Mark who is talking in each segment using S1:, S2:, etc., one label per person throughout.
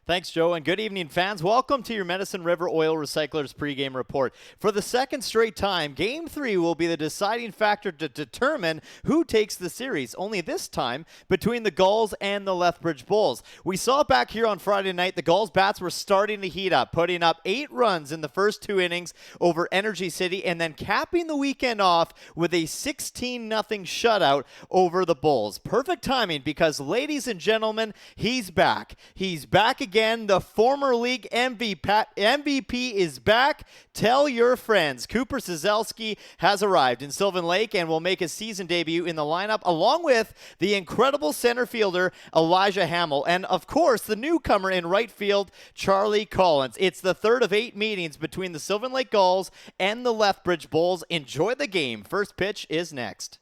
S1: Thanks, Joe, and good evening, fans. Welcome to your Medicine River Oil Recyclers pregame report. For the second straight time, Game 3 will be the deciding factor to determine who takes the series, only this time between the Gulls and the Lethbridge Bulls. We saw back here on Friday night the Gulls bats were starting to heat up, putting up 8 runs in the first 2 innings over Energy City, and then capping the weekend off with a 16-0 shutout over the Bulls. Perfect timing because, ladies and gentlemen, he's back. He's back again. The former league MVP is back. Tell your friends. Cooper Sazelski has arrived in Sylvan Lake and will make his season debut in the lineup along with the incredible center fielder Elijah Hamill and, of course, the newcomer in right field, Charlie Collins. It's the third of 8 meetings between the Sylvan Lake Gulls and the Lethbridge Bulls. Enjoy the game. First pitch is next.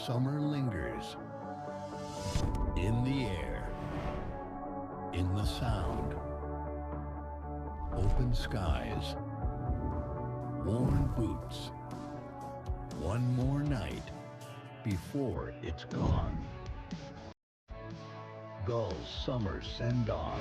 S2: Summer lingers in the air, in the sound, open skies, worn boots, one more night before it's gone. Gulls summer send-off.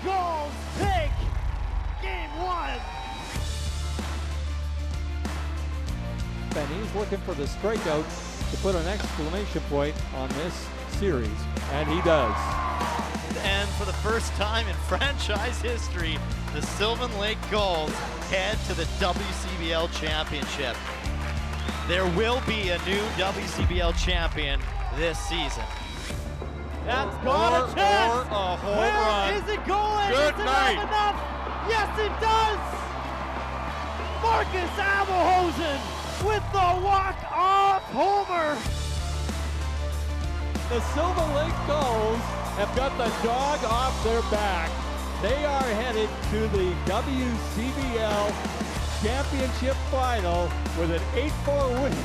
S1: Gulls take game one.
S3: And he's looking for the strikeout to put an exclamation point on this series, and he does.
S1: And for the first time in franchise history, the Sylvan Lake Gulls head to the WCBL championship. There will be a new WCBL champion this season. That's got a chance.
S4: A home
S1: Where
S4: run.
S1: is it going?
S4: Good
S1: Is it
S4: night.
S1: not enough? Yes, it does. Marcus Abelhosen with the walk-off homer.
S3: The Sylvan Lake Gulls have got the dog off their back. They are headed to the WCBL championship final with an 8-4 win.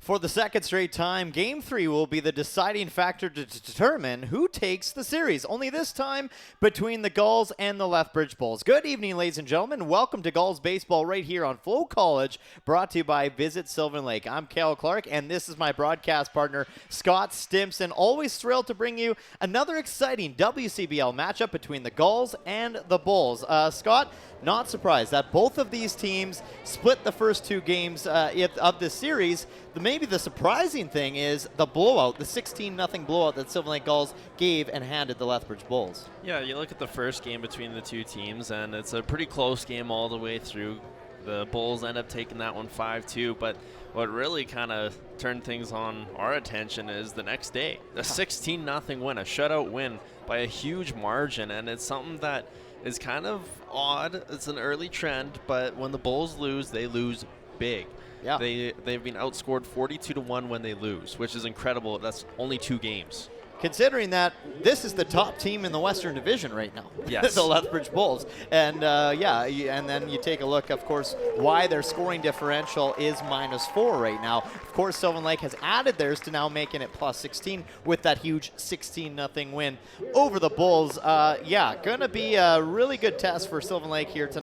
S1: For the second straight time, Game 3 will be the deciding factor to determine who takes the series, only this time between the Gulls and the Lethbridge Bulls. Good evening, ladies and gentlemen. Welcome to Gulls Baseball right here on FloCollege, brought to you by Visit Sylvan Lake. I'm Cale Clark, and this is my broadcast partner, Scott Stimson. Always thrilled to bring you another exciting WCBL matchup between the Gulls and the Bulls. Scott, not surprised that both of these teams split the first two games of this series. Maybe the surprising thing is the blowout, the 16-0 blowout that Sylvan Lake Gulls gave and handed the Lethbridge Bulls.
S5: Yeah, you look at the first game between the two teams, and it's a pretty close game all the way through. The Bulls end up taking that one 5-2, but what really kind of turned things on our attention is the next day. The 16-0 win, a shutout win by a huge margin, and it's something that is kind of odd. It's an early trend, but when the Bulls lose, they lose big.
S1: Yeah.
S5: They've been outscored 42-1 when they lose, which is incredible. That's only 2 games.
S1: Considering that this is the top team in the Western Division right now,
S5: Yes.
S1: the Lethbridge Bulls. And and then you take a look, of course, why their scoring differential is -4 right now. Of course, Sylvan Lake has added theirs to now making it +16 with that huge 16-0 win over the Bulls. Going to be a really good test for Sylvan Lake here tonight.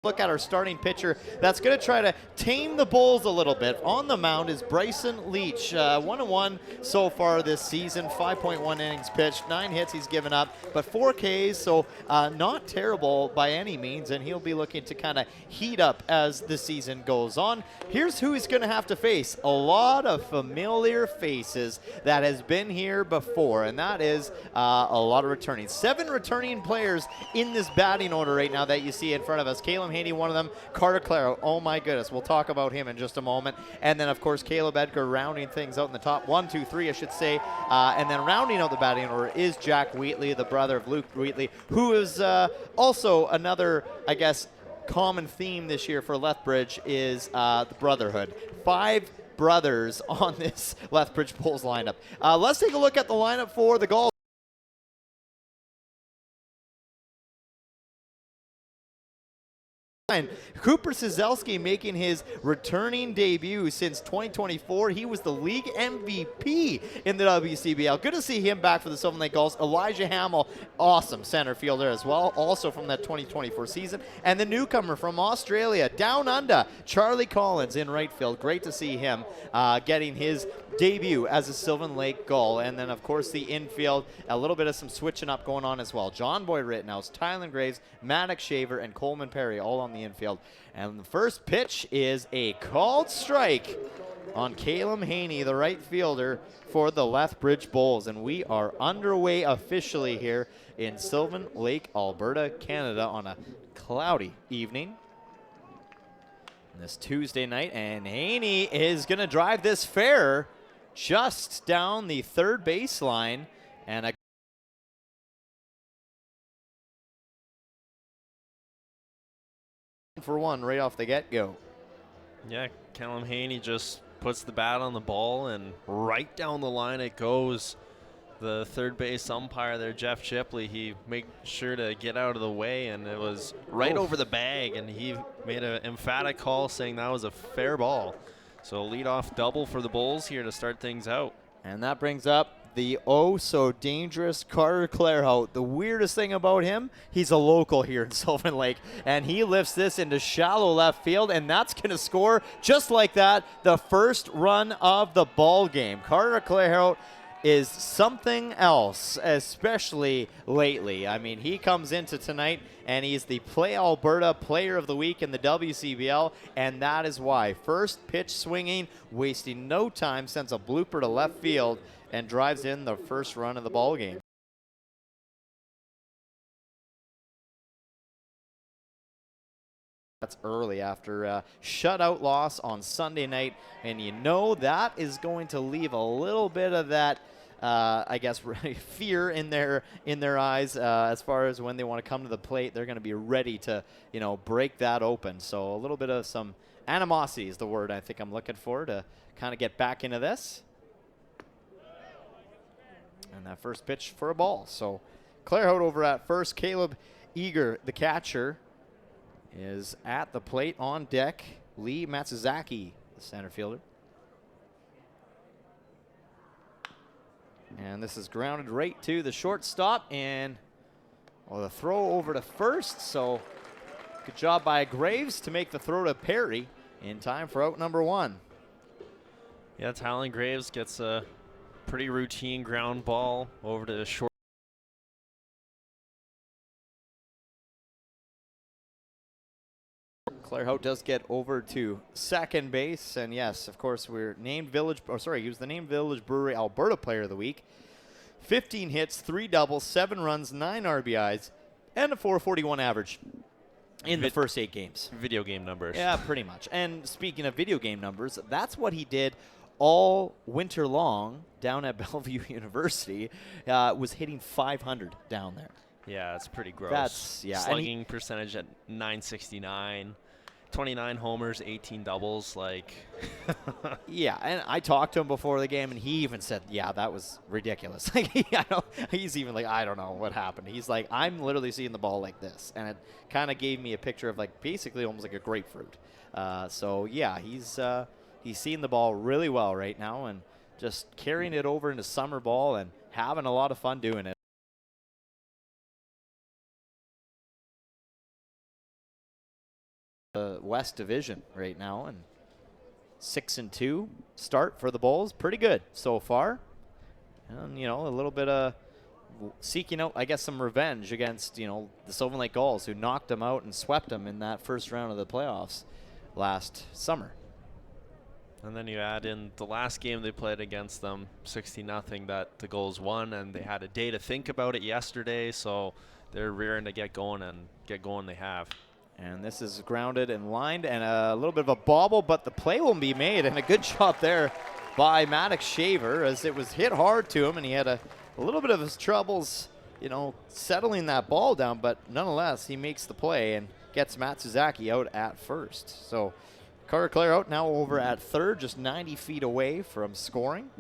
S1: Look at our starting pitcher that's going to try to tame the Bulls a little bit. On the mound is Bryson Leach, 1-1 so far this season, 5.1 innings pitched, 9 hits he's given up, but 4 Ks, so not terrible by any means, and he'll be looking to kind of heat up as the season goes on. Here's who he's going to have to face. A lot of familiar faces that has been here before, and that is a lot of returning. 7 returning players in this batting order right now that you see in front of us. Caleb Haney, one of them. Carter Claro, oh my goodness, we'll talk about him in just a moment. And then, of course, Caleb Edgar rounding things out in the top 1, 2, 3, I should say. And then rounding out the batting order is Jack Wheatley, the brother of Luke Wheatley, who is also another, I guess, common theme this year for Lethbridge is the brotherhood. 5 brothers on this Lethbridge Bulls lineup. Let's take a look at the lineup for the Gulls. Cooper Cizelski making his returning debut since 2024. He was the league MVP in the WCBL. Good to see him back for the Sylvan Lake Gulls. Elijah Hamill, awesome center fielder as well, also from that 2024 season. And the newcomer from Australia, down under, Charlie Collins in right field. Great to see him getting his debut as a Sylvan Lake Gull. And then, of course, the infield, a little bit of some switching up going on as well. John Boyd Rittenhouse, Tylen Graves, Maddox Shaver, and Coleman Perry all on the infield. And the first pitch is a called strike on Caleb Haney, the right fielder for the Lethbridge Bulls. And we are underway officially here in Sylvan Lake, Alberta, Canada on a cloudy evening this Tuesday night. And Haney is going to drive this fair just down the third baseline, and a for one right off the get-go.
S5: Yeah, Callum Haney just puts the bat on the ball, and right down the line it goes. The third base umpire there, Jeff Chipley, he made sure to get out of the way, and it was right over the bag, and he made an emphatic call saying that was a fair ball. So leadoff double for the Bulls here to start things out.
S1: And that brings up the oh-so-dangerous Carter Clairhout. The weirdest thing about him, he's a local here in Sylvan Lake, and he lifts this into shallow left field, and that's going to score just like that the first run of the ball game. Carter Clairhout is something else, especially lately. I mean, he comes into tonight, and he's the Play Alberta Player of the Week in the WCBL, and that is why. First pitch swinging, wasting no time, sends a blooper to left field, and drives in the first run of the ball game. That's early after a shutout loss on Sunday night, and you know that is going to leave a little bit of that, I guess, fear in their eyes as far as when they want to come to the plate. They're going to be ready to, break that open. So a little bit of some animosity is the word I think I'm looking for to kind of get back into this. And that first pitch for a ball. So Clairhout over at first. Caleb Eager, the catcher, is at the plate on deck. Lee Matsuzaki, the center fielder. And this is grounded right to the shortstop, and the throw over to first. So good job by Graves to make the throw to Perry in time for out number one.
S5: Yeah, Talon Graves gets a pretty routine ground ball over to the short.
S1: Clairhout does get over to second base, and yes, of course, he was the named Village Brewery Alberta Player of the Week. 15 hits, 3 doubles, 7 runs, 9 RBIs, and a 441 average in the first 8 games.
S5: Video game numbers.
S1: Yeah, pretty much. And speaking of video game numbers, that's what he did all winter long down at Bellevue University. Was hitting 500 down there.
S5: Yeah, it's pretty gross. Slugging percentage at .969. 29 homers, 18 doubles,
S1: Yeah, and I talked to him before the game, and he even said, yeah, that was ridiculous. He's even like, I don't know what happened. He's like, I'm literally seeing the ball like this, and it kind of gave me a picture of basically almost like a grapefruit. So yeah, he's seeing the ball really well right now, and just carrying it over into summer ball and having a lot of fun doing it. The West Division right now, and 6-2 start for the Bulls. Pretty good so far, and a little bit of seeking out, I guess, some revenge against the Sylvan Lake Gulls, who knocked them out and swept them in that first round of the playoffs last summer.
S5: And then you add in the last game they played against them, 60-0, that the Gulls won, and they had a day to think about it yesterday, so they're rearing to get going, and get going they have.
S1: And this is grounded and lined, and a little bit of a bobble, but the play will be made, and a good job there by Maddox Shaver, as it was hit hard to him, and he had a little bit of his troubles, settling that ball down, but nonetheless, he makes the play and gets Matsuzaki out at first. So Carter Clairhout now over at third, just 90 feet away from scoring.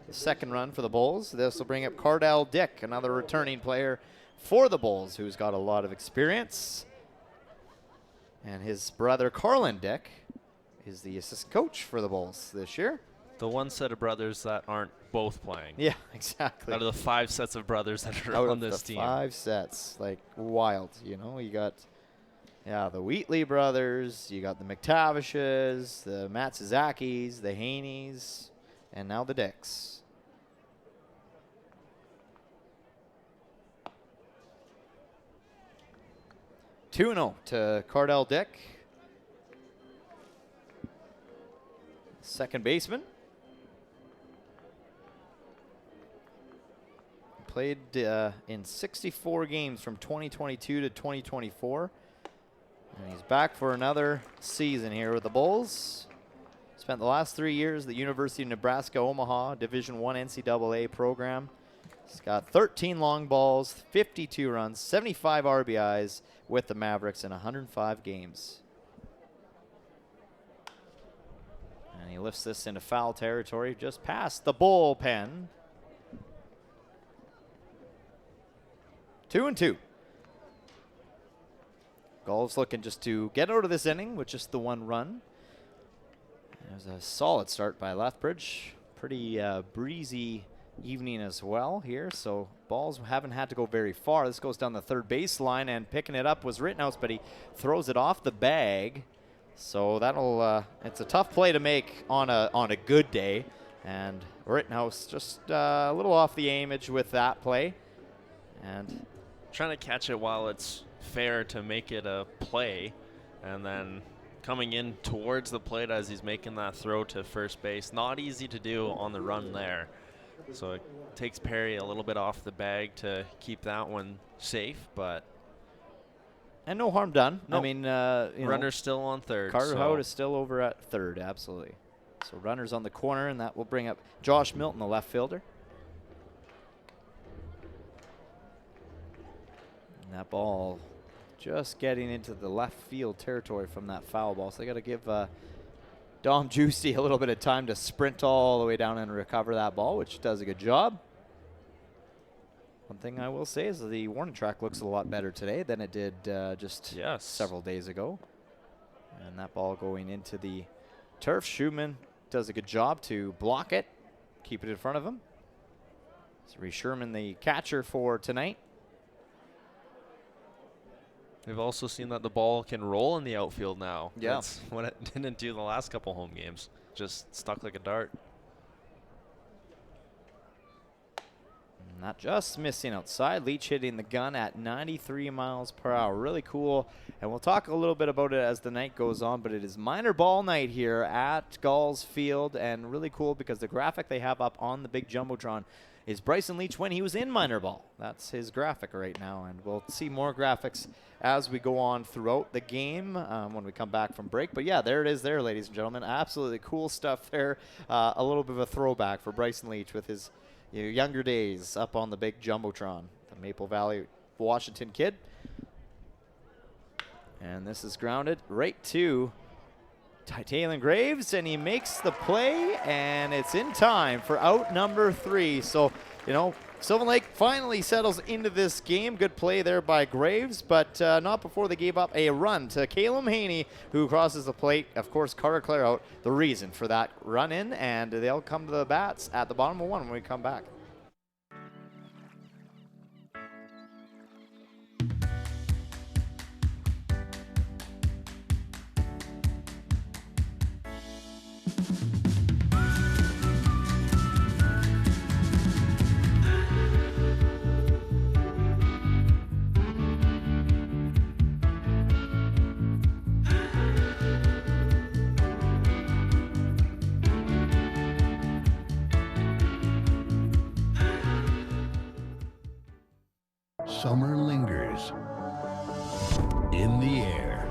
S1: The second run for the Bulls. This will bring up Cardell Dick, another returning player for the Bulls, who's got a lot of experience. And his brother, Carlin Dick, is the assistant coach for the Bulls this year.
S5: The one set of brothers that aren't both playing.
S1: Yeah, exactly.
S5: Out of the 5 sets of brothers that are on this team.
S1: 5 sets, wild. You got, the Wheatley brothers, you got the McTavishes, the Matsuzakis, the Haneys, and now the Dicks. 2-0 to Cardell Dick. Second baseman. Played in 64 games from 2022 to 2024. And he's back for another season here with the Bulls. Spent the last 3 years at the University of Nebraska Omaha Division I NCAA program. He's got 13 long balls, 52 runs, 75 RBIs with the Mavericks in 105 games. And he lifts this into foul territory just past the bullpen. 2-2. Gulls looking just to get out of this inning with just the 1 run. There's a solid start by Lethbridge. Pretty breezy evening as well here. So balls haven't had to go very far. This goes down the third baseline, and picking it up was Rittenhouse, but he throws it off the bag. So that'll it's a tough play to make on a good day, and Rittenhouse just a little off the aimage with that play, and
S5: trying to catch it while it's fair to make it a play, and then coming in towards the plate as he's making that throw to first base. Not easy to do on the run there. So it takes Perry a little bit off the bag to keep that one safe, but
S1: and no harm done.
S5: Nope.
S1: I mean,
S5: runner's still on third.
S1: Carter Hout is still over at third, absolutely. So runners on the corner, and that will bring up Josh Milton, the left fielder. And that ball just getting into the left field territory from that foul ball. So they got to give Dom Juicy a little bit of time to sprint all the way down and recover that ball, which does a good job. One thing I will say is the warning track looks a lot better today than it did just several days ago. And that ball going into the turf. Schumann does a good job to block it, keep it in front of him. So Reece Sherman, the catcher for tonight.
S5: We've also seen that the ball can roll in the outfield now.
S1: Yeah.
S5: That's what it didn't do the last couple home games. Just stuck like a dart.
S1: Not just missing outside. Leach hitting the gun at 93 miles per hour. Really cool. And we'll talk a little bit about it as the night goes on, but it is minor ball night here at Gulls Field, and really cool because the graphic they have up on the big Jumbotron is Bryson Leach when he was in minor ball. That's his graphic right now, and we'll see more graphics as we go on throughout the game when we come back from break. But yeah, there it is there, ladies and gentlemen. Absolutely cool stuff there. A little bit of a throwback for Bryson Leach with his younger days up on the big Jumbotron, the Maple Valley, Washington kid. And this is grounded right to Taylor Graves, and he makes the play, and it's in time for out number 3. So, Sylvan Lake finally settles into this game. Good play there by Graves, but not before they gave up a run to Caleb Haney, who crosses the plate. Of course, Carter Clare out, the reason for that run in, and they'll come to the bats at the bottom of 1 when we come back.
S2: Summer lingers in the air,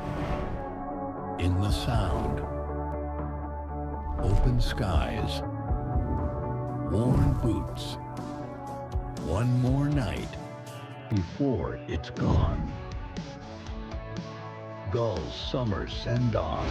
S2: in the sound, open skies, worn boots, one more night before it's gone. Gulls summer send-off.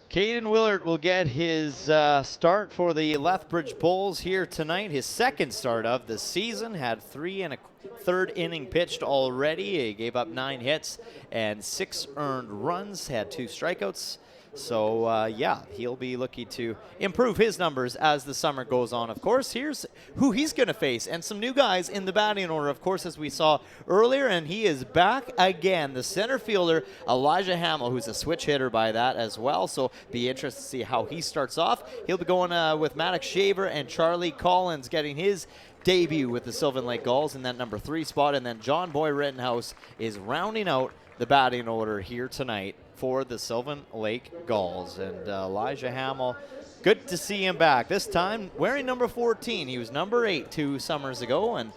S1: Caden Willard will get his start for the Lethbridge Bulls here tonight. His second start of the season. Had 3 1/3 inning pitched already. He gave up 9 hits and 6 earned runs. Had 2 strikeouts. So, yeah, he'll be looking to improve his numbers as the summer goes on. Of course, here's who he's going to face, and some new guys in the batting order, of course, as we saw earlier, and he is back again. The center fielder, Elijah Hamill, who's a switch hitter by that as well, so be interested to see how he starts off. He'll be going with Maddox Shaver and Charlie Collins getting his debut with the Sylvan Lake Gulls in that number 3 spot, and then John Boy Rittenhouse is rounding out the batting order here tonight for the Sylvan Lake Gulls. And Elijah Hamill, good to see him back. This time wearing number 14. He was number 8 2 summers ago, and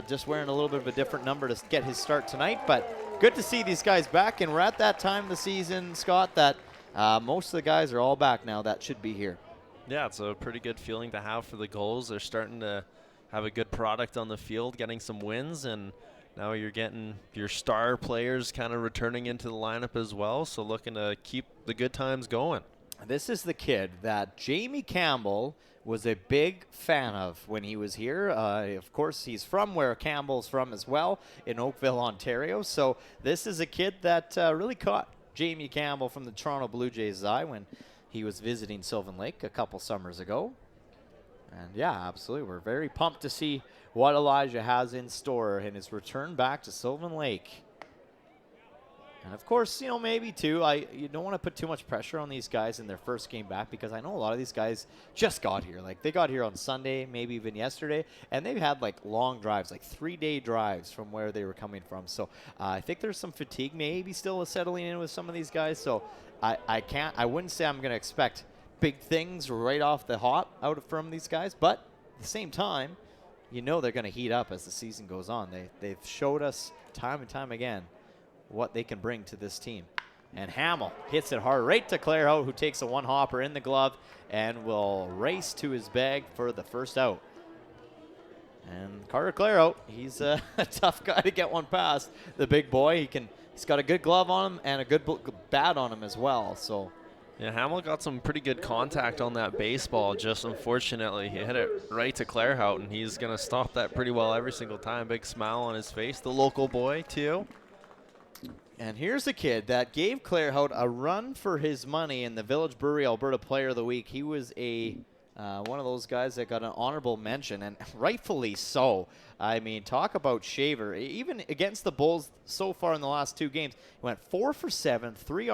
S1: just wearing a little bit of a different number to get his start tonight. But good to see these guys back, and we're at that time of the season, Scott, that most of the guys are all back now that should be here.
S5: Yeah, it's a pretty good feeling to have for the Gulls. They're starting to have a good product on the field, getting some wins, and now you're getting your star players kind of returning into the lineup as well, so looking to keep the good times going.
S1: This is the kid that Jamie Campbell was a big fan of when he was here. Of course, he's from where Campbell's from as well, in Oakville, Ontario. So this is a kid that really caught Jamie Campbell from the Toronto Blue Jays' eye when he was visiting Sylvan Lake a couple summers ago. And yeah, absolutely. We're very pumped to see what Elijah has in store in his return back to Sylvan Lake. And of course, you know, maybe too, you don't want to put too much pressure on these guys in their first game back, because I know a lot of these guys just got here. Like, they got here on Sunday, maybe even yesterday, and they've had like long drives, like 3-day drives from where they were coming from. So I think there's some fatigue maybe still settling in with some of these guys. So I wouldn't say I'm going to expect big things right off the hop from these guys, but at the same time, you know they're going to heat up as the season goes on. They've showed us time and time again what they can bring to this team. And Hamill hits it hard right to Clairhout, who takes a one-hopper in the glove and will race to his bag for the first out. And Carter Clairhout, he's a tough guy to get one past. The big boy, he's got a good glove on him and a good bat on him as well. So
S5: yeah, Hamill got some pretty good contact on that baseball. Just unfortunately, he hit it right to Clairhout, and he's going to stop that pretty well every single time. Big smile on his face. The local boy, too.
S1: And here's a kid that gave Clairhout a run for his money in the Village Brewery Alberta Player of the Week. He was one of those guys that got an honorable mention, and rightfully so. I mean, talk about Shaver. Even against the Bulls so far in the last 2 games, he went 4 for 7, 3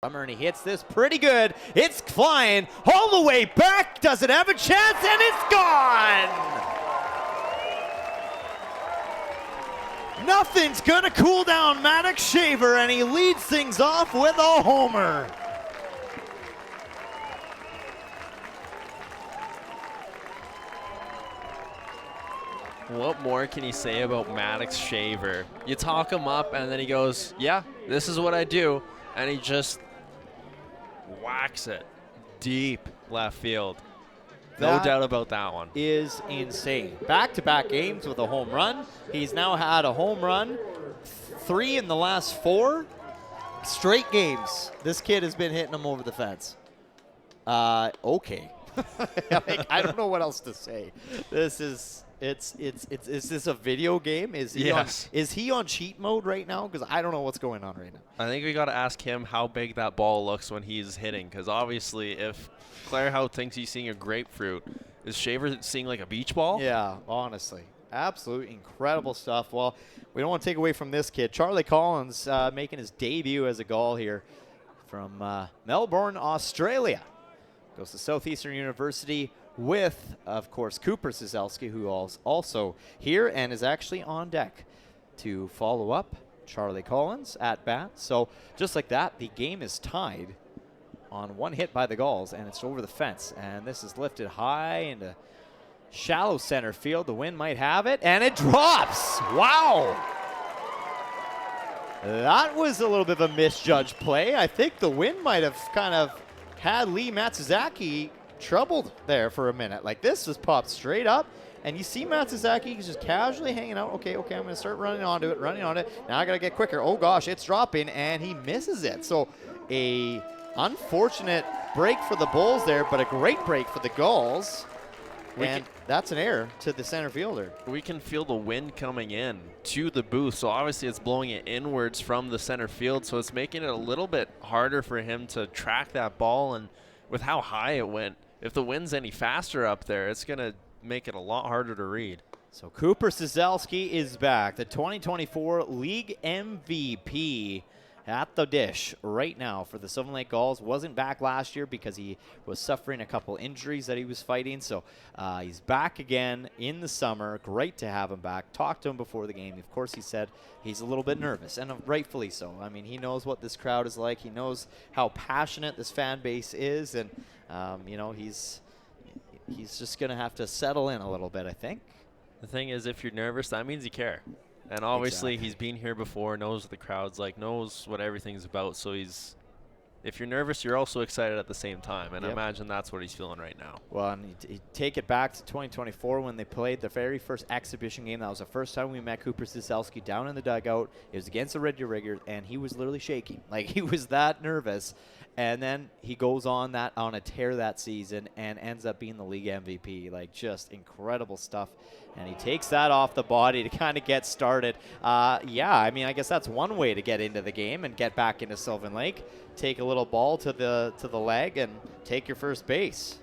S1: and he hits this pretty good. It's flying all the way back. Does it have a chance? And it's gone! Nothing's going to cool down Maddox Shaver, and he leads things off with a homer.
S5: What more can you say about Maddox Shaver? You talk him up, and then he goes, yeah, this is what I do. And he just whacks it deep left field. No doubt about that one.
S1: Is insane. Back-to-back games with a home run. He's now had a home run 3 in the last 4 straight games. This kid has been hitting them over the fence. Okay. I don't know what else to say. This is is this a video game? Is he on cheat mode right now? Because I don't know what's going on right now.
S5: I think we got to ask him how big that ball looks when he's hitting, because obviously if Clairhout thinks he's seeing a grapefruit, is Shaver seeing like a beach ball?
S1: Yeah, honestly. Absolute incredible stuff. Well, we don't want to take away from this kid. Charlie Collins making his debut as a Gull here from Melbourne, Australia. Goes to Southeastern University with, of course, Cooper Cizelski, who is also here and is actually on deck to follow up Charlie Collins at bat. So just like that, the game is tied on 1 hit by the Gulls, and it's over the fence. And this is lifted high into shallow center field. The wind might have it, and it drops. Wow. That was a little bit of a misjudged play. I think the wind might have kind of had Lee Matsuzaki troubled there for a minute. Like, this just popped straight up, and you see Matsuzaki just casually hanging out. Okay, I'm going to start running onto it. Now I got to get quicker. Oh, gosh, it's dropping, and he misses it. So a unfortunate break for the Bulls there, but a great break for the Gulls. And that's an error to the center fielder.
S5: We can feel the wind coming in to the booth, so obviously it's blowing it inwards from the center field, so it's making it a little bit harder for him to track that ball. And with how high it went, if the wind's any faster up there, it's going to make it a lot harder to read.
S1: So Cooper Cizelski is back, the 2024 League MVP at the dish right now for the Sylvan Lake Gulls. Wasn't back last year because he was suffering a couple injuries that he was fighting. So he's back again in the summer. Great to have him back. Talked to him before the game. Of course, he said he's a little bit nervous, and rightfully so. I mean, he knows what this crowd is like. He knows how passionate this fan base is, and you know, he's just going to have to settle in a little bit, I think.
S5: The thing is, if you're nervous, that means you care. And obviously, he's been here before, knows what the crowd's like, knows what everything's about, so he's if you're nervous, you're also excited at the same time. And I
S1: Yep.
S5: imagine that's what he's feeling right now.
S1: Well, and you take it back to 2024 when they played the very first exhibition game. That was the first time we met Cooper Siselski down in the dugout. It was against the Red Deer Riggers, and he was literally shaking. Like, he was that nervous. And then he goes on a tear that season and ends up being the league MVP. Like, just incredible stuff. And he takes that off the body to kind of get started. Yeah, I mean, I guess that's one way to get into the game and get back into Sylvan Lake. Take a little ball to the leg and take your first base.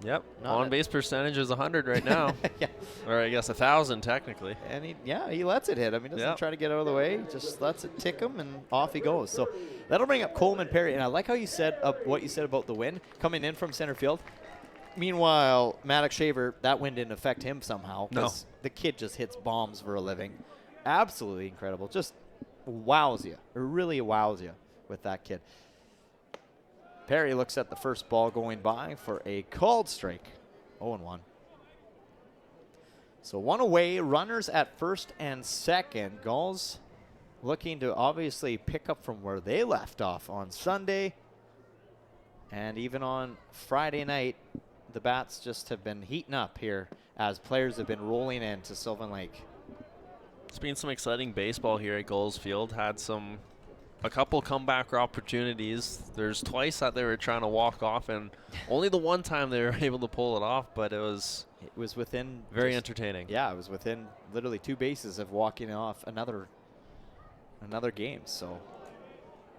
S5: Yep.
S1: Not
S5: On base percentage is 100 right now.
S1: Yeah.
S5: Or I guess 1,000 technically.
S1: And he lets it hit him. He doesn't
S5: Yep.
S1: try to get out of the way. He just lets it tick him, and off he goes. So that'll bring up Coleman Perry. And I like how you said what you said about the wind coming in from center field. Meanwhile, Maddox Shaver, that wind didn't affect him somehow.
S5: No.
S1: The kid just hits bombs for a living. Absolutely incredible. Just wows you. It really wows you with that kid. Perry looks at the first ball going by for a called strike. 0-1. So one away, runners at first and second. Gulls looking to obviously pick up from where they left off on Sunday. And even on Friday night, the bats just have been heating up here as players have been rolling into Sylvan Lake.
S5: It's been some exciting baseball here at Gulls Field. Had a couple comeback opportunities. There's twice that they were trying to walk off, and only the one time they were able to pull it off, but it was
S1: within
S5: very entertaining.
S1: Yeah, it was within literally 2 bases of walking off another game. So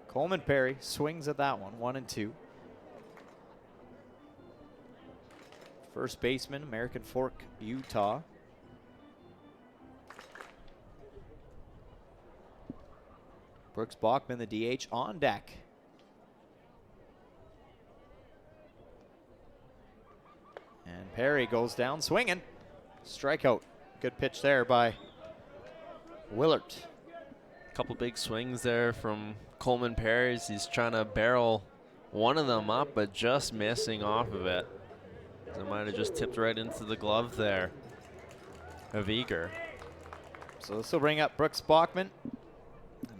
S1: Coleman Perry swings at that one, 1-2. First baseman, American Fork, Utah. Brooks Bachman, the DH, on deck. And Perry goes down swinging. Strikeout. Good pitch there by Willard.
S5: A couple big swings there from Coleman Perry. He's trying to barrel one of them up, but just missing off of it. It might have just tipped right into the glove there of Eager.
S1: So this will bring up Brooks Bachman.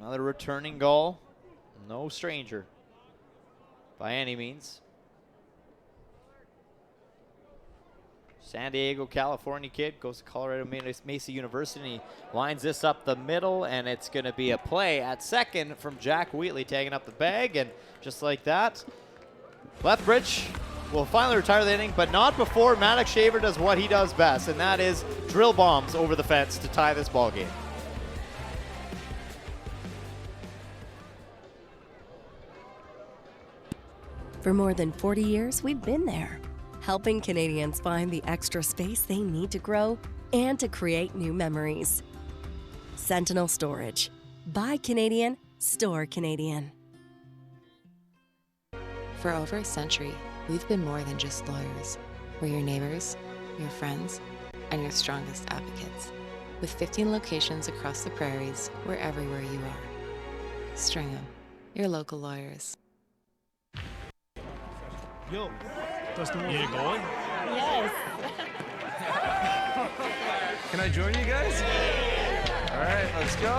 S1: Another returning Gull. No stranger by any means. San Diego, California kid, goes to Colorado Mesa University. He lines this up the middle, and it's going to be a play at second from Jack Wheatley, taking up the bag, and just like that, Lethbridge will finally retire the inning, but not before Maddox Shaver does what he does best, and that is drill bombs over the fence to tie this ball game.
S4: For more than 40 years, we've been there, helping Canadians find the extra space they need to grow and to create new memories. Sentinel Storage. Buy Canadian, store Canadian.
S6: For over a century, we've been more than just lawyers. We're your neighbors, your friends, and your strongest advocates. With 15 locations across the prairies, we're everywhere you are. Stringham, your local lawyers.
S7: Yo, Dustin, you going?
S8: Yes.
S7: Can I join you guys?
S5: All right, let's go.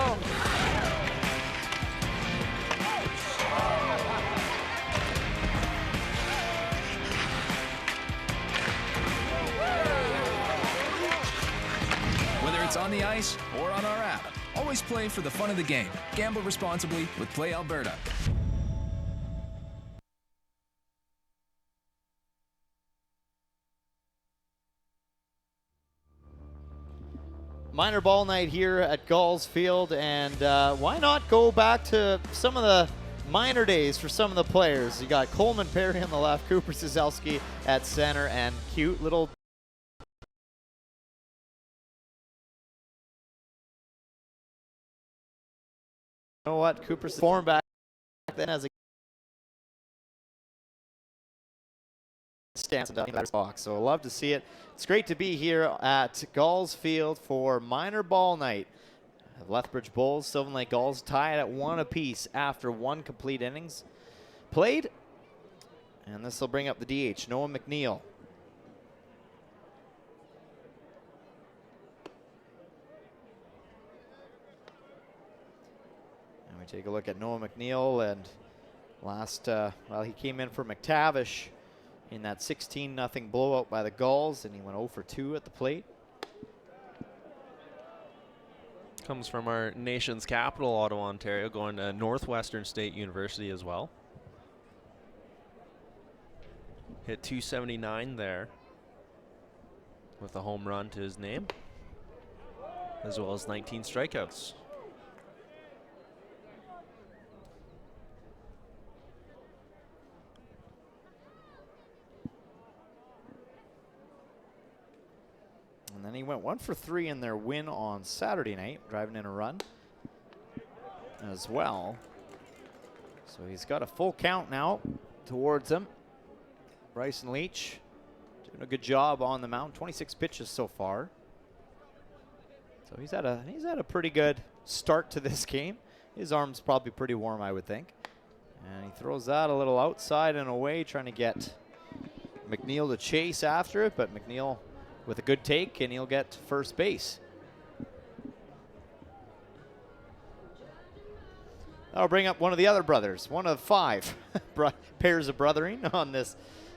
S9: Whether it's on the ice or on our app, always play for the fun of the game. Gamble responsibly with Play Alberta.
S1: Minor ball night here at Gulls Field, and why not go back to some of the minor days for some of the players. You got Coleman Perry on the left, Cooper Siselski at center, and cute little you know what, Cooper's form back then as a stance in the box. So I love to see it. It's great to be here at Gulls Field for minor ball night. Lethbridge Bulls, Sylvan Lake Gulls tied at 1 apiece after 1 complete innings played. And this will bring up the DH, Noah McNeil. And we take a look at Noah McNeil, and Well, he came in for McTavish in that 16-0 blowout by the Gulls, and he went 0 for 2 at the plate.
S5: Comes from our nation's capital, Ottawa, Ontario, going to Northwestern State University as well. Hit 279 there with a home run to his name, as well as 19 strikeouts.
S1: And then he went 1 for 3 in their win on Saturday night, driving in a run as well. So he's got a full count now towards him. Bryson Leach doing a good job on the mound. 26 pitches so far. So he's had a pretty good start to this game. His arm's probably pretty warm, I would think. And he throws that a little outside and away, trying to get McNeil to chase after it, but McNeil with a good take, and he'll get first base. That'll bring up one of the other brothers, one of 5 pairs of brothering on this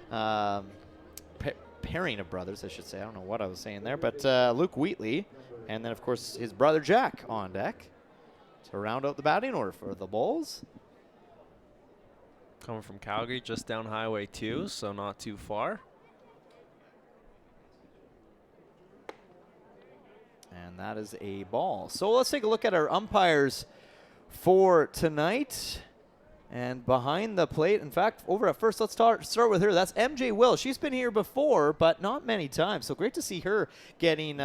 S1: pairing of brothers, I should say. I don't know what I was saying there, but Luke Wheatley, and then, of course, his brother Jack on deck to round out the batting order for the Bulls.
S5: Coming from Calgary, just down Highway 2, so not too far.
S1: And that is a ball. So let's take a look at our umpires for tonight. And behind the plate, in fact, over at first, let's start with her. That's MJ Will. She's been here before, but not many times. So great to see her getting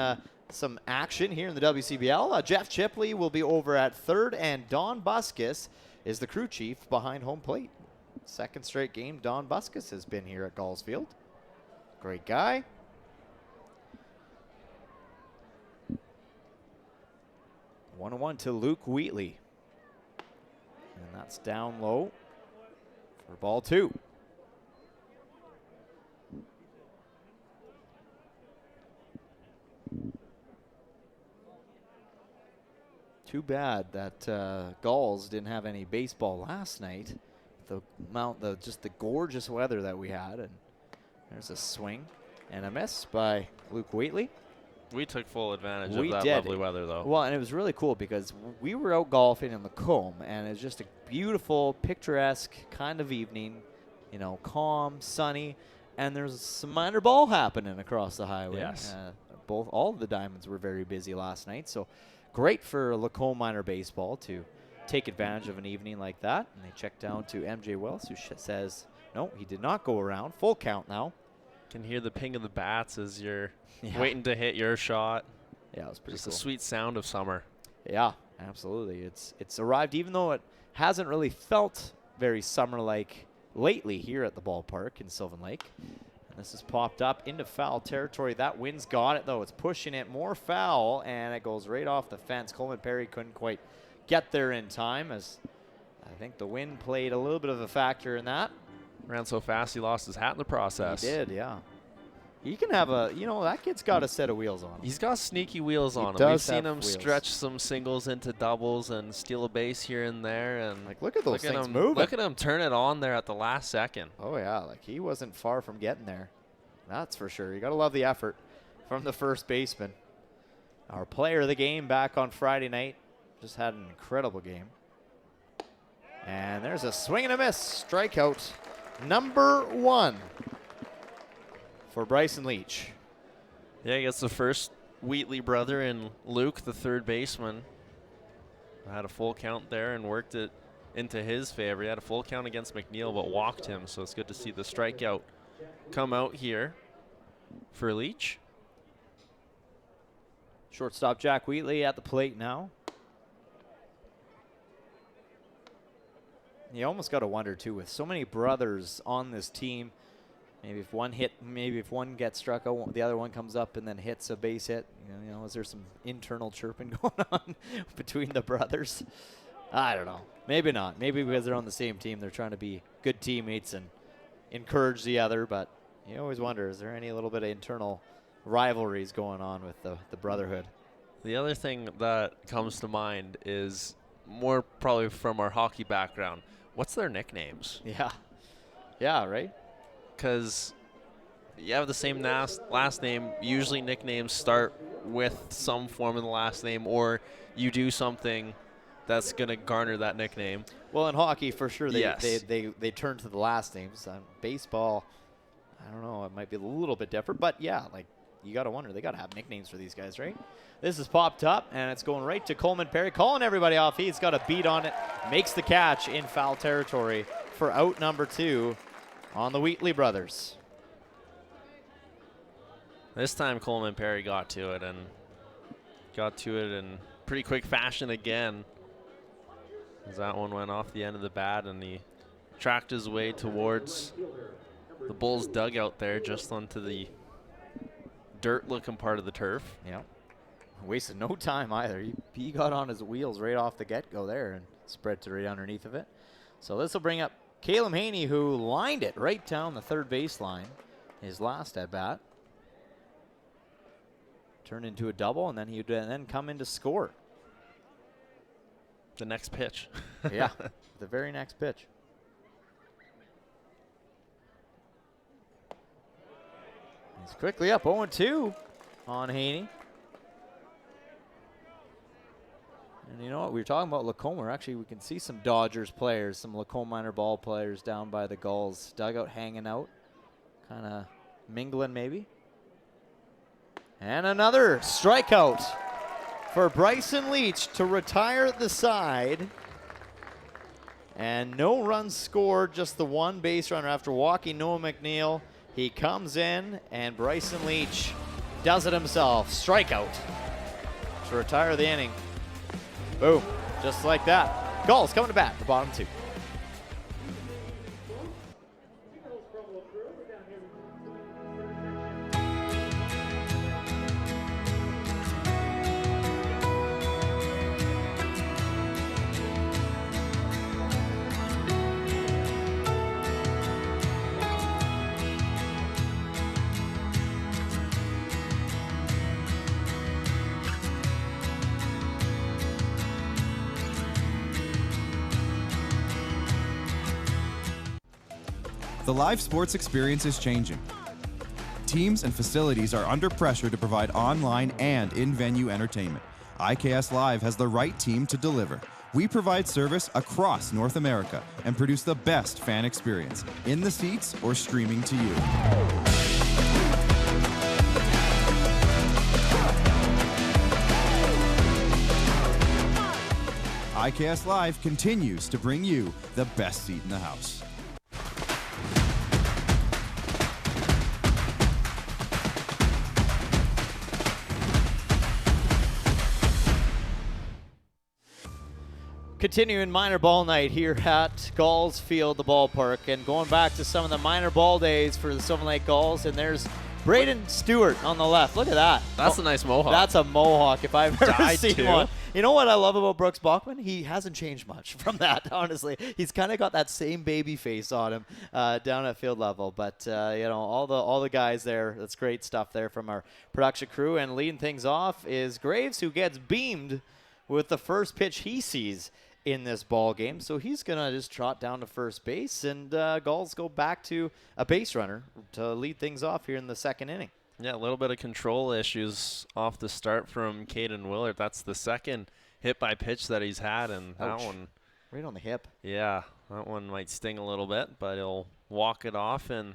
S1: some action here in the WCBL. Jeff Chipley will be over at third, and Don Buskus is the crew chief behind home plate. Second straight game, Don Buskus has been here at Gulls Field. Great guy. 1-1 to Luke Wheatley. And that's down low for ball 2. Too bad that Gulls didn't have any baseball last night. Just the gorgeous weather that we had, and there's a swing and a miss by Luke Wheatley.
S5: We took full advantage of that lovely weather, though.
S1: Well, and it was really cool because we were out golfing in Lacombe, and it was just a beautiful, picturesque kind of evening, you know, calm, sunny, and there's some minor ball happening across the highway.
S5: Yes.
S1: All of the Diamonds were very busy last night, so great for Lacombe minor baseball to take advantage of an evening like that. And they check down to MJ Wells, who says, no, he did not go around. Full count now.
S5: Can hear the ping of the bats as you're waiting to hit your shot.
S1: Yeah, it was pretty
S5: Just
S1: cool.
S5: the sweet sound of summer.
S1: Yeah, absolutely. It's arrived, even though it hasn't really felt very summer-like lately here at the ballpark in Sylvan Lake. And this has popped up into foul territory. That wind's got it, though. It's pushing it more foul, and it goes right off the fence. Coleman Perry couldn't quite get there in time, as I think the wind played a little bit of a factor in that.
S5: Ran so fast he lost his hat in the process.
S1: He did, yeah. He can have that kid's got a set of wheels on him.
S5: He's got sneaky wheels on him. We've seen him stretch some singles into doubles and steal a base here and there. And
S1: like, look at those things moving.
S5: Look at him turn it on there at the last second.
S1: Oh, yeah. Like, he wasn't far from getting there. That's for sure. You got to love the effort from the first baseman. Our player of the game back on Friday night. Just had an incredible game. And there's a swing and a miss. Strikeout number 1 for Bryson Leach.
S5: Yeah, he gets the first Wheatley brother and Luke, the third baseman. Had a full count there and worked it into his favor. He had a full count against McNeil, but walked him, so it's good to see the strikeout come out here for Leach.
S1: Shortstop Jack Wheatley at the plate now. You almost got to wonder, too, with so many brothers on this team, maybe if one gets struck out, the other one comes up and then hits a base hit. You know, is there some internal chirping going on between the brothers? I don't know. Maybe not. Maybe because they're on the same team, they're trying to be good teammates and encourage the other. But you always wonder, is there any little bit of internal rivalries going on with the brotherhood?
S5: The other thing that comes to mind is more probably from our hockey background. what's their nicknames?
S1: Yeah. Yeah, right?
S5: Because you have the same last name. Usually nicknames start with some form of the last name, or you do something that's going to garner that nickname.
S1: Well, in hockey, for sure,
S5: Yes.
S1: they turn to the last names. Baseball, I don't know, it might be a little bit different. But, yeah, like, you got to wonder. They got to have nicknames for these guys, right? This is popped up, and it's going right to Coleman Perry, calling everybody off. He's got a beat on it, makes the catch in foul territory for out number 2 on the Wheatley brothers.
S5: This time Coleman Perry got to it in pretty quick fashion again. As that one went off the end of the bat, and he tracked his way towards the Bulls dugout there, just onto the dirt-looking part of the turf.
S1: Yeah. Wasted no time either. He got on his wheels right off the get-go there and spread to right underneath of it. So this will bring up Caleb Haney, who lined it right down the third baseline, his last at-bat. Turned into a double, and then he would then come in to score.
S5: The next pitch.
S1: Yeah, the very next pitch. He's quickly up 0-2 on Haney. And you know what? We were talking about Lacombe. Actually, we can see some Dodgers players, some Lacombe minor ball players down by the Gulls. Dugout hanging out, kind of mingling maybe. And another strikeout for Bryson Leach to retire the side. And no runs scored, just the one base runner after walking Noah McNeil. He comes in, and Bryson Leach does it himself. Strikeout to retire the inning. Boom, just like that. Gulls coming to bat for bottom 2.
S8: The live sports experience is changing. Teams and facilities are under pressure to provide online and in-venue entertainment. IKS Live has the right team to deliver. We provide service across North America and produce the best fan experience, in the seats or streaming to you. IKS Live continues to bring you the best seat in the house.
S1: Continuing minor ball night here at Gulls Field, the ballpark, and going back to some of the minor ball days for the Sylvan Lake Gulls, and there's Braden Stewart on the left. Look at that.
S5: That's a nice mohawk.
S1: That's a mohawk if I've ever
S5: Dyed
S1: seen
S5: too.
S1: one. You know what I love about Brooks Bachman? He hasn't changed much from that, honestly. He's kind of got that same baby face on him down at field level. But, you know, all the guys there, that's great stuff there from our production crew. And leading things off is Graves, who gets beamed with the first pitch he sees in this ball game. So he's going to just trot down to first base, and Gulls go back to a base runner to lead things off here in the second inning.
S5: Yeah, a little bit of control issues off the start from Caden Willard. That's the second hit by pitch that he's had, and that one,
S1: right on the hip.
S5: Yeah, that one might sting a little bit, but he'll walk it off and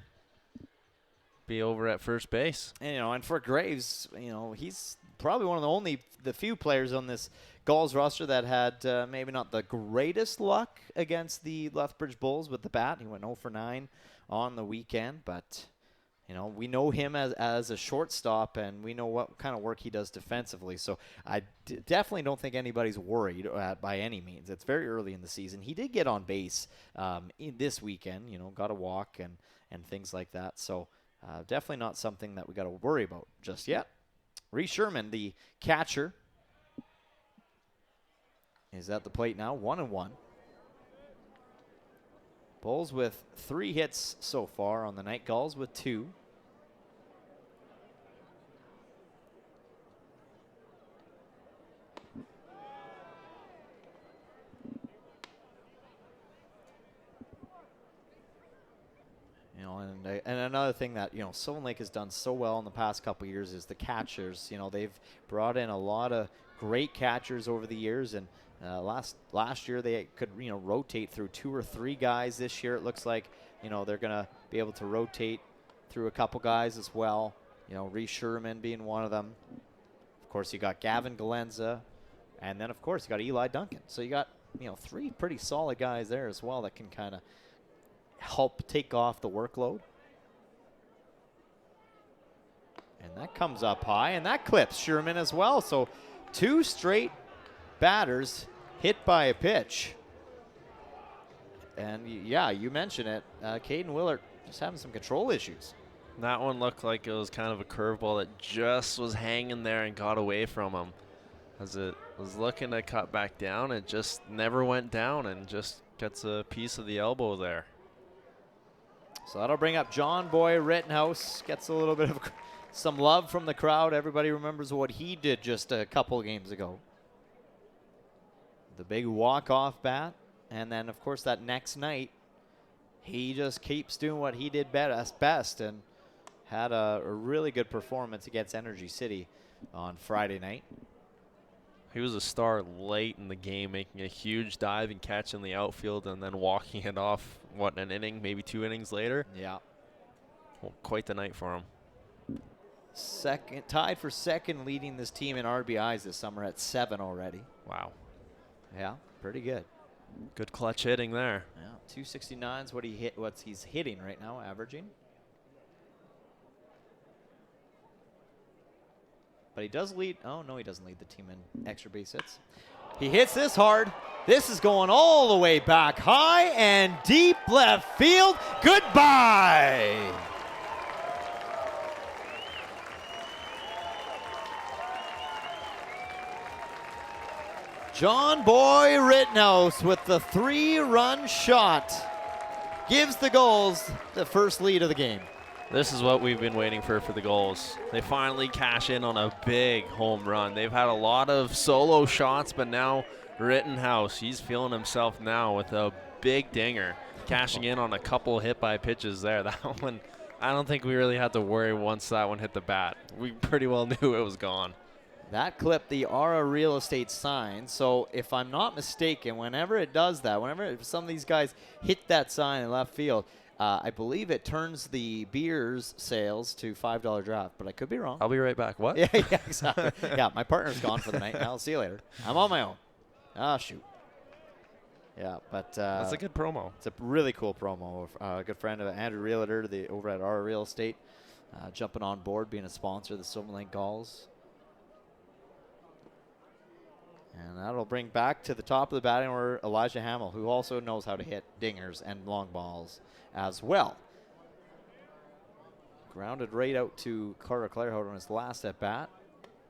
S5: be over at first base.
S1: And, you know, and for Graves, you know, he's probably one of the few players on this Gulls roster that had maybe not the greatest luck against the Lethbridge Bulls with the bat. He went 0 for 9 on the weekend, but you know, we know him as a shortstop, and we know what kind of work he does defensively. So I definitely don't think anybody's worried by any means. It's very early in the season. He did get on base this weekend, you know, got a walk and things like that. So definitely not something that we got to worry about just yet. Reese Sherman, the catcher, is at the plate now, 1-1. Bulls with 3 hits so far on the night. Gulls with 2. You know, and another thing that, you know, Sylvan Lake has done so well in the past couple of years is the catchers. You know, they've brought in a lot of great catchers over the years, and last year they could, you know, rotate through 2 or 3 guys. This year it looks like, you know, they're going to be able to rotate through a couple guys as well. You know, Reese Sherman being one of them. Of course, you got Gavin Galenza, and then, of course, you got Eli Duncan. So you got, you know, 3 pretty solid guys there as well that can kind of help take off the workload. And that comes up high, and that clips Sherman as well. So 2 straight batters hit by a pitch. And, yeah, you mentioned it. Caden Willert just having some control issues.
S5: That one looked like it was kind of a curveball that just was hanging there and got away from him. As it was looking to cut back down, it just never went down and just gets a piece of the elbow there.
S1: So that'll bring up John Boy Rittenhouse. Gets a little bit of some love from the crowd. Everybody remembers what he did just a couple games ago. The big walk-off bat. And then, of course, that next night, he just keeps doing what he did best and had a really good performance against Energy City on Friday night.
S5: He was a star late in the game, making a huge dive and catch in the outfield and then walking it off, what, an inning, maybe 2 innings later?
S1: Yeah.
S5: Well, quite the night for him.
S1: Tied for second, leading this team in RBIs this summer at 7 already.
S5: Wow.
S1: Yeah, pretty good.
S5: Good clutch hitting there.
S1: Yeah, 269 is what he's hitting right now, averaging. But he does lead. Oh, no, he doesn't lead the team in extra base hits. He hits this hard. This is going all the way back high and deep left field. Goodbye. John Boy Rittenhouse with the 3-run shot gives the Gulls the first lead of the game.
S5: This is what we've been waiting for the Gulls. They finally cash in on a big home run. They've had a lot of solo shots, but now Rittenhouse, he's feeling himself now with a big dinger, cashing in on a couple hit by pitches there. That one, I don't think we really had to worry once that one hit the bat. We pretty well knew it was gone.
S1: That clipped the Aura Real Estate sign. So if I'm not mistaken, whenever it does that, whenever some of these guys hit that sign in left field, I believe it turns the beers sales to $5 draft, but I could be wrong.
S5: I'll be right back. What?
S1: Yeah, exactly. Yeah, my partner's gone for the night. I'll see you later. I'm on my own. Ah, shoot. Yeah, but
S5: that's a good promo.
S1: It's a really cool promo. A good friend of Andrew Realtor, over at Aura Real Estate, jumping on board, being a sponsor of the Sylvan Lake Gulls. And that'll bring back to the top of the batting order Elijah Hamill, who also knows how to hit dingers and long balls as well. Grounded right out to Carter Clairhout on his last at bat.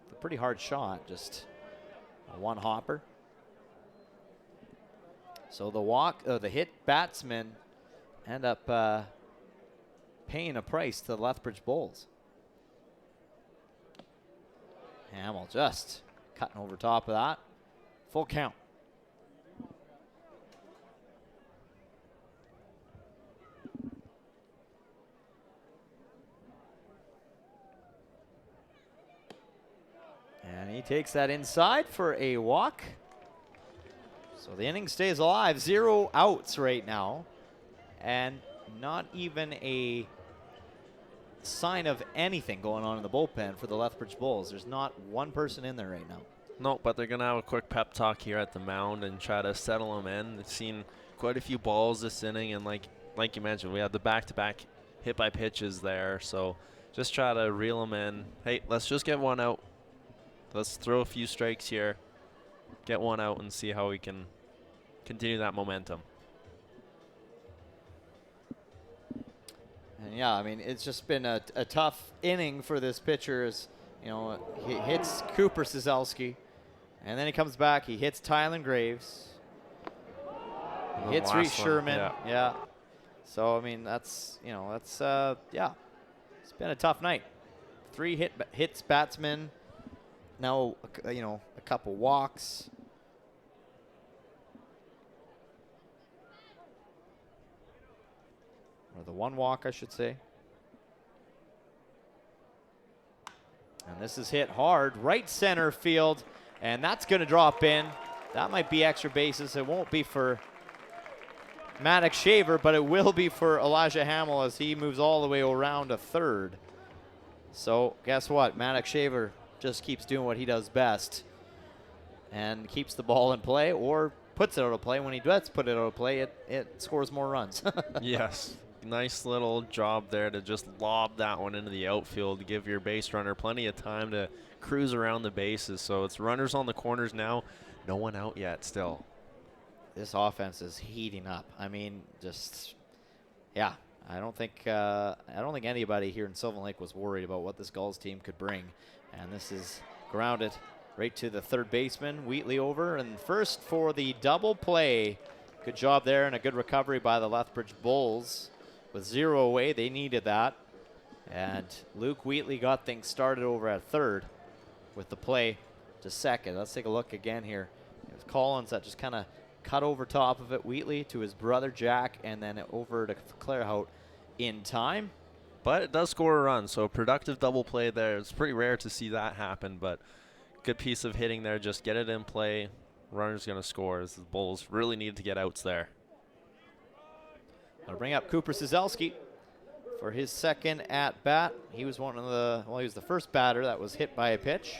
S1: A pretty hard shot, just a one hopper. So the hit batsmen end up paying a price to the Lethbridge Bulls. Hamill just cutting over top of that. Full count. And he takes that inside for a walk. So the inning stays alive. 0 outs right now. And not even a sign of anything going on in the bullpen for the Lethbridge Bulls. There's not one person in there right now.
S5: No, but they're going to have a quick pep talk here at the mound and try to settle them in. They've seen quite a few balls this inning, and like you mentioned, we had the back-to-back hit by pitches there. So just try to reel them in. Hey, let's just get one out. Let's throw a few strikes here, get one out, and see how we can continue that momentum.
S1: And yeah, I mean, it's just been a tough inning for this pitcher. As you know, he hits Cooper Cieselski, and then he comes back. He hits Tylen Graves. He hits Reese Sherman. Yeah. So I mean, that's yeah. It's been a tough night. 3 hits batsmen. Now a couple walks. or the one walk, I should say. And this is hit hard, right center field, and that's going to drop in. That might be extra bases. It won't be for Maddox Shaver, but it will be for Elijah Hamill as he moves all the way around to third. So guess what? Maddox Shaver just keeps doing what he does best and keeps the ball in play, or puts it out of play. When he does put it out of play, it scores more runs.
S5: Yes. Nice little job there to just lob that one into the outfield to give your base runner plenty of time to cruise around the bases. So it's runners on the corners now. No one out yet still.
S1: This offense is heating up. I mean, just, yeah. I don't think anybody here in Sylvan Lake was worried about what this Gulls team could bring. And this is grounded right to the third baseman. Wheatley over and first for the double play. Good job there and a good recovery by the Lethbridge Bulls. With 0 away, they needed that. And Luke Wheatley got things started over at third with the play to second. Let's take a look again here. It was Collins that just kind of cut over top of it. Wheatley to his brother Jack, and then over to Clairhout in time.
S5: But it does score a run, so a productive double play there. It's pretty rare to see that happen, but good piece of hitting there. Just get it in play. Runner's going to score as the Bulls really need to get outs there.
S1: I'll bring up Cooper Cizelski for his second at bat. He was he was the first batter that was hit by a pitch.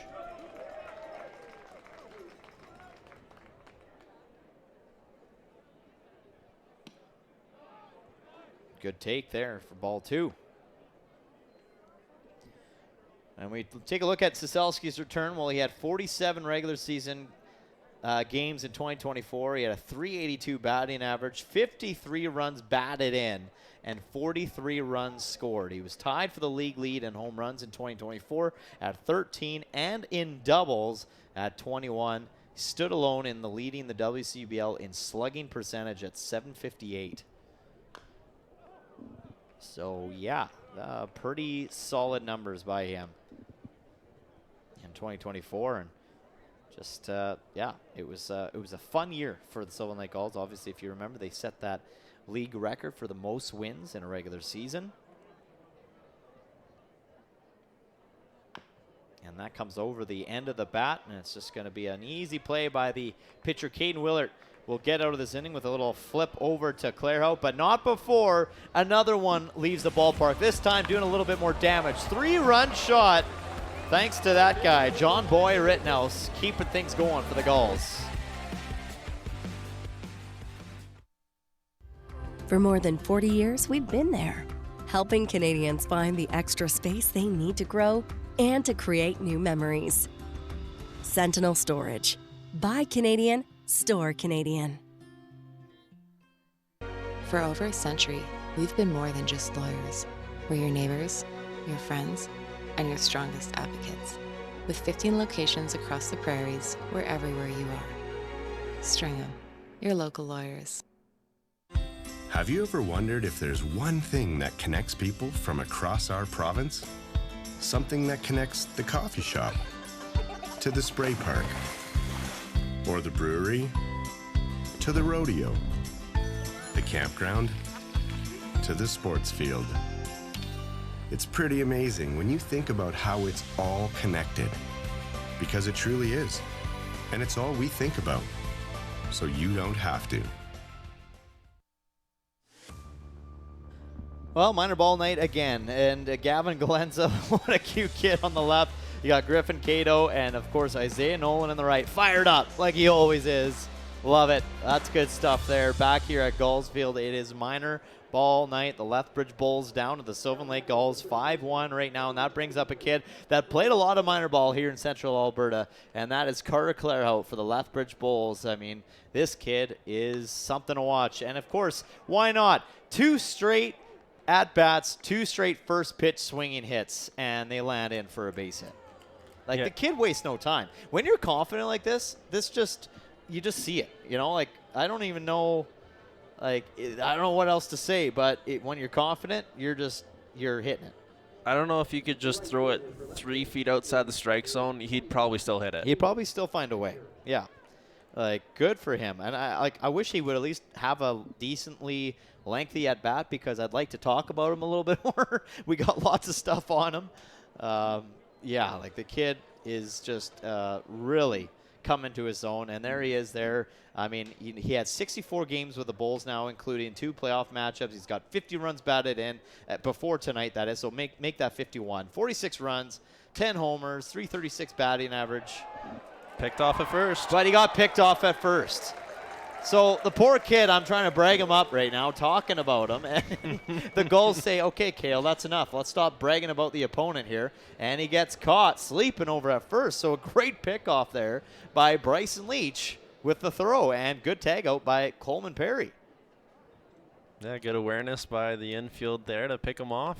S1: Good take there for ball 2. And we take a look at Cizelski's return. Well, he had 47 regular season games in 2024. He had a .382 batting average, 53 runs batted in, and 43 runs scored. He was tied for the league lead in home runs in 2024 at 13 and in doubles at 21. He stood alone in the leading the WCBL in slugging percentage at .758. So, yeah, pretty solid numbers by him in 2024. And just, yeah, it was a fun year for the Sylvan Lake Gulls. Obviously, if you remember, they set that league record for the most wins in a regular season. And that comes over the end of the bat, and it's just going to be an easy play by the pitcher, Caden Willert. Will get out of this inning with a little flip over to Clairhout, but not before another one leaves the ballpark. This time doing a little bit more damage. 3-run shot thanks to that guy, John Boy Rittenhouse, keeping things going for the Gulls.
S4: For more than 40 years, we've been there, helping Canadians find the extra space they need to grow and to create new memories. Sentinel Storage. Buy Canadian, store Canadian.
S6: For over a century, we've been more than just lawyers. We're your neighbors, your friends, and your strongest advocates. With 15 locations across the prairies, we're everywhere you are. Stringham, your local lawyers.
S10: Have you ever wondered if there's one thing that connects people from across our province? Something that connects the coffee shop to the spray park, or the brewery to the rodeo, the campground to the sports field. It's pretty amazing when you think about how it's all connected, because it truly is. And it's all we think about, so you don't have to.
S1: Well, minor ball night again, and Gavin Galenza, what a cute kid on the left. You got Griffin Cato and, of course, Isaiah Nolan in the right. Fired up like he always is. Love it. That's good stuff there. Back here at Gulls Field, it is minor ball night. The Lethbridge Bulls down to the Sylvan Lake Gulls, 5-1 right now, and that brings up a kid that played a lot of minor ball here in Central Alberta, and that is Carter Clairhout for the Lethbridge Bulls. I mean, this kid is something to watch. And, of course, why not? 2 straight at-bats, 2 straight first pitch swinging hits, and they land in for a base hit. Like, the kid wastes no time. When you're confident like this you just see it. You know, like, I don't even know, like, I don't know what else to say, but when you're confident, you're hitting it.
S5: I don't know if you could just throw it 3 feet outside the strike zone. He'd probably still hit it.
S1: He'd probably still find a way. Yeah. Like, good for him. And I wish he would at least have a decently lengthy at bat, because I'd like to talk about him a little bit more. We got lots of stuff on him. Yeah, like the kid is just really coming to his own, and there he is there. I mean, he had 64 games with the Bulls now, including 2 playoff matchups. He's got 50 runs batted in before tonight, that is, so make that 51. 46 runs, 10 homers, 336 batting average.
S5: Picked off at first.
S1: But he got picked off at first. So the poor kid, I'm trying to brag him up right now, talking about him. And the Gulls say, okay, Kale, that's enough. Let's stop bragging about the opponent here. And he gets caught sleeping over at first. So a great pickoff there by Bryson Leach with the throw. And good tag out by Coleman Perry.
S5: Yeah, good awareness by the infield there to pick him off.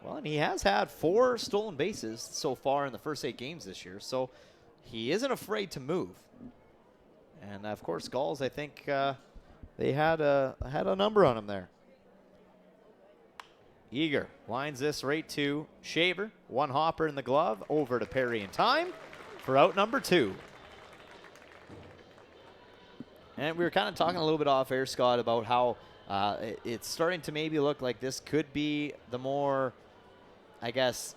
S1: Well, and he has had 4 stolen bases so far in the first 8 games this year. So he isn't afraid to move. And, of course, Gulls, I think they had a number on him there. Eager lines this right to Shaver. 1 hopper in the glove. Over to Perry in time for out number 2. And we were kind of talking a little bit off air, Scott, about how it's starting to maybe look like this could be the more, I guess,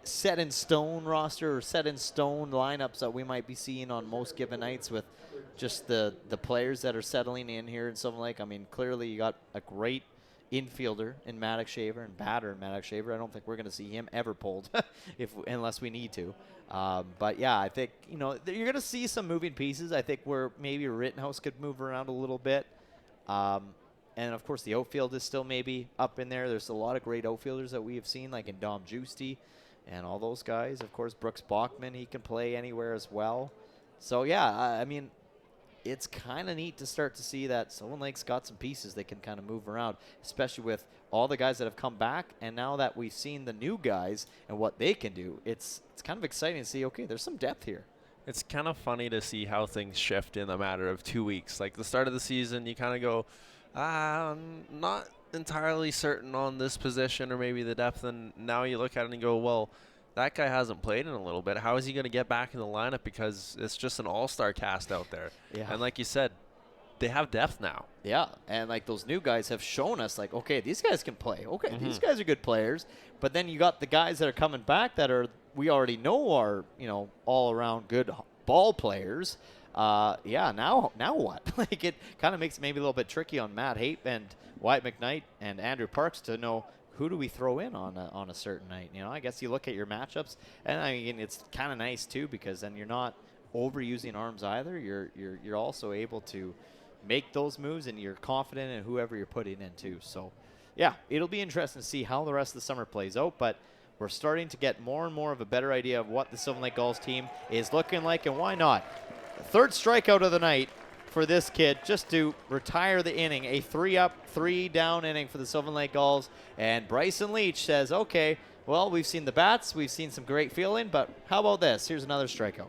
S1: set in stone roster or set in stone lineups that we might be seeing on most given nights with just the players that are settling in here in Sylvan Lake. I mean, clearly you got a great infielder in Maddox Shaver and batter in Maddox Shaver. I don't think we're going to see him ever pulled unless we need to. But yeah, I think, you're going to see some moving pieces. I think where maybe Rittenhouse could move around a little bit. And of course the outfield is still maybe up in there. There's a lot of great outfielders that we have seen, like in Dom Giusti and all those guys. Of course, Brooks Bachman, he can play anywhere as well. So yeah, I mean, it's kind of neat to start to see that Sylvan Lake's got some pieces they can kind of move around, especially with all the guys that have come back. And now that we've seen the new guys and what they can do, it's kind of exciting to see, okay, there's some depth here.
S5: It's kind of funny to see how things shift in a matter of 2 weeks. Like the start of the season, you kind of go, I'm not entirely certain on this position or maybe the depth. And now you look at it and go, well, that guy hasn't played in a little bit. How is he going to get back in the lineup? Because it's just an all-star cast out there.
S1: Yeah.
S5: And like you said, they have depth now.
S1: Yeah, and like those new guys have shown us, like, okay, these guys can play. Okay, these guys are good players. But then you got the guys that are coming back that we already know are, all-around good ball players. Yeah, now what? Like, it kind of makes it maybe a little bit tricky on Matt Hape and Wyatt McKnight and Andrew Parks to know who do we throw in on a certain night. I guess you look at your matchups, and I mean, it's kind of nice too, because then you're not overusing arms either. You're also able to make those moves, and you're confident in whoever you're putting in too. So yeah, it'll be interesting to see how the rest of the summer plays out, but we're starting to get more and more of a better idea of what the Sylvan Lake Gulls team is looking like, and why not? Third strikeout of the night for this kid, just to retire the inning. A 3-up, 3-down inning for the Sylvan Lake Gulls. And Bryson Leach says, okay, well, we've seen the bats, we've seen some great fielding, but how about this? Here's another strikeout.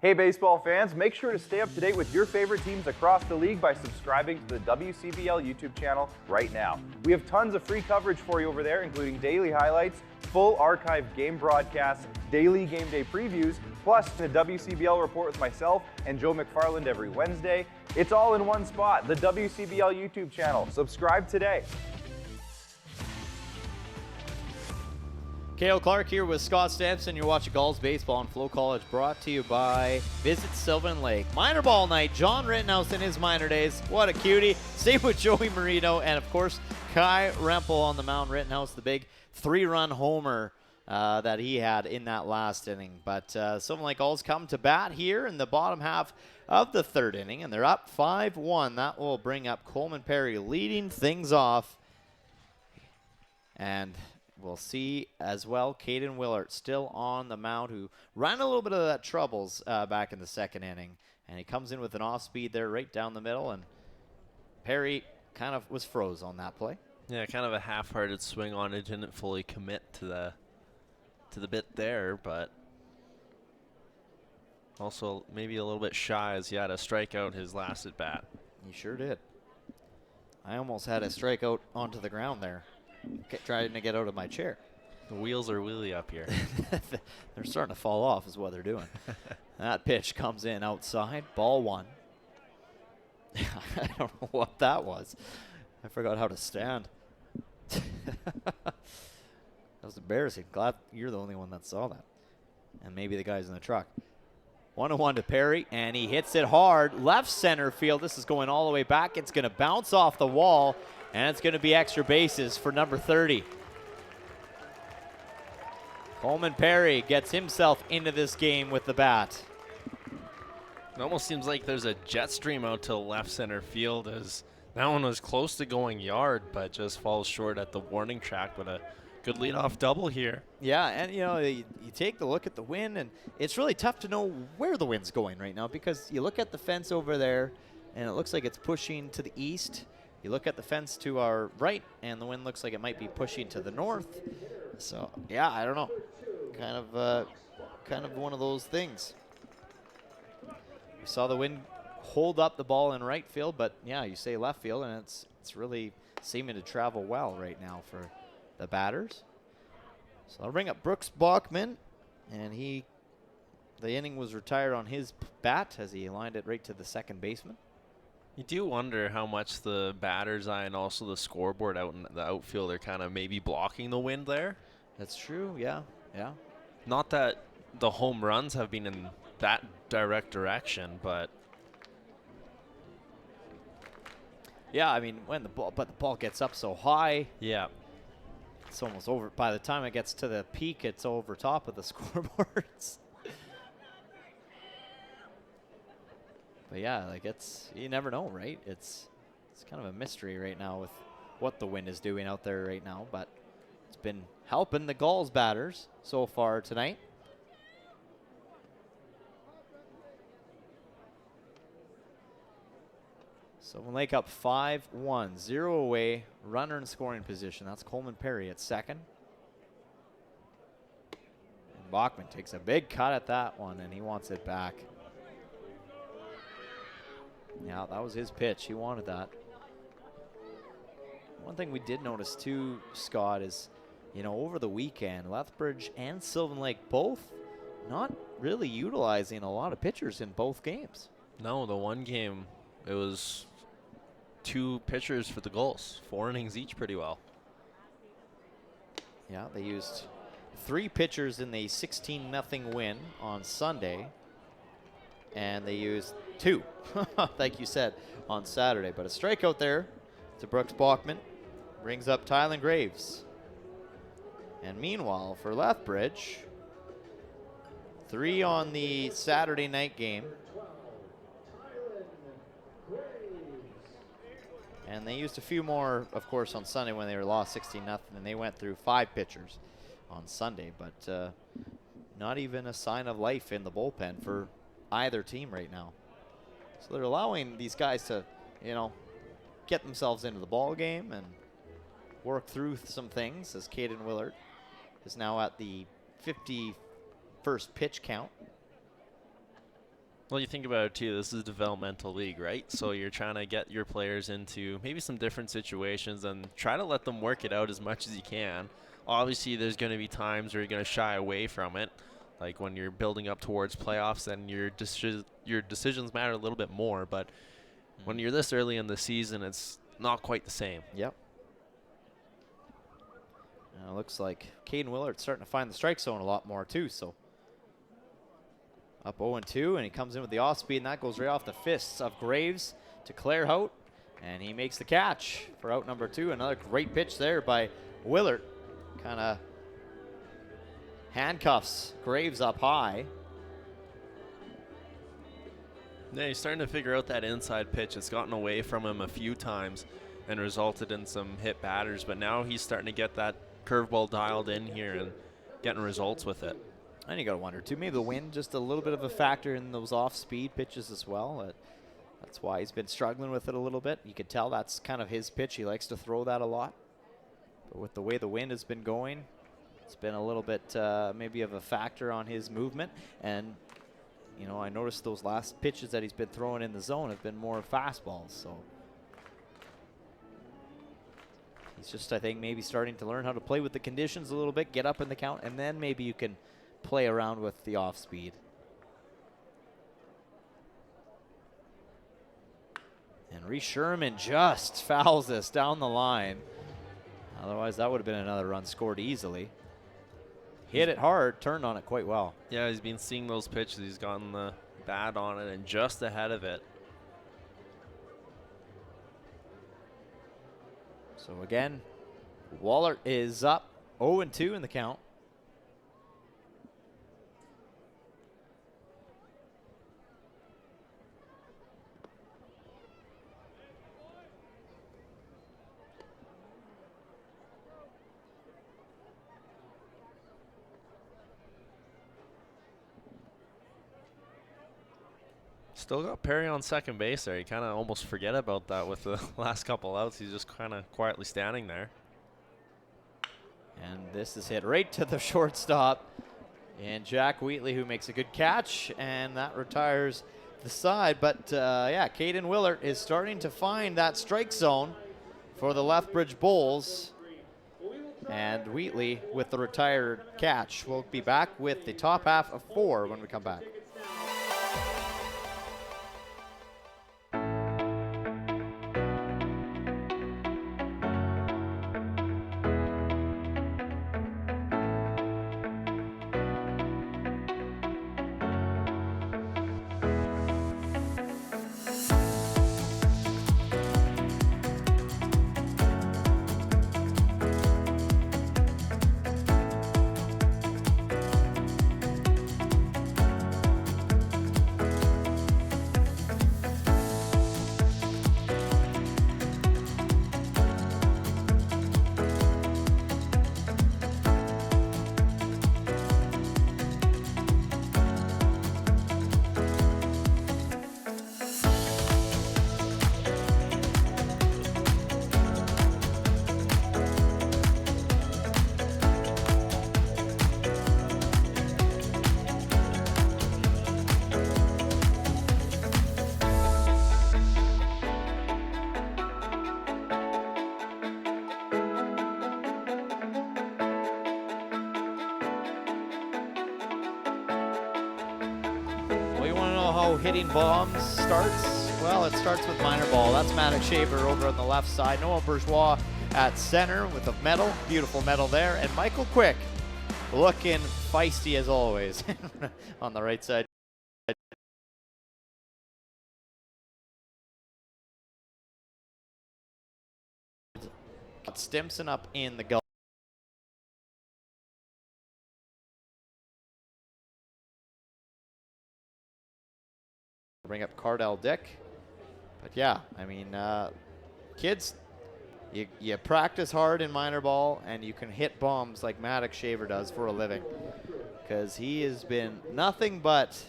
S11: Hey baseball fans, make sure to stay up to date with your favorite teams across the league by subscribing to the WCBL YouTube channel right now. We have tons of free coverage for you over there, including daily highlights, full archive game broadcasts, daily game day previews, plus the WCBL report with myself and Joe McFarland every Wednesday. It's all in one spot, the WCBL YouTube channel. Subscribe today.
S1: Cale Clark here with Scott Stampson. You're watching Gulls Baseball on FloCollege, brought to you by Visit Sylvan Lake. Minor ball night. John Rittenhouse in his minor days. What a cutie. Same with Joey Marino. And, of course, Kai Rempel on the mound. Rittenhouse, the big 3-run homer that he had in that last inning. But Sylvan Lake Gulls come to bat here in the bottom half of the third inning, and they're up 5-1. That will bring up Coleman Perry leading things off. And we'll see as well Caden Willert still on the mound, who ran a little bit of that troubles back in the second inning. And he comes in with an off speed there right down the middle, and Perry kind of was froze on that play.
S5: Yeah, kind of a half-hearted swing on it. Didn't fully commit to the bit there, but also maybe a little bit shy as he had a strikeout his last at bat.
S1: He sure did. I almost had a strikeout onto the ground there, trying to get out of my chair.
S5: The wheels are wheelie up here.
S1: They're starting to fall off is what they're doing. That pitch comes in outside, ball one. I don't know what that was. I forgot how to stand. That was embarrassing. Glad you're the only one that saw that. And maybe the guys in the truck. 1-1 to Perry, and he hits it hard. Left center field. This is going all the way back. It's going to bounce off the wall, and it's going to be extra bases for number 30. Coleman Perry gets himself into this game with the bat.
S5: It almost seems like there's a jet stream out to left center field, as that one was close to going yard, but just falls short at the warning track. But a good leadoff double here.
S1: Yeah, and you take the look at the wind, and it's really tough to know where the wind's going right now, because you look at the fence over there, and it looks like it's pushing to the east. You look at the fence to our right, and the wind looks like it might be pushing to the north. So yeah, I don't know. Kind of one of those things. We saw the wind hold up the ball in right field, but yeah, you say left field, and it's really seeming to travel well right now for the batters. So I'll bring up Brooks Bachman, and the inning was retired on his bat as he lined it right to the second baseman.
S5: You do wonder how much the batter's eye and also the scoreboard out in the outfield are kind of maybe blocking the wind there.
S1: That's true, yeah.
S5: Not that the home runs have been in that direct direction, but
S1: yeah, I mean, when the ball gets up so high,
S5: yeah,
S1: it's almost over. By the time it gets to the peak, it's over top of the scoreboards. But yeah, like you never know, right? It's kind of a mystery right now with what the wind is doing out there right now, but it's been helping the Gulls batters so far tonight. Sylvan Lake up 5-1, 0 away, runner in scoring position. That's Coleman Perry at second. And Bachman takes a big cut at that one, and he wants it back. Yeah, that was his pitch. He wanted that. One thing we did notice too, Scott, is, over the weekend, Lethbridge and Sylvan Lake both not really utilizing a lot of pitchers in both games.
S5: No, the one game, it was 2 pitchers for the Gulls, 4 innings each pretty well.
S1: Yeah, they used 3 pitchers in the 16-0 win on Sunday, and they used 2, like you said, on Saturday. But a strikeout there to Brooks Bachman brings up Tylen Graves. And meanwhile, for Lethbridge, 3 on the Saturday night game. And they used a few more, of course, on Sunday when they were lost 16-0, and they went through 5 pitchers on Sunday. But not even a sign of life in the bullpen for either team right now. So they're allowing these guys to, get themselves into the ball game and work through some things, as Caden Willert is now at the 51st pitch count.
S5: Well, you think about it too, this is a developmental league, right? So you're trying to get your players into maybe some different situations and try to let them work it out as much as you can. Obviously, there's going to be times where you're going to shy away from it. Like when you're building up towards playoffs, then your decisions matter a little bit more. But when you're this early in the season, it's not quite the same.
S1: Yep. It looks like Caden Willard's starting to find the strike zone a lot more too. So up 0-2, and he comes in with the off speed, and that goes right off the fists of Graves to Claire Hout, and he makes the catch for out number 2. Another great pitch there by Willard. Kind of Handcuffs Graves up high.
S5: Yeah, he's starting to figure out that inside pitch. It's gotten away from him a few times and resulted in some hit batters, but now he's starting to get that curveball dialed in here and getting results with it.
S1: And you got to wonder, too, maybe the wind just a little bit of a factor in those off-speed pitches as well. That's why he's been struggling with it a little bit. You could tell that's kind of his pitch. He likes to throw that a lot. But with the way the wind has been going, it's been a little bit maybe of a factor on his movement. And, you know, I noticed those last pitches that he's been throwing in the zone have been more fastballs. So he's just, I think, maybe starting to learn how to play with the conditions a little bit, get up in the count, and then maybe you can play around with the off-speed. And Reese Sherman just fouls this down the line. Otherwise, that would have been another run scored easily. Hit it hard, turned on it quite well.
S5: Yeah, he's been seeing those pitches. He's gotten the bat on it and just ahead of it.
S1: So again, Wallert is up 0-2 in the count.
S5: Still got Perry on second base there. You kind of almost forget about that with the last couple outs. He's just kind of quietly standing there.
S1: And this is hit right to the shortstop. And Jack Wheatley, who makes a good catch, and that retires the side. But yeah, Caden Willert is starting to find that strike zone for the Lethbridge Bulls. And Wheatley with the retired catch. We'll be back with the top half of 4 when we come back. Hitting bombs starts? Well, it starts with minor ball. That's Maddox Shaver over on the left side. Noah Bourgeois at center with a medal. Beautiful medal there. And Michael Quick looking feisty as always on the right side. Got Stimson up in the Gulls. Bring up Cardell Dick. But yeah, I mean, kids, you practice hard in minor ball and you can hit bombs like Maddox Shaver does for a living, because he has been nothing but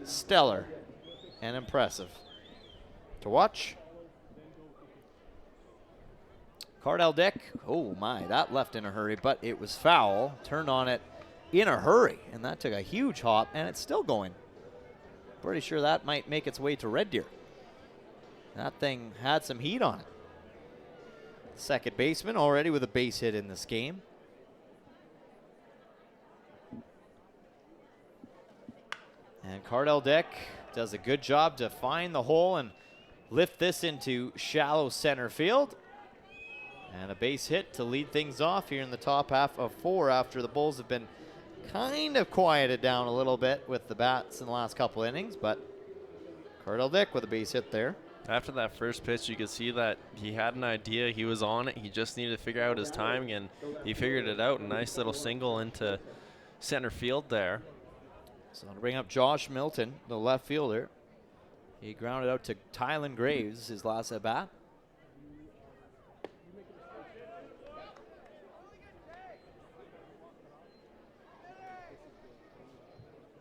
S1: stellar and impressive to watch. Cardell Dick, oh my, that left in a hurry, but it was foul. Turned on it in a hurry, and that took a huge hop, and it's still going. Pretty sure that might make its way to Red Deer. That thing had some heat on it. Second baseman already with a base hit in this game. And Cardell Dick does a good job to find the hole and lift this into shallow center field. And a base hit to lead things off here in the top half of 4 after the Bulls have been kind of quieted down a little bit with the bats in the last couple innings, but Cardell Dick with a base hit there.
S5: After that first pitch, you could see that he had an idea. He was on it. He just needed to figure out his timing, and he figured it out. A nice little single into center field there.
S1: So to bring up Josh Milton, the left fielder. He grounded out to Tylen Graves his last at bat.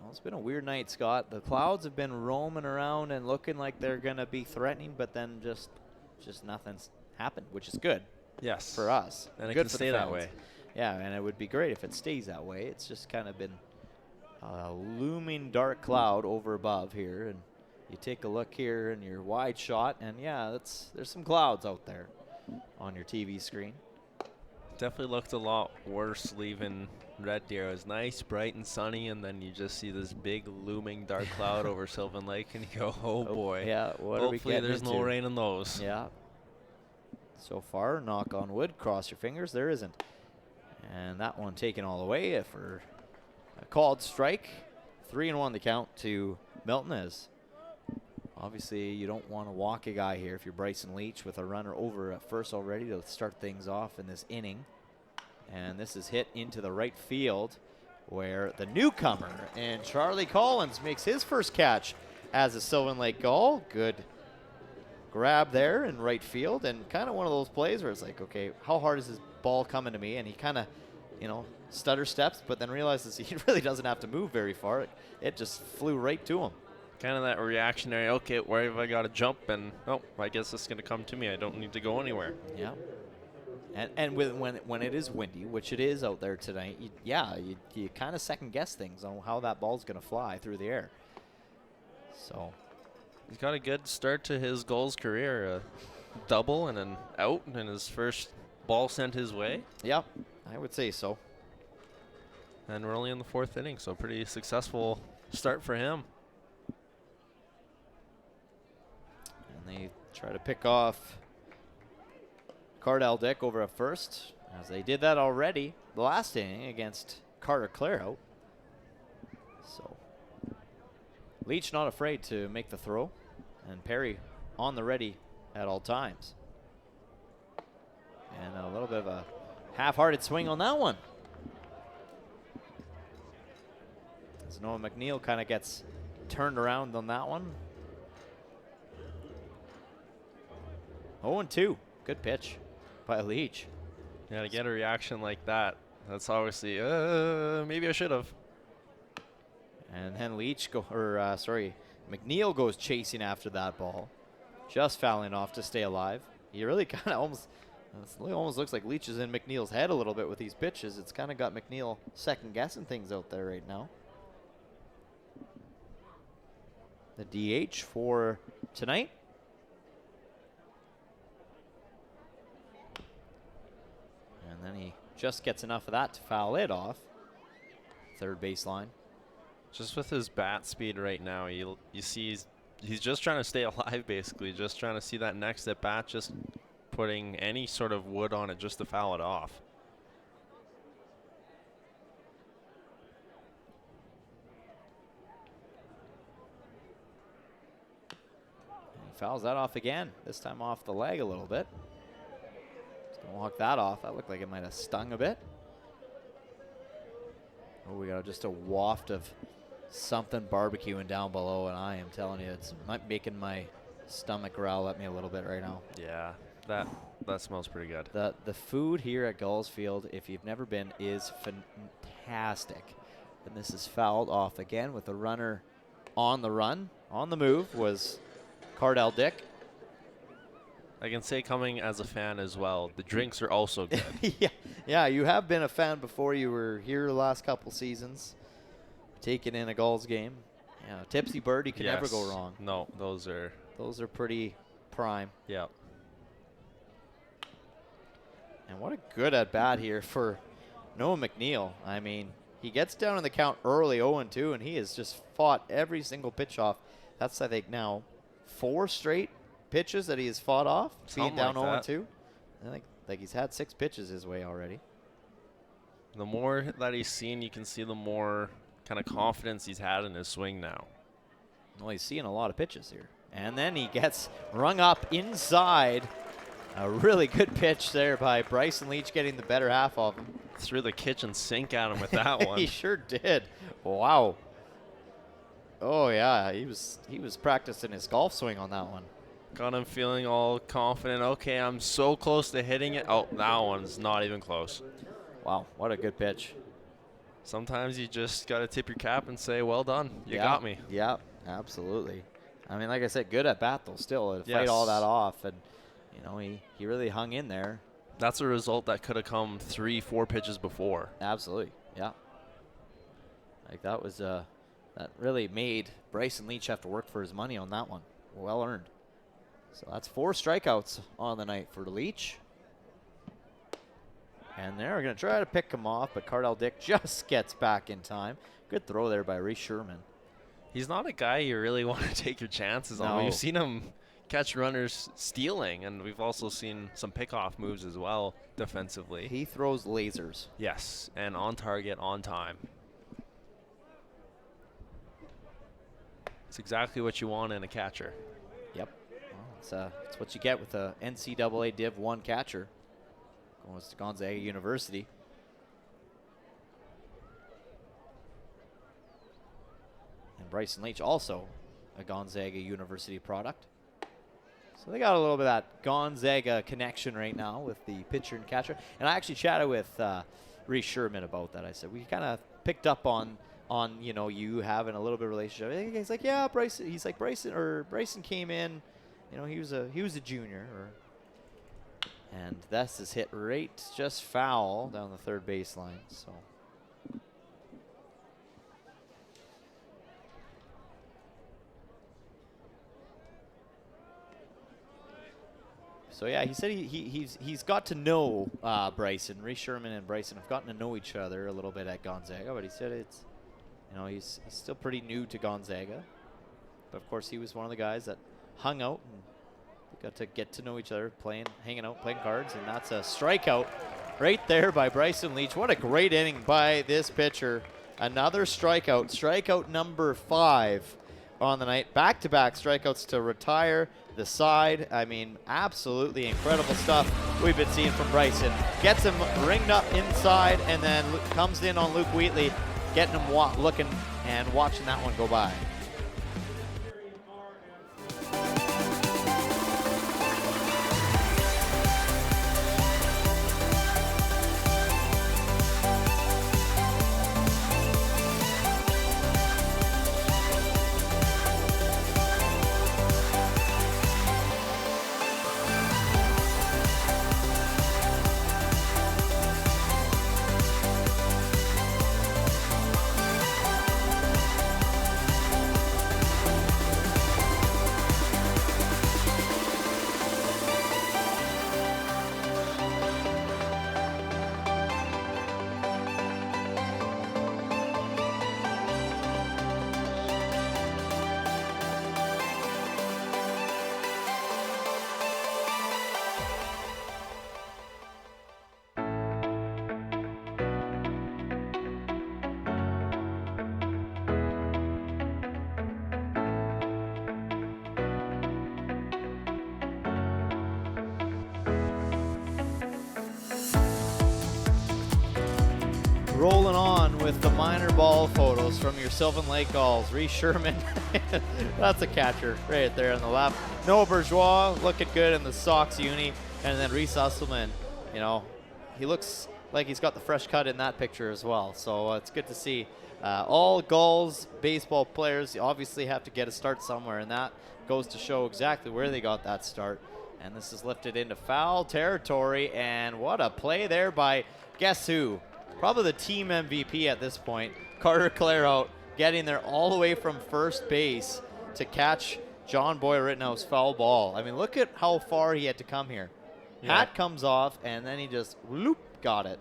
S1: Well, it's been a weird night, Scott. The Clouds have been roaming around and looking like they're going to be threatening, but then just nothing's happened, which is good.
S5: Yes.
S1: For us.
S5: And it
S1: good
S5: can
S1: for
S5: stay
S1: the
S5: that
S1: fans.
S5: way.
S1: Yeah, and it would be great if it stays that way. It's just kind of been a looming dark cloud over above here, and you take a look here in your wide shot, and yeah, there's some clouds out there on your TV screen.
S5: Definitely looked a lot worse leaving Red Deer. It was nice, bright, and sunny, and then you just see this big looming dark cloud over Sylvan Lake, and you go, oh boy.
S1: Yeah, what are we
S5: Hopefully
S1: getting
S5: there's no
S1: into?
S5: rain in those.
S1: Yeah. So far, knock on wood, cross your fingers, there isn't. And that one taken all the way for a called strike. 3-1 the count to Milton is. Obviously, you don't want to walk a guy here if you're Bryson Leach with a runner over at first already to start things off in this inning. And this is hit into the right field where the newcomer and Charlie Collins makes his first catch as a Sylvan Lake Gull. Good grab there in right field, and kind of one of those plays where it's like, okay, how hard is this ball coming to me? And he kind of, stutter steps, but then realizes he really doesn't have to move very far. It just flew right to him.
S5: Kind of that reactionary, okay, where have I got to jump? And, oh, I guess it's going to come to me. I don't need to go anywhere.
S1: Yeah. And when it is windy, which it is out there tonight, you kind of second guess things on how that ball's going to fly through the air. So
S5: he's got a good start to his Gulls career. A double and an out in his first ball sent his way.
S1: Yep, I would say so.
S5: And we're only in the 4th inning, so pretty successful start for him.
S1: And they try to pick off Cardell Dick over at first, as they did that already the last inning against Carter Claro. So Leach not afraid to make the throw, and Perry on the ready at all times. And a little bit of a half-hearted swing on that one. As Noah McNeil kind of gets turned around on that one. 0-2, good pitch by Leach.
S5: Yeah, to get a reaction like that, that's obviously, maybe I should have.
S1: And then McNeil goes chasing after that ball, just fouling off to stay alive. He really kind of almost looks like Leach is in McNeil's head a little bit with these pitches. It's kind of got McNeil second guessing things out there right now. The DH for tonight. And then he just gets enough of that to foul it off. Third baseline.
S5: Just with his bat speed right now, you see he's just trying to stay alive, basically. Just trying to see that next at bat, just putting any sort of wood on it just to foul it off.
S1: He fouls that off again, this time off the leg a little bit. Just gonna walk that off. That looked like it might have stung a bit. Oh, we got just a waft of something barbecuing down below, and I am telling you, it's making my stomach growl at me a little bit right now.
S5: Yeah, that smells pretty good.
S1: The food here at Gulls Field, if you've never been, is fantastic. And this is fouled off again with the runner on the run. On the move was Cardell Dick.
S5: I can say, coming as a fan as well, the drinks are also good.
S1: Yeah, you have been a fan before. You were here the last couple seasons, taking in a Gulls game. Yeah, Tipsy Bird, you can never go wrong.
S5: No, those are
S1: pretty prime.
S5: Yeah.
S1: And what a good at bat here for Noah McNeil. I mean, he gets down in the count early, 0-2, and he has just fought every single pitch off. That's, I think, now 4 straight pitches that he has fought off, being down 0-2. I think he's had 6 pitches his way already.
S5: The more that he's seen, you can see the more kind of confidence he's had in his swing now.
S1: Well, he's seeing a lot of pitches here. And then he gets rung up inside A really good pitch there by Bryson Leach, getting the better half of him.
S5: Threw the kitchen sink at him with that one.
S1: He sure did. Wow. Oh yeah, he was practicing his golf swing on that one.
S5: Got him feeling all confident. Okay, I'm so close to hitting it. Oh, that one's not even close.
S1: Wow, what a good pitch.
S5: Sometimes you just got to tip your cap and say, well done. You got me.
S1: Yeah, absolutely. I mean, like I said, good at bat, though, still, to fight all that off. And, you know, he really hung in there.
S5: That's a result that could have come 3-4 pitches before.
S1: Absolutely, yeah. Like, that was, that really made Bryson Leach have to work for his money on that one. Well earned. So that's 4 strikeouts on the night for Leach. And they're going to try to pick him off, but Cardell Dick just gets back in time. Good throw there by Reese Sherman.
S5: He's not a guy you really want to take your chances on. We've seen him catch runners stealing, and we've also seen some pickoff moves as well defensively.
S1: He throws lasers.
S5: Yes, and on target, on time. It's exactly what you want in a catcher.
S1: Yep. Well, it's what you get with a NCAA Div 1 catcher. Goes to Gonzaga University. And Bryson Leach also a Gonzaga University product. So they got a little bit of that Gonzaga connection right now with the pitcher and catcher. And I actually chatted with Reese Sherman about that. I said, we kind of picked up on you know, you having a little bit of relationship. He's like, yeah, Bryson. He's like, Bryson came in, you know, he was a junior. And that's his hit right just foul down the third baseline. So yeah, he said he's got to know Bryson. Reese Sherman and Bryson have gotten to know each other a little bit at Gonzaga, but he said it's, you know, he's still pretty new to Gonzaga. But of course, he was one of the guys that hung out and got to get to know each other, hanging out, playing cards, and that's a strikeout right there by Bryson Leach. What a great inning by this pitcher. Another strikeout number 5 on the night. Back-to-back strikeouts to retire the side. I mean, absolutely incredible stuff we've been seeing from Bryson. Gets him ringed up inside and then comes in on Luke Wheatley, getting him looking and watching that one go by. Rolling on with the minor ball photos from your Sylvan Lake Gulls. Reese Sherman, that's a catcher right there on the left. Noah Bourgeois looking good in the Sox uni. And then Reese Usselman, you know, he looks like he's got the fresh cut in that picture as well. So it's good to see. All Gulls baseball players obviously have to get a start somewhere, and that goes to show exactly where they got that start. And this is lifted into foul territory, and what a play there by guess who? Probably the team MVP at this point, Carter Clairhout, getting there all the way from first base to catch John Boyer Rittenhouse foul ball. I mean, look at how far he had to come here. Yeah. Hat comes off, and then he just whoop, got it.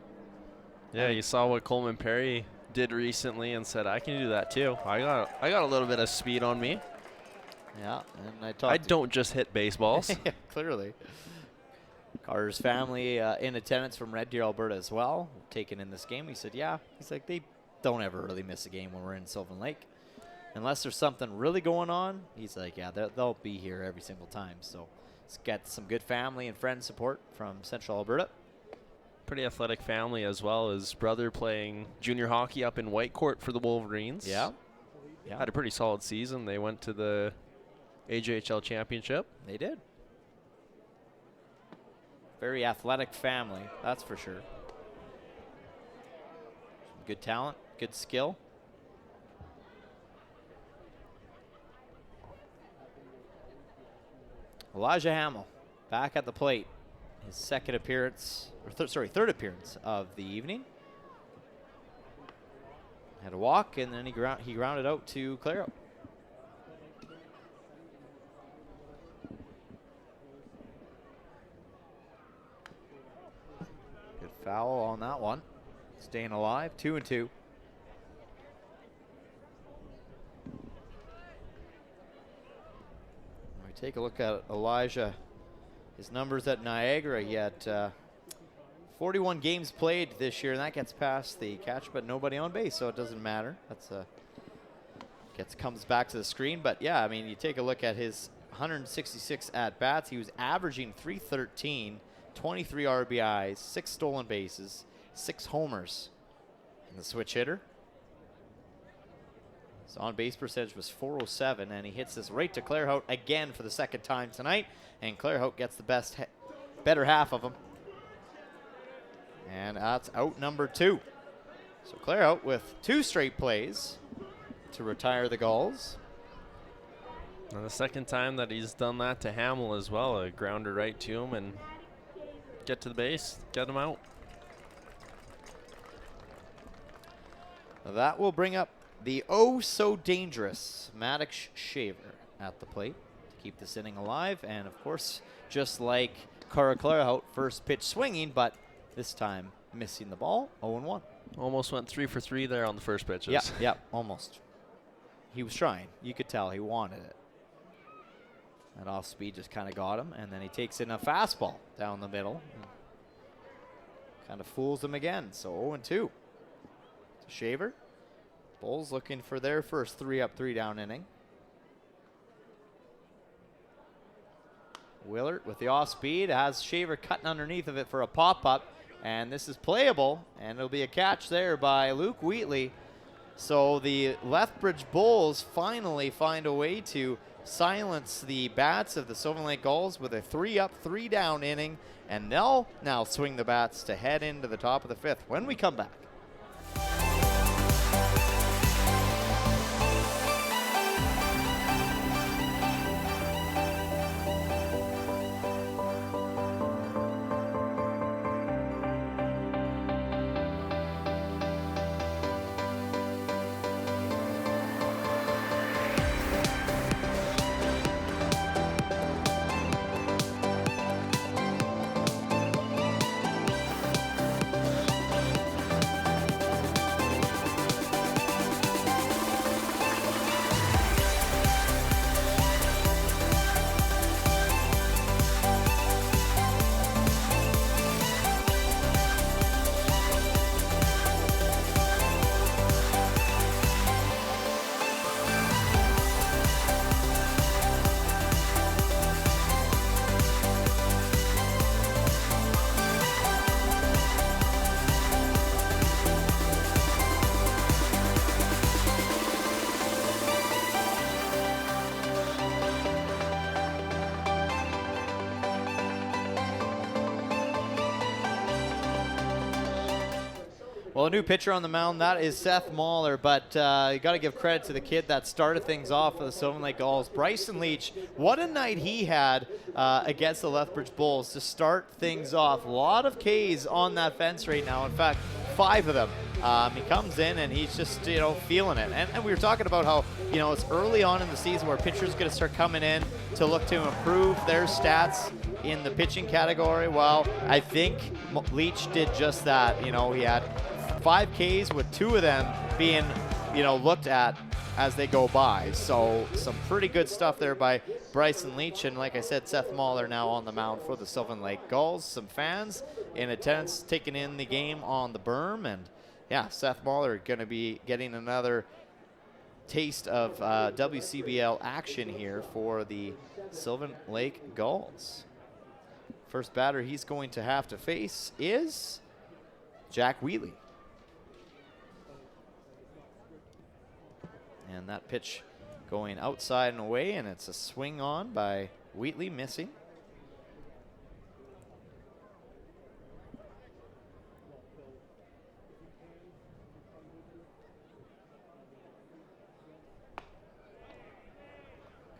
S5: Yeah, you saw what Coleman Perry did recently and said, I can do that too. I got a little bit of speed on me.
S1: Yeah, and I
S5: don't just hit baseballs.
S1: Yeah, clearly. Carter's family in attendance from Red Deer, Alberta as well, taken in this game. He said, yeah, he's like, they don't ever really miss a game when we're in Sylvan Lake. Unless there's something really going on, he's like, yeah, they'll be here every single time. So He's got some good family and friend support from Central Alberta.
S5: Pretty athletic family as well. His brother playing junior hockey up in Whitecourt for the Wolverines.
S1: Yeah.
S5: Had a pretty solid season. They went to the AJHL championship.
S1: They did. Very athletic family, that's for sure. Good talent, good skill. Elijah Hamill back at the plate. His second appearance, or third appearance of the evening. Had a walk, and then he grounded out to Claro. Good foul on that one. Staying alive, 2-2. We take a look at Elijah. His numbers at Niagara, he had 41 games played this year, and that gets past the catch, but nobody on base, so it doesn't matter. That's comes back to the screen, but yeah, I mean, you take a look at his 166 at bats. He was averaging .313, 23 RBIs, 6 stolen bases, 6 homers. And the switch hitter. His on-base percentage was .407, and he hits this right to Claire Hout again for the second time tonight. And Claire Hout gets the better half of him. And that's out number 2. So Claire Hout with 2 straight plays to retire the Gulls.
S5: And the second time that he's done that to Hamill as well, a grounder right to him and get to the base, get him out.
S1: That will bring up the oh-so-dangerous Maddox Shaver at the plate to keep this inning alive. And, of course, just like Cara Clairhout, first pitch swinging, but this time missing the ball, 0-1.
S5: Almost went 3 for 3 there on the first pitches.
S1: Yeah, almost. He was trying. You could tell he wanted it. That off speed just kind of got him, and then he takes in a fastball down the middle. Kind of fools him again, so 0-2. Shaver. Bulls looking for their first 3-up, 3-down inning. Willard with the off speed has Shaver cutting underneath of it for a pop-up, and this is playable, and it'll be a catch there by Luke Wheatley. So the Lethbridge Bulls finally find a way to silence the bats of the Sylvan Lake Gulls with a 3-up, 3-down inning, and they'll now swing the bats to head into the top of the 5th when we come back. Well, a new pitcher on the mound, that is Seth Mahler, but you got to give credit to the kid that started things off for the Sylvan Lake Gulls. Bryson Leach, what a night he had against the Lethbridge Bulls to start things off. A lot of Ks on that fence right now. In fact, 5 of them. He comes in and he's just, feeling it. And we were talking about how, it's early on in the season where pitchers going to start coming in to look to improve their stats in the pitching category. Well, I think Leach did just that. He had 5 Ks with 2 of them being, looked at as they go by. So some pretty good stuff there by Bryson Leach. And like I said, Seth Mahler now on the mound for the Sylvan Lake Gulls. Some fans in attendance taking in the game on the berm. And yeah, Seth Mahler going to be getting another taste of WCBL action here for the Sylvan Lake Gulls. First batter he's going to have to face is Jack Wheatley. And that pitch going outside and away, and it's a swing on by Wheatley, missing.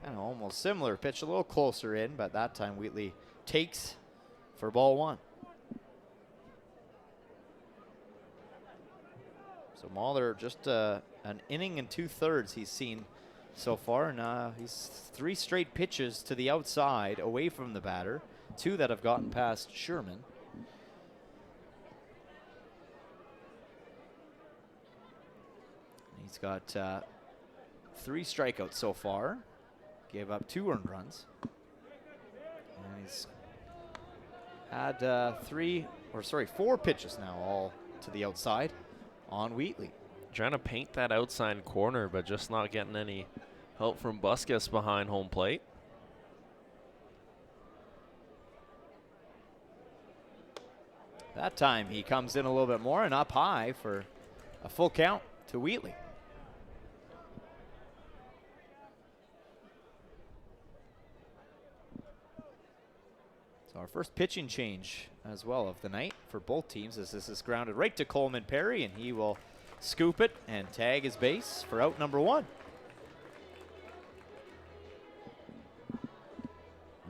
S1: Kind of almost similar pitch, a little closer in, but that time Wheatley takes for ball one. So Mahler just an inning and 2/3 he's seen so far, and he's 3 straight pitches to the outside away from the batter, 2 that have gotten past Sherman. He's got 3 strikeouts so far, gave up 2 earned runs, and he's had 4 pitches now, all to the outside on Wheatley.
S5: Trying to paint that outside corner, but just not getting any help from Busquets behind home plate.
S1: That time he comes in a little bit more and up high for a full count to Wheatley. So our first pitching change as well of the night for both teams, as this is grounded right to Coleman Perry, and he will scoop it and tag his base for out number 1.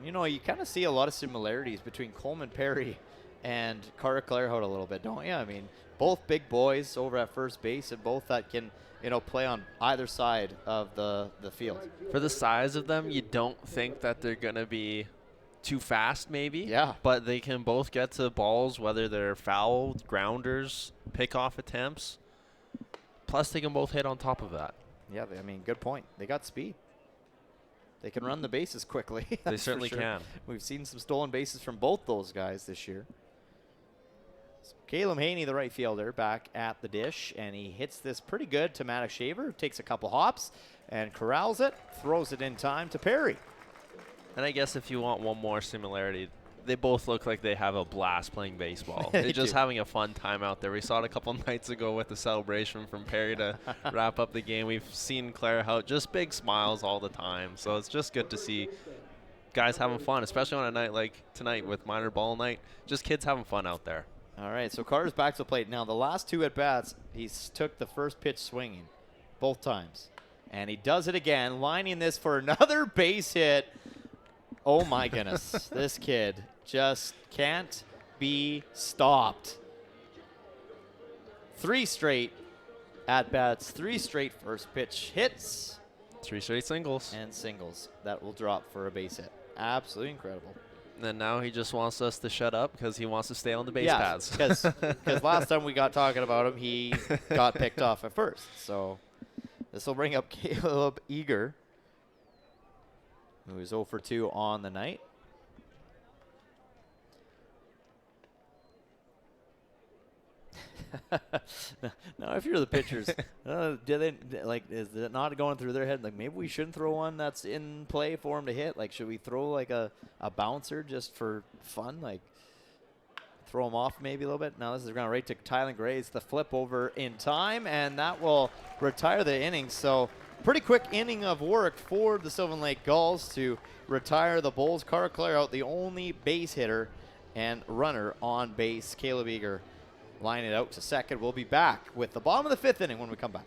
S1: You know, you kind of see a lot of similarities between Coleman Perry and Carter Clairhout a little bit, don't you? I mean, both big boys over at first base, and both that can, you know, play on either side of the field.
S5: For the size of them, you don't think that they're going to be too fast, maybe.
S1: Yeah.
S5: But they can both get to balls, whether they're foul, grounders, pickoff attempts. Plus, they can both hit on top of that.
S1: Yeah, I mean, good point. They got speed. They can run the bases quickly.
S5: They certainly can.
S1: We've seen some stolen bases from both those guys this year. So Caleb Haney, the right fielder, back at the dish, and he hits this pretty good to Maddox Shaver, takes a couple hops and corrals it, throws it in time to Perry.
S5: And I guess if you want one more similarity, they both look like they have a blast playing baseball.
S1: They
S5: They're just
S1: do.
S5: having a fun time out there. We saw it a couple nights ago with the celebration from Perry to wrap up the game. We've seen Clairhout, just big smiles all the time. So it's just good to see guys having fun, especially on a night like tonight with minor ball night. Just kids having fun out there.
S1: All right, so Carter's back to the plate. Now, the last 2 at-bats, took the first pitch swinging both times. And he does it again, lining this for another base hit. Oh, my goodness. This kid just can't be stopped. 3 straight at-bats, 3 straight first pitch hits.
S5: 3 straight singles.
S1: And singles that will drop for a base hit. Absolutely incredible.
S5: And now he just wants us to shut up because he wants to stay on the base
S1: Yeah,
S5: paths.
S1: because last time we got talking about him, he got picked off at first. So this will bring up Caleb Eager, who is 0 for 2 on the night. Now, if you're the pitchers, is it not going through their head? Like, maybe we shouldn't throw one that's in play for him to hit. Like, should we throw like a bouncer just for fun? Like, throw him off maybe a little bit. Now this is going right to Tylen Gray. It's the flip over in time, and that will retire the inning. So pretty quick inning of work for the Sylvan Lake Gulls to retire the Bulls. Carter Clairhout, the only base hitter and runner on base. Caleb Eager line it out to second. We'll be back with the bottom of the 5th inning when we come back.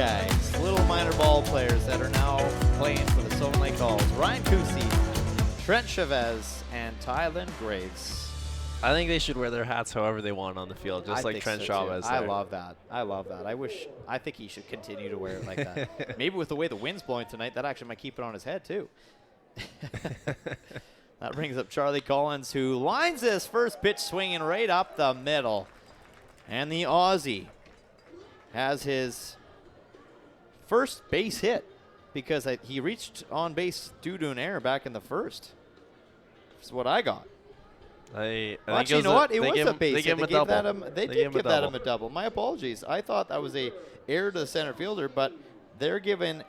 S1: guys, little minor ball players that are now playing for the Sylvan Lake Gulls. Ryan Kusi, Trent Chavez, and Tylen Graves.
S5: I think they should wear their hats however they want on the field, just like Trent Chavez.
S1: I love that. I love that. I think he should continue to wear it like that. Maybe with the way the wind's blowing tonight, that actually might keep it on his head too. That brings up Charlie Collins, who lines this first pitch swinging right up the middle. And the Aussie has his first base hit because he reached on base due to an error back in the first. That's what I got.
S5: Actually,
S1: you know what? It was a base hit.
S5: They did
S1: give him a double. My apologies. I thought that was a error to the center fielder, but they're giving,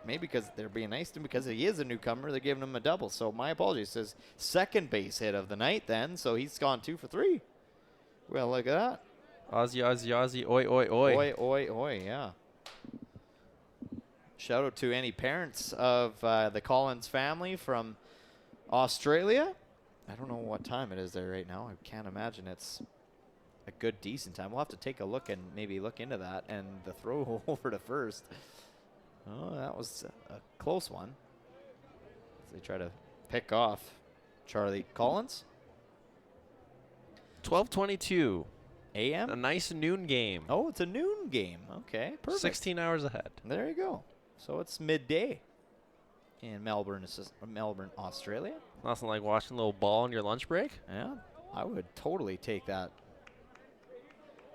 S1: maybe because they're being nice to him because he is a newcomer, they're giving him a double. So my apologies. His second base hit of the night then, so he's gone 2 for 3. Well, look at that.
S5: Aussie, Aussie, Aussie, oi, oi, oi.
S1: Oi, oi, oi, yeah. Shout out to any parents of the Collins family from Australia. I don't know what time it is there right now. I can't imagine it's a good, decent time. We'll have to take a look and maybe look into that. And the throw over to first. Oh, that was a close one. As they try to pick off Charlie Collins.
S5: 12:22
S1: a.m.
S5: A nice noon game.
S1: Oh, it's a noon game. Okay, perfect.
S5: 16 hours ahead.
S1: There you go. So it's midday in Melbourne, Australia.
S5: Nothing like watching a little ball on your lunch break.
S1: Yeah, I would totally take that.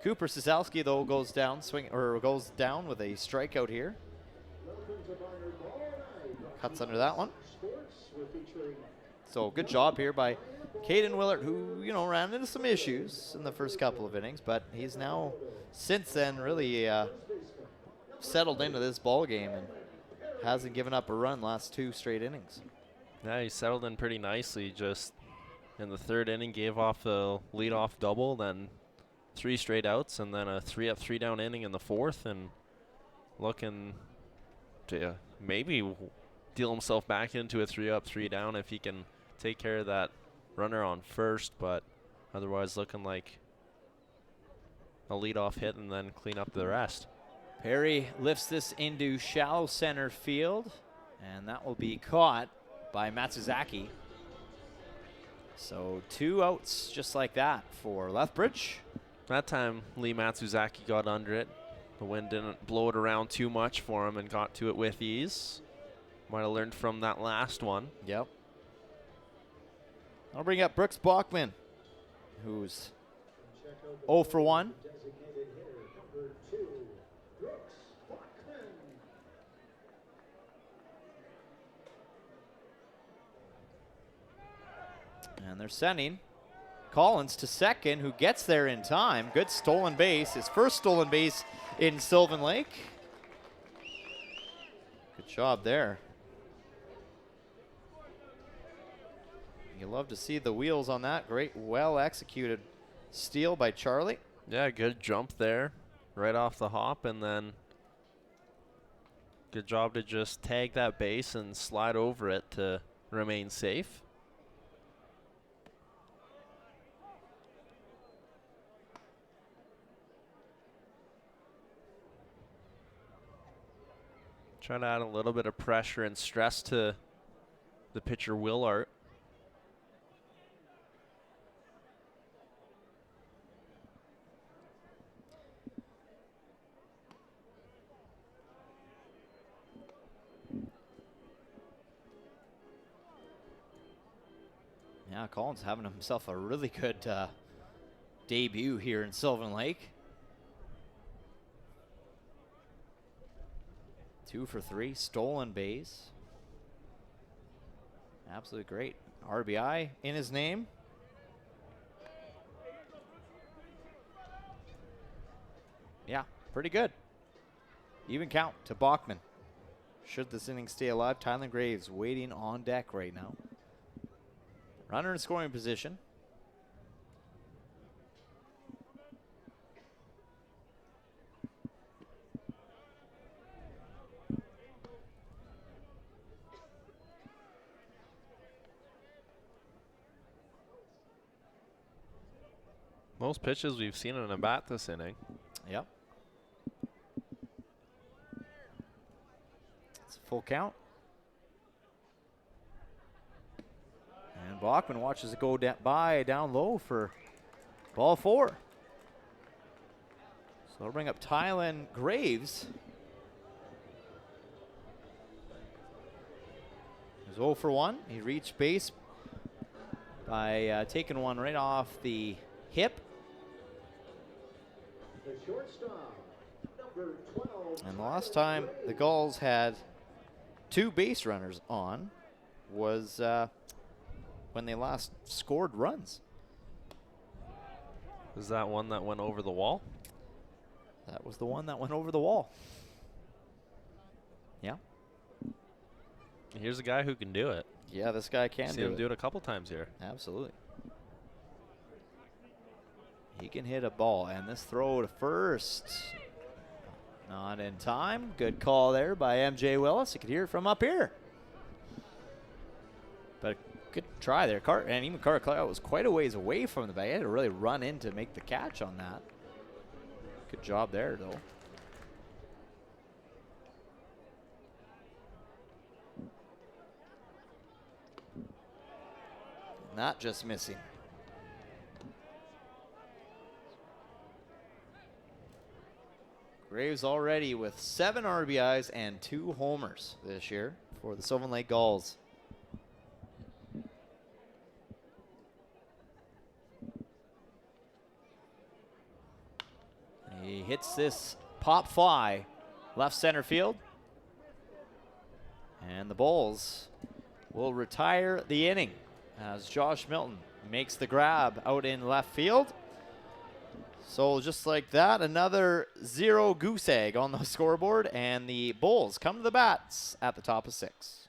S1: Cooper Sosowski, though, goes down with a strikeout here. Cuts under that one. So good job here by Caden Willard, who, ran into some issues in the first couple of innings, but he's now, since then, really settled into this ball game and hasn't given up a run last 2 straight innings.
S5: Yeah, he settled in pretty nicely. Just in the third inning, gave off a leadoff double, then 3 straight outs, and then a 3-up, 3-down inning in the fourth, and looking to maybe deal himself back into a 3-up, 3-down if he can take care of that runner on first, but otherwise looking like a leadoff hit and then clean up the rest.
S1: Perry lifts this into shallow center field, and that will be caught by Matsuzaki. So 2 outs just like that for Lethbridge.
S5: That time, Lee Matsuzaki got under it. The wind didn't blow it around too much for him and got to it with ease. Might have learned from that last one.
S1: Yep. I'll bring up Brooks Bachman, who's 0 for 1. And they're sending Collins to second, who gets there in time. Good stolen base. His first stolen base in Sylvan Lake. Good job there. You love to see the wheels on that. Great, well-executed steal by Charlie.
S5: Yeah, good jump there right off the hop, and then good job to just tag that base and slide over it to remain safe. Trying to add a little bit of pressure and stress to the pitcher, Willard.
S1: Yeah, Collins having himself a really good debut here in Sylvan Lake. 2 for 3, stolen base. Absolutely great. RBI in his name. Yeah, pretty good. Even count to Bachman. Should this inning stay alive, Tylen Graves waiting on deck right now. Runner in scoring position.
S5: Most pitches we've seen in a bat this inning.
S1: Yep. Full count. And Bachman watches it go down low for ball 4. So they'll bring up Tylen Graves. He's 0 for 1. He reached base by taking one right off the hip. And the last time the Gulls had 2 base runners on was when they last scored runs.
S5: Is that one that went over the wall?
S1: That was the one that went over the wall. Yeah.
S5: Here's a guy who can do it.
S1: Yeah, this guy can
S5: Seen him do it a couple times here.
S1: Absolutely. He can hit a ball, and this throw to first. Not in time. Good call there by MJ Willis. You could hear it from up here. But good try there. And even Carter Cloud was quite a ways away from the bag. He had to really run in to make the catch on that. Good job there, though. Not just missing. Graves already with 7 RBIs and 2 homers this year for the Sylvan Lake Gulls. He hits this pop fly left center field. And the Bulls will retire the inning as Josh Milton makes the grab out in left field. So just like that, another 0 goose egg on the scoreboard, and the Bulls come to the bats at the top of 6.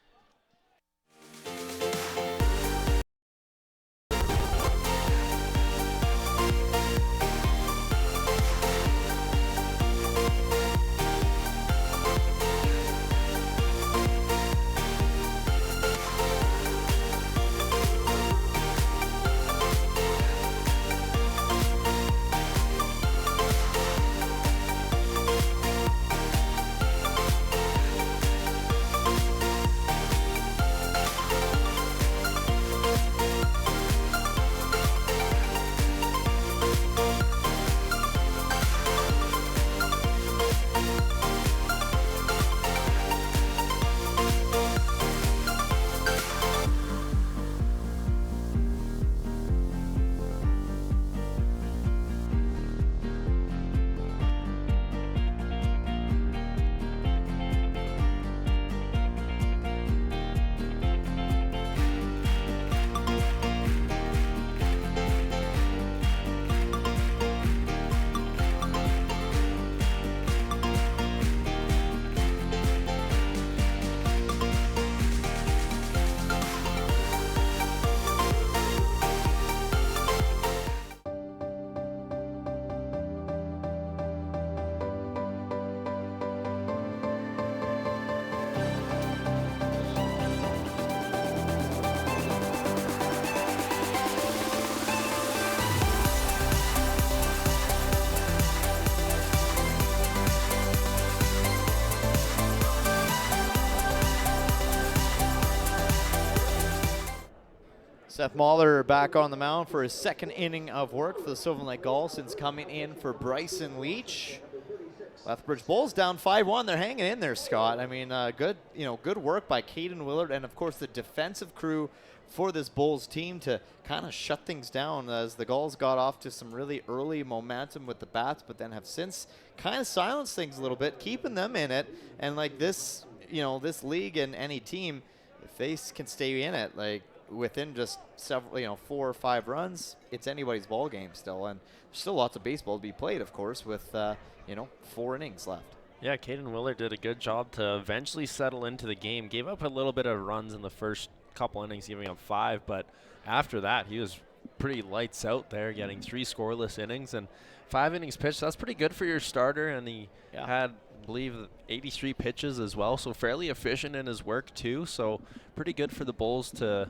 S1: Seth Mahler back on the mound for his 2nd inning of work for the Sylvan Lake Gulls since coming in for Bryson Leach. Lethbridge Bulls down 5-1. They're hanging in there, Scott. I mean, good work by Caden Willard and, of course, the defensive crew for this Bulls team to kind of shut things down as the Gulls got off to some really early momentum with the bats, but then have since kind of silenced things a little bit, keeping them in it. And like this, this league and any team, if they can stay in it, like within just several, 4 or 5 runs, it's anybody's ball game still. And there's still lots of baseball to be played, of course, with 4 innings left.
S5: Yeah, Caden Willard did a good job to eventually settle into the game. Gave up a little bit of runs in the first couple innings, giving up 5, but after that, he was pretty lights out there, getting 3 scoreless innings and 5 innings pitched. That's pretty good for your starter, and he had, I believe, 83 pitches as well, so fairly efficient in his work too. So pretty good for the Bulls to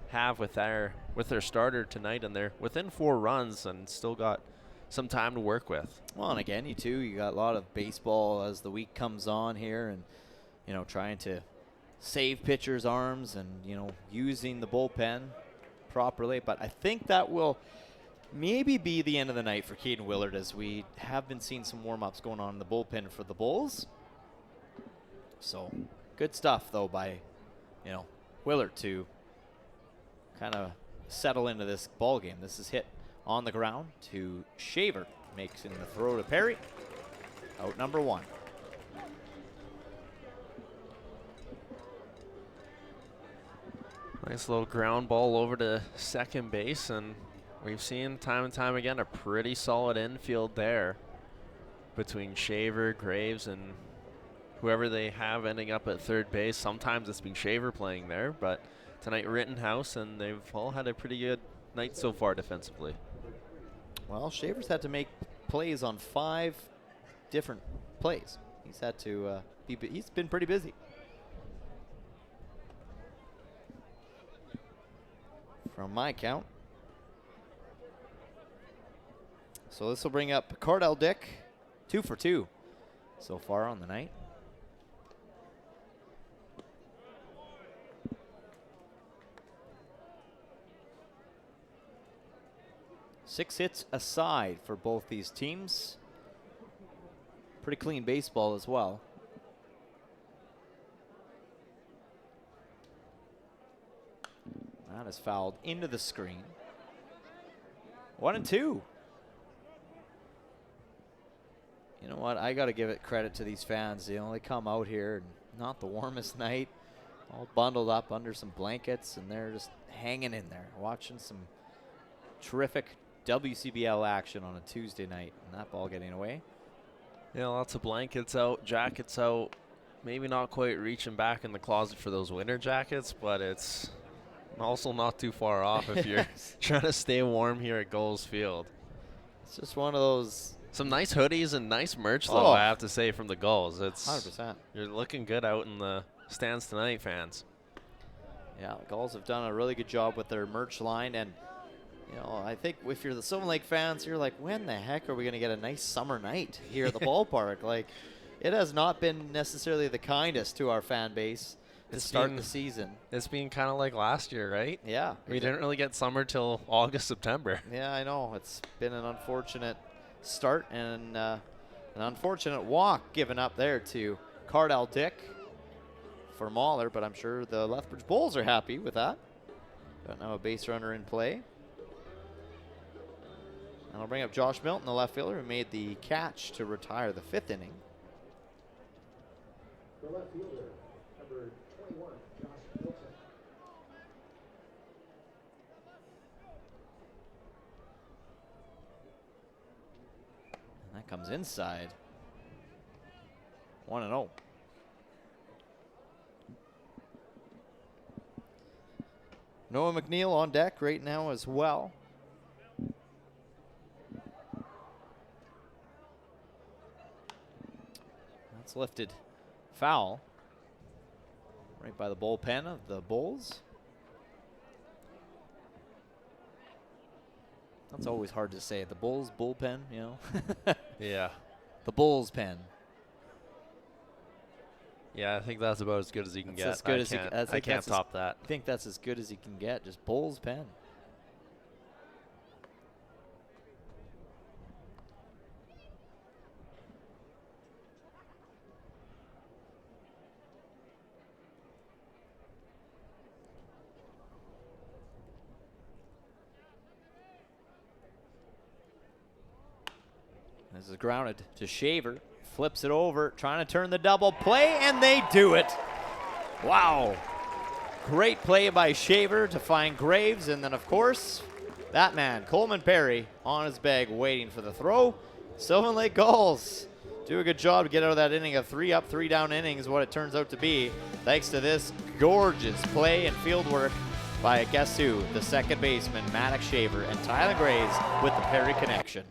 S5: have with their starter tonight, and they're within 4 runs and still got some time to work with.
S1: Well, and again, you got a lot of baseball as the week comes on here, and trying to save pitchers' arms and, using the bullpen properly. But I think that will maybe be the end of the night for Caden Willard, as we have been seeing some warm-ups going on in the bullpen for the Bulls. So good stuff, though, by, Willard to kind of settle into this ball game. This is hit on the ground to Shaver. Makes in the throw to Perry. Out number 1.
S5: Nice little ground ball over to second base, and we've seen time and time again a pretty solid infield there between Shaver, Graves, and whoever they have ending up at third base. Sometimes it's been Shaver playing there, but tonight Rittenhouse, and they've all had a pretty good night so far defensively.
S1: Well, Shaver's had to make plays on 5 different plays. He's had to he's been pretty busy. From my count. So this will bring up Cardell Dick, 2 for 2 so far on the night. Six hits aside for both these teams. Pretty clean baseball as well. That is fouled into the screen. 1-2. You know what? I got to give it credit to these fans. They come out here, and not the warmest night, all bundled up under some blankets, and they're just hanging in there, watching some terrific WCBL action on a Tuesday night, and that ball getting away.
S5: Yeah, lots of blankets out, jackets out. Maybe not quite reaching back in the closet for those winter jackets, but it's also not too far off if you're trying to stay warm here at Gulls Field.
S1: It's just one of those.
S5: Some nice hoodies and nice merch, though, I have to say, from the Gulls. It's
S1: 100%.
S5: You're looking good out in the stands tonight, fans.
S1: Yeah, the Gulls have done a really good job with their merch line, and I think if you're the Sylvan Lake fans, you're like, when the heck are we going to get a nice summer night here at the ballpark? Like, it has not been necessarily the kindest to our fan base to start the season.
S5: It's been kind of like last year, right?
S1: Yeah.
S5: We didn't really get summer till August, September.
S1: Yeah, I know. It's been an unfortunate start and an unfortunate walk given up there to Cardell Dick for Mahler, but I'm sure the Lethbridge Bulls are happy with that. Got now a base runner in play. And I'll bring up Josh Milton, the left fielder, who made the catch to retire the 5th inning.
S12: The left fielder, number 21, Josh Milton.
S1: And that comes inside. 1-0. Noah McNeil on deck right now as well. That's lifted foul right by the bullpen of the Bulls. That's always hard to say. The Bulls bullpen,
S5: Yeah.
S1: The Bulls pen.
S5: Yeah, I think that's about as good as you can get.
S1: As good
S5: I can't top that.
S1: I think that's as good as you can get. Just Bulls pen. This is grounded to Shaver. Flips it over, trying to turn the double play, and they do it. Wow. Great play by Shaver to find Graves, and then, of course, that man, Coleman Perry, on his bag waiting for the throw. Sylvan Lake Gulls do a good job to get out of that inning. A 3-up, 3-down inning is what it turns out to be, thanks to this gorgeous play and field work by, guess who, the second baseman, Maddox Shaver, and Tyler Graves with the Perry connection.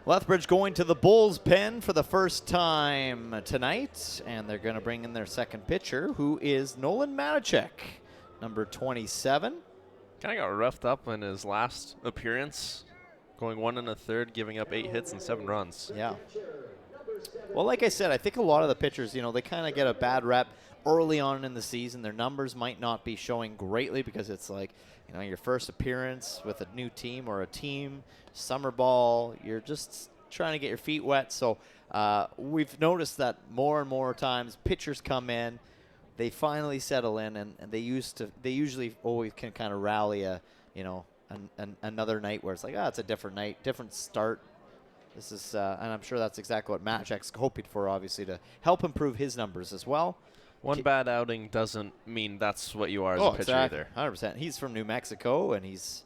S1: Lethbridge going to the Bulls pen for the first time tonight, and they're going to bring in their second pitcher, who is Nolan Matichek, number 27.
S5: Kind of got roughed up in his last appearance, going 1 1/3, giving up 8 hits and 7 runs.
S1: Yeah. Well, like I said, I think a lot of the pitchers, they kind of get a bad rep early on in the season. Their numbers might not be showing greatly because it's like, your first appearance with a new team or a team, summer ball, you're just trying to get your feet wet. So we've noticed that more and more times pitchers come in, they finally settle in, and they usually always can kind of rally another night where it's like, it's a different night, different start. This is, and I'm sure that's exactly what Matichek's hoping for, obviously, to help improve his numbers as well.
S5: One bad outing doesn't mean that's what you are as a pitcher
S1: exactly.
S5: either.
S1: 100%. He's from New Mexico, and he's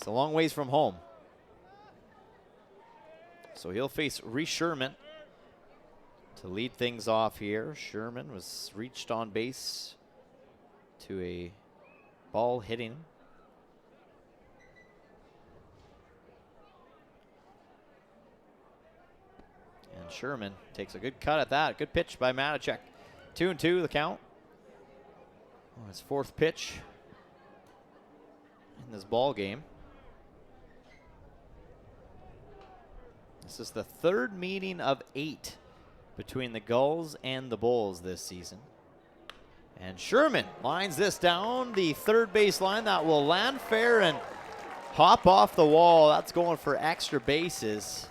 S1: a long ways from home. So he'll face Reese Sherman to lead things off here. Sherman was reached on base to a ball hitting. And Sherman takes a good cut at that. Good pitch by Matichek. 2-2 the count. His fourth pitch in this ball game. This is the third meeting of 8 between the Gulls and the Bulls this season. And Sherman lines this down the third base line. That will land fair and hop off the wall. That's going for extra bases.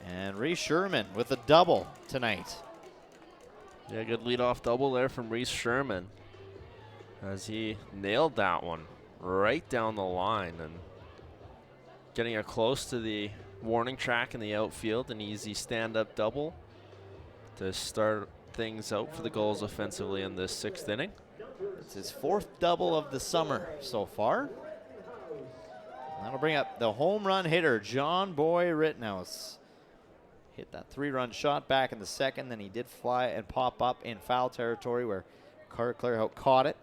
S1: And Reese Sherman with a double tonight.
S5: Yeah, good leadoff double there from Reese Sherman as he nailed that one right down the line and getting it close to the warning track in the outfield. An easy stand-up double to start things out for the Gulls offensively in this 6th inning.
S1: It's his 4th double of the summer so far. That'll bring up the home run hitter, John Boy Rittenhouse. Hit that 3-run shot back in the 2nd, then he did fly and pop up in foul territory where Carter Clairhout caught it.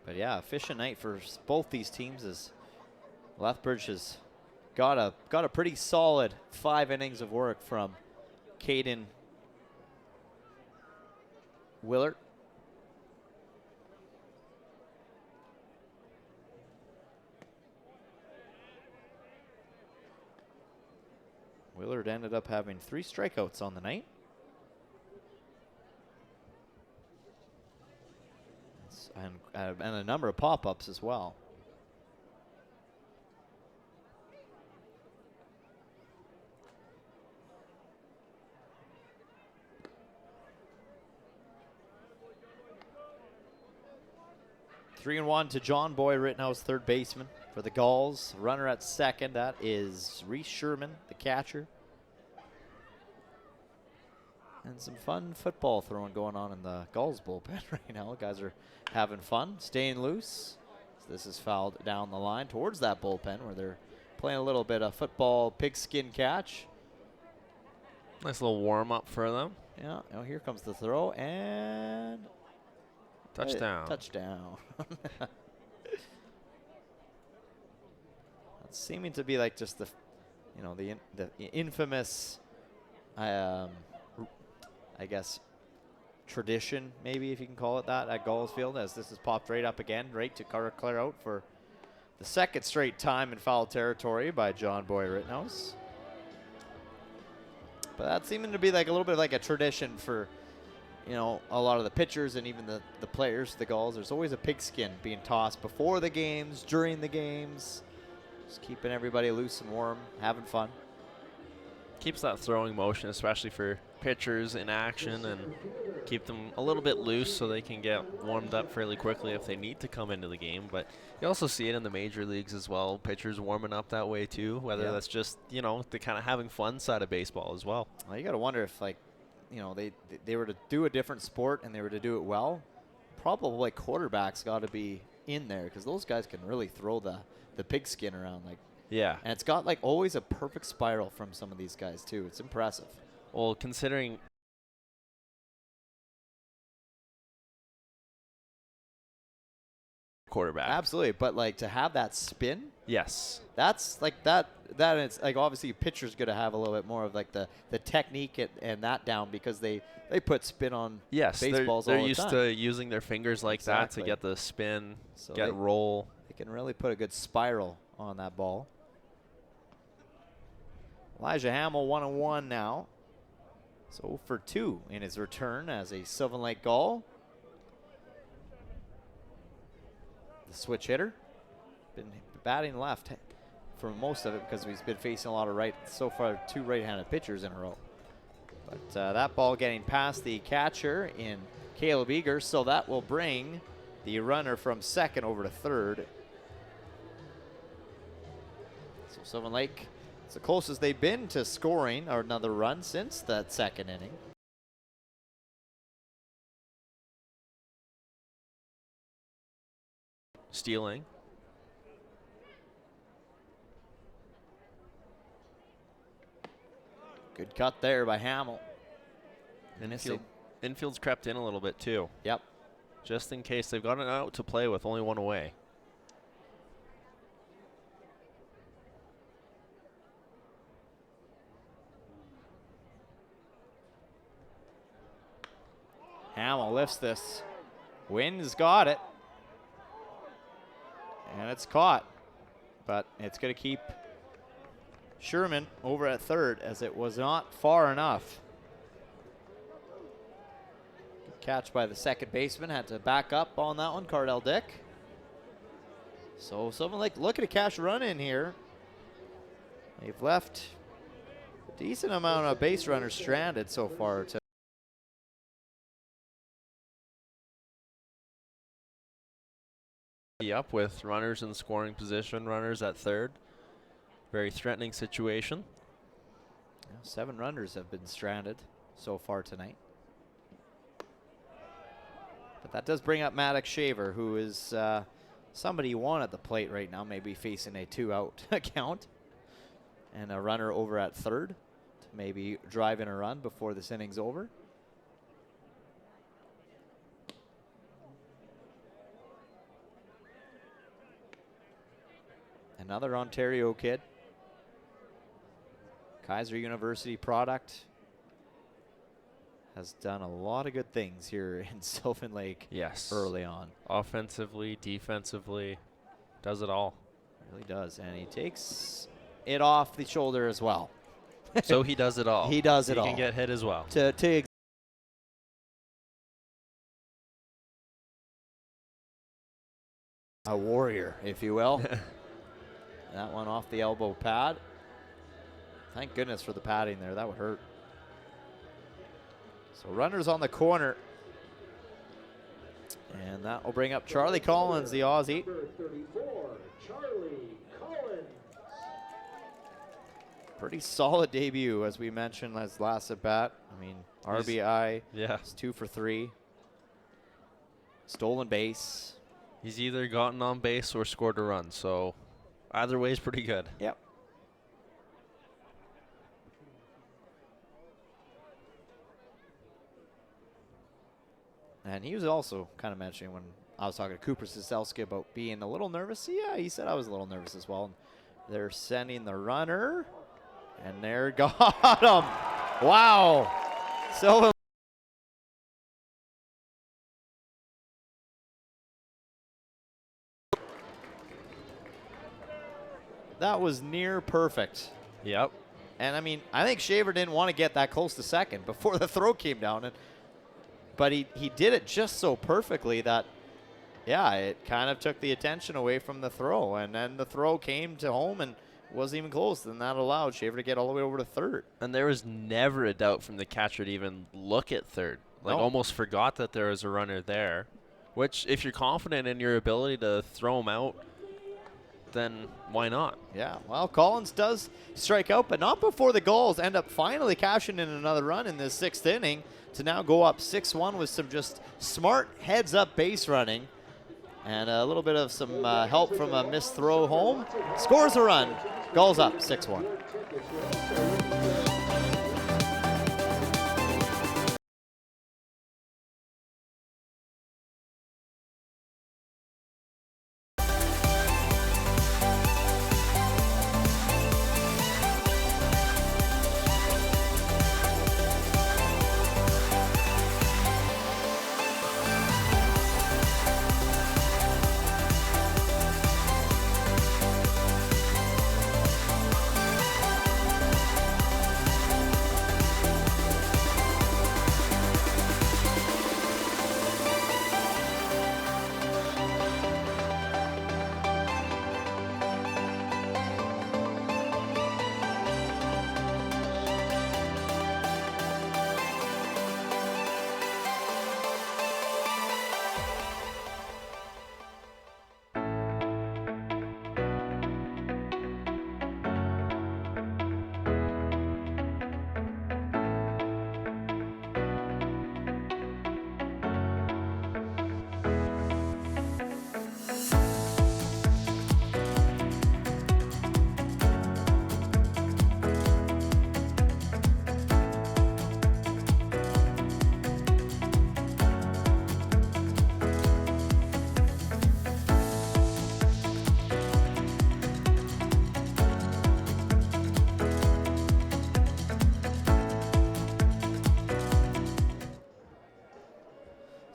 S1: But yeah, efficient night for both these teams as Lethbridge has got a pretty solid 5 innings of work from Caden Willard. Willard ended up having 3 strikeouts on the night. And a number of pop-ups as well. Three and one to John Boy Rittenhouse, third baseman for the Gulls. Runner at second, that is Reese Sherman, the catcher. And some fun football throwing going on in the Gulls bullpen right now. Guys are having fun, staying loose. So this is fouled down the line towards that bullpen where they're playing a little bit of football pigskin catch.
S5: Nice little warm-up for them.
S1: Yeah, now here comes the throw, and
S5: touchdown.
S1: Touchdown. That's seeming to be like just the infamous, I guess, tradition, maybe, if you can call it that, at Gulls Field, as this is popped right up again, right to Carter Clairhout for the 2nd straight time in foul territory by John Boy Rittenhouse. But that's seeming to be like a little bit like a tradition for, a lot of the pitchers and even the players, the Gulls. There's always a pigskin being tossed before the games, during the games, just keeping everybody loose and warm, having fun.
S5: Keeps that throwing motion, especially for pitchers in action, and keep them a little bit loose so they can get warmed up fairly quickly if they need to come into the game. But you also see it in the major leagues as well. Pitchers warming up that way too, whether that's just, the kind of having fun side of baseball as well.
S1: Well, you got to wonder if, they were to do a different sport and they were to do it well, probably quarterbacks got to be in there because those guys can really throw the pigskin around. Like,
S5: Yeah.
S1: And it's got like always a perfect spiral from some of these guys too. It's impressive.
S5: Well, considering quarterback.
S1: Absolutely, but like to have that spin,
S5: Yes.
S1: that's like that it's like obviously pitcher's going to have a little bit more of like the technique and that down because they put spin on
S5: Yes,
S1: baseballs
S5: they're
S1: all the
S5: used
S1: time.
S5: to using their fingers like
S1: Exactly.
S5: that to get the spin,
S1: So
S5: get roll.
S1: They can really put a good spiral on that ball. Elijah Hamill 1-1 now. So for 2 in his return as a Sylvan Lake Gull. The switch hitter. Been batting left for most of it because he's been facing a lot of so far 2 right-handed pitchers in a row. But that ball getting past the catcher in Caleb Eager, so that will bring the runner from second over to third. So Sylvan Lake, it's the closest they've been to scoring or another run since that second inning.
S5: Stealing.
S1: Good cut there by Hamill.
S5: Infield's crept in a little bit too.
S1: Yep.
S5: Just in case they've got an out to play with, only 1 away.
S1: Hamill lifts this. Wynn's got it. And it's caught. But it's going to keep Sherman over at third as it was not far enough. Good catch by the second baseman. Had to back up on that one, Cardell Dick. So Sylvan Lake looking to cash a run in here. They've left a decent amount of base runners stranded so far.
S5: Up with runners in scoring position, runners at third. Very threatening situation.
S1: 7 runners have been stranded so far tonight. But that does bring up Maddox Shaver, who is somebody you want at the plate right now, maybe facing a 2-out count. And a runner over at third to maybe drive in a run before this inning's over. Another Ontario kid. Kaiser University product. Has done a lot of good things here in Sylvan Lake.
S5: Yes.
S1: Early on.
S5: Offensively, defensively, does it all.
S1: Really does. And he takes it off the shoulder as well.
S5: So he does it all.
S1: He does it all.
S5: He can get hit as well.
S1: A warrior, if you will. That one off the elbow pad. Thank goodness for the padding there. That would hurt. So runners on the corner. And that will bring up Charlie Collins, the Aussie.
S12: Number 34, Charlie Collins.
S1: Pretty solid debut, as we mentioned last at bat. I mean, RBI.
S5: Yeah.
S1: It's 2 for 3. Stolen base.
S5: He's either gotten on base or scored a run, so either way is pretty good.
S1: Yep. And he was also kind of mentioning when I was talking to Cooper Siselski about being a little nervous. Yeah, he said I was a little nervous as well. And they're sending the runner, and there got him. Wow. Sylvan. That was near perfect.
S5: Yep.
S1: And I mean, I think Shaver didn't want to get that close to second before the throw came down. But he did it just so perfectly that, yeah, it kind of took the attention away from the throw. And then the throw came to home and wasn't even close. And that allowed Shaver to get all the way over to third.
S5: And there was never a doubt from the catcher to even look at third. Like, almost forgot that there was a runner there. Which, if you're confident in your ability to throw him out, then why not?
S1: Yeah, well, Collins does strike out, but not before the Gulls end up finally cashing in another run in this 6th inning to now go up 6-1 with some just smart heads-up base running. And a little bit of some help from a missed throw home. Scores a run. Gulls up 6-1.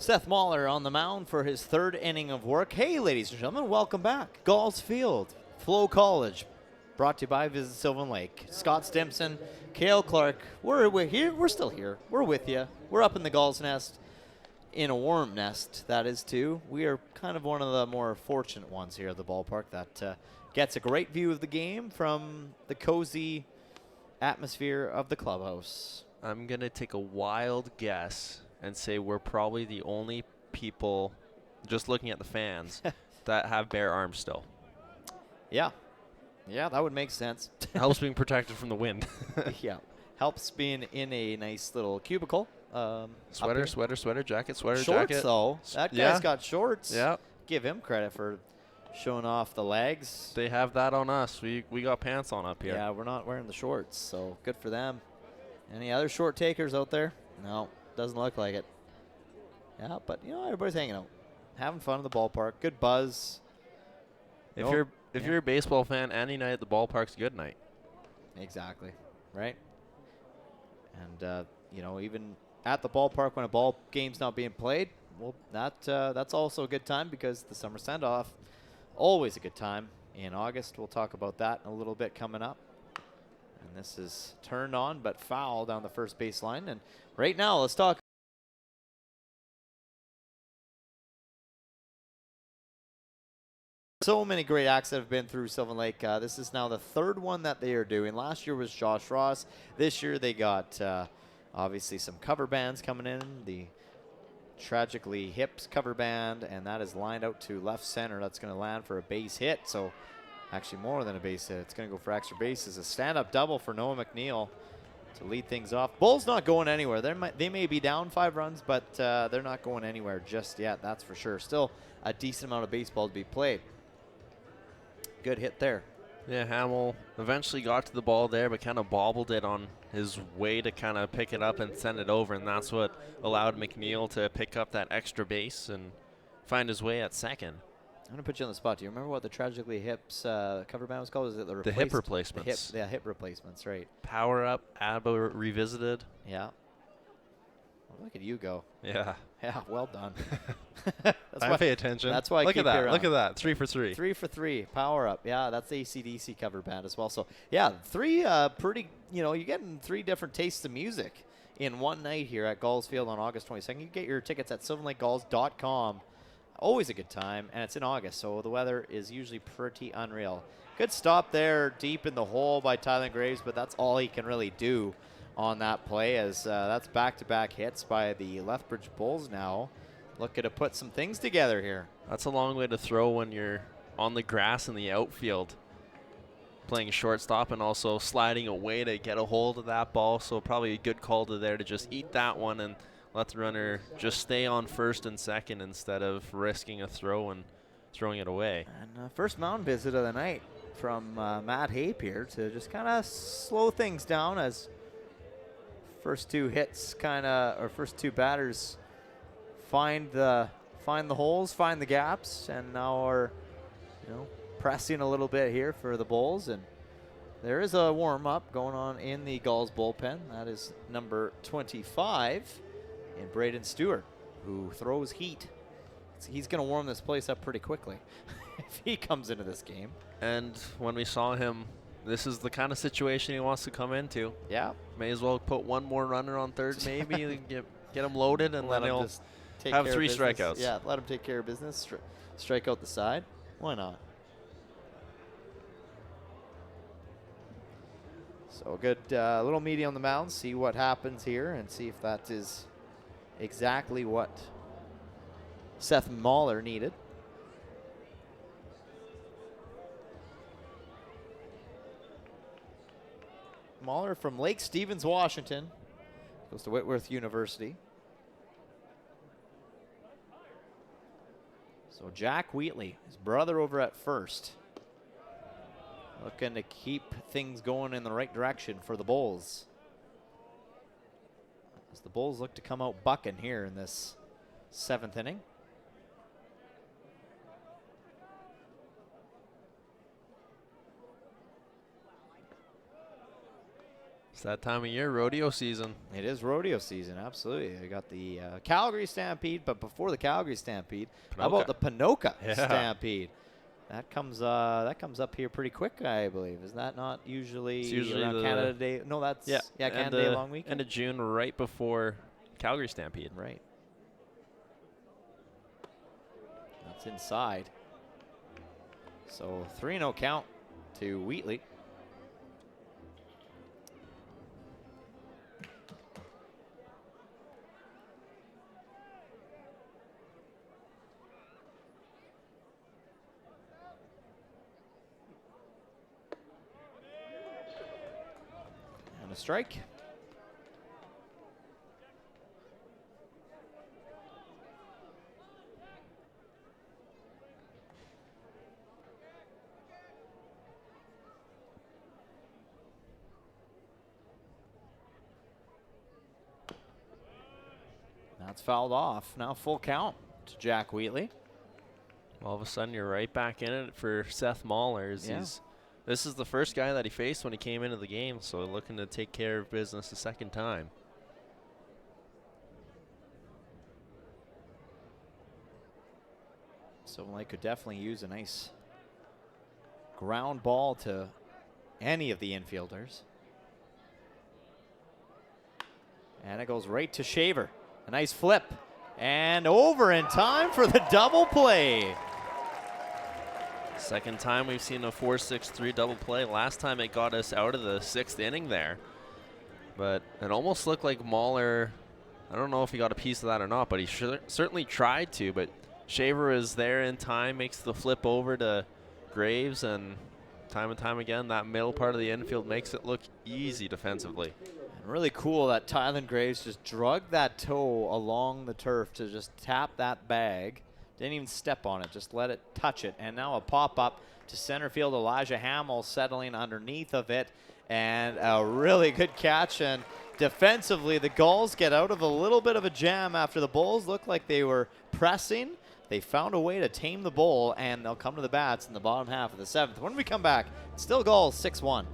S1: Seth Mahler on the mound for his third inning of work. Hey, ladies and gentlemen, welcome back. Gulls Field, FloCollege, brought to you by Visit Sylvan Lake. Scott Stimson, Cale Clark, we're here. We're still here. We're with you. We're up in the Gulls nest, in a warm nest, that is too. We are kind of one of the more fortunate ones here at the ballpark that gets a great view of the game from the cozy atmosphere of the clubhouse.
S5: I'm going to take a wild guess and say we're probably the only people, just looking at the fans, that have bare arms still.
S1: Yeah. Yeah, that would make sense.
S5: Helps being protected from the wind.
S1: Yeah. Helps being in a nice little cubicle.
S5: Sweater, jacket,
S1: shorts,
S5: jacket.
S1: Though. That guy's got shorts.
S5: Yeah.
S1: Give him credit for showing off the legs.
S5: They have that on us. We got pants on up here.
S1: Yeah, we're not wearing the shorts, so good for them. Any other short takers out there? No. Doesn't look like it. Yeah, but you know, everybody's hanging out, having fun at the ballpark. Good buzz.
S5: If you're a baseball fan, any night at the ballpark's a good night.
S1: Exactly, right. And you know, even at the ballpark when a ball game's not being played, well, that's also a good time because the summer send-off, always a good time in August. We'll talk about that in a little bit coming up. And this is turned on but foul down the first baseline. And right now, let's talk. So many great acts that have been through Sylvan Lake. This is now the third one that they are doing. Last year was Josh Ross. This year they got obviously some cover bands coming in. The Tragically Hips cover band, and that is lined out to left center. That's going to land for a base hit. So actually more than a base hit. It's going to go for extra bases. A stand-up double for Noah McNeil to lead things off. Bulls not going anywhere. They may be down 5 runs, but they're not going anywhere just yet. That's for sure. Still a decent amount of baseball to be played. Good hit there.
S5: Yeah, Hamill eventually got to the ball there, but kind of bobbled it on his way to kind of pick it up and send it over, and that's what allowed McNeil to pick up that extra base and find his way at second.
S1: I'm going to put you on the spot. Do you remember what the Tragically Hips cover band was called? Is it
S5: the hip replacements?
S1: The hip replacements, right.
S5: Power Up, ABBA Revisited.
S1: Yeah. Well, look at you go.
S5: Yeah.
S1: Yeah, well done.
S5: I pay attention.
S1: That's why I
S5: look
S1: keep
S5: at that.
S1: you
S5: Look at that. 3 for 3.
S1: 3 for 3. Power Up. Yeah, that's the AC/DC cover band as well. So, yeah, 3 pretty, you know, you're getting 3 different tastes of music in one night here at Gulls Field on August 22nd. You get your tickets at sylvanlakegulls.com. Always a good time, and it's in August, so the weather is usually pretty unreal. Good stop there deep in the hole by Tyler Graves, but that's all he can really do on that play, as that's back-to-back hits by the Lethbridge Bulls now. Looking to put some things together here.
S5: That's a long way to throw when you're on the grass in the outfield, playing shortstop and also sliding away to get a hold of that ball. So probably a good call to there to just eat that one and let the runner just stay on first and second instead of risking a throw and throwing it away.
S1: And first mound visit of the night from Matt Hape here to just kind of slow things down as first two hits first two batters find the holes, find the gaps, and now are pressing a little bit here for the Bulls. And there is a warm-up going on in the Gulls bullpen. That is number 25 in Braden Stewart, who throws heat. He's going to warm this place up pretty quickly if he comes into this game.
S5: And when we saw him, this is the kind of situation he wants to come into.
S1: Yeah.
S5: May as well put one more runner on third, maybe, get him loaded, and
S1: let
S5: then
S1: him
S5: he'll
S1: just take
S5: have
S1: care
S5: 3
S1: of business.
S5: strikeouts.
S1: Yeah, let him take care of business. Strike out the side. Why not? So a good little meeting on the mound. See what happens here and see if that is exactly what Seth Mahler needed. Mahler from Lake Stevens, Washington. Goes to Whitworth University. So Jack Wheatley, his brother over at first. Looking to keep things going in the right direction for the Bulls. As the Bulls look to come out bucking here in this 7th inning.
S5: It's that time of year, rodeo season.
S1: It is rodeo season, absolutely. I got the Calgary Stampede, but before the Calgary Stampede, how about the Ponoka Stampede? That comes up here pretty quick, I believe. Is that not usually,
S5: it's usually
S1: around Canada Day? No, that's Canada Day long weekend.
S5: End of June, right before Calgary Stampede.
S1: Right. That's inside. So 3-0 count to Wheatley. And a strike. That's fouled off. Now full count to Jack Wheatley.
S5: All of a sudden, you're right back in it for Seth Mahler. This is the first guy that he faced when he came into the game, so looking to take care of business a second time.
S1: So they could definitely use a nice ground ball to any of the infielders. And it goes right to Shaver. A nice flip. And over in time for the double play.
S5: Second time we've seen a 4-6-3 double play. Last time it got us out of the 6th inning there. But it almost looked like Mahler, I don't know if he got a piece of that or not, but he certainly tried to. But Shaver is there in time, makes the flip over to Graves, and time again, that middle part of the infield makes it look easy defensively.
S1: And really cool that Tylen Graves just drug that toe along the turf to just tap that bag. Didn't even step on it, just let it touch it. And now a pop-up to center field. Elijah Hamill settling underneath of it. And a really good catch. And defensively, the Gulls get out of a little bit of a jam after the Bulls looked like they were pressing. They found a way to tame the Bull, and they'll come to the bats in the bottom half of the 7th. When we come back, it's still Gulls 6-1.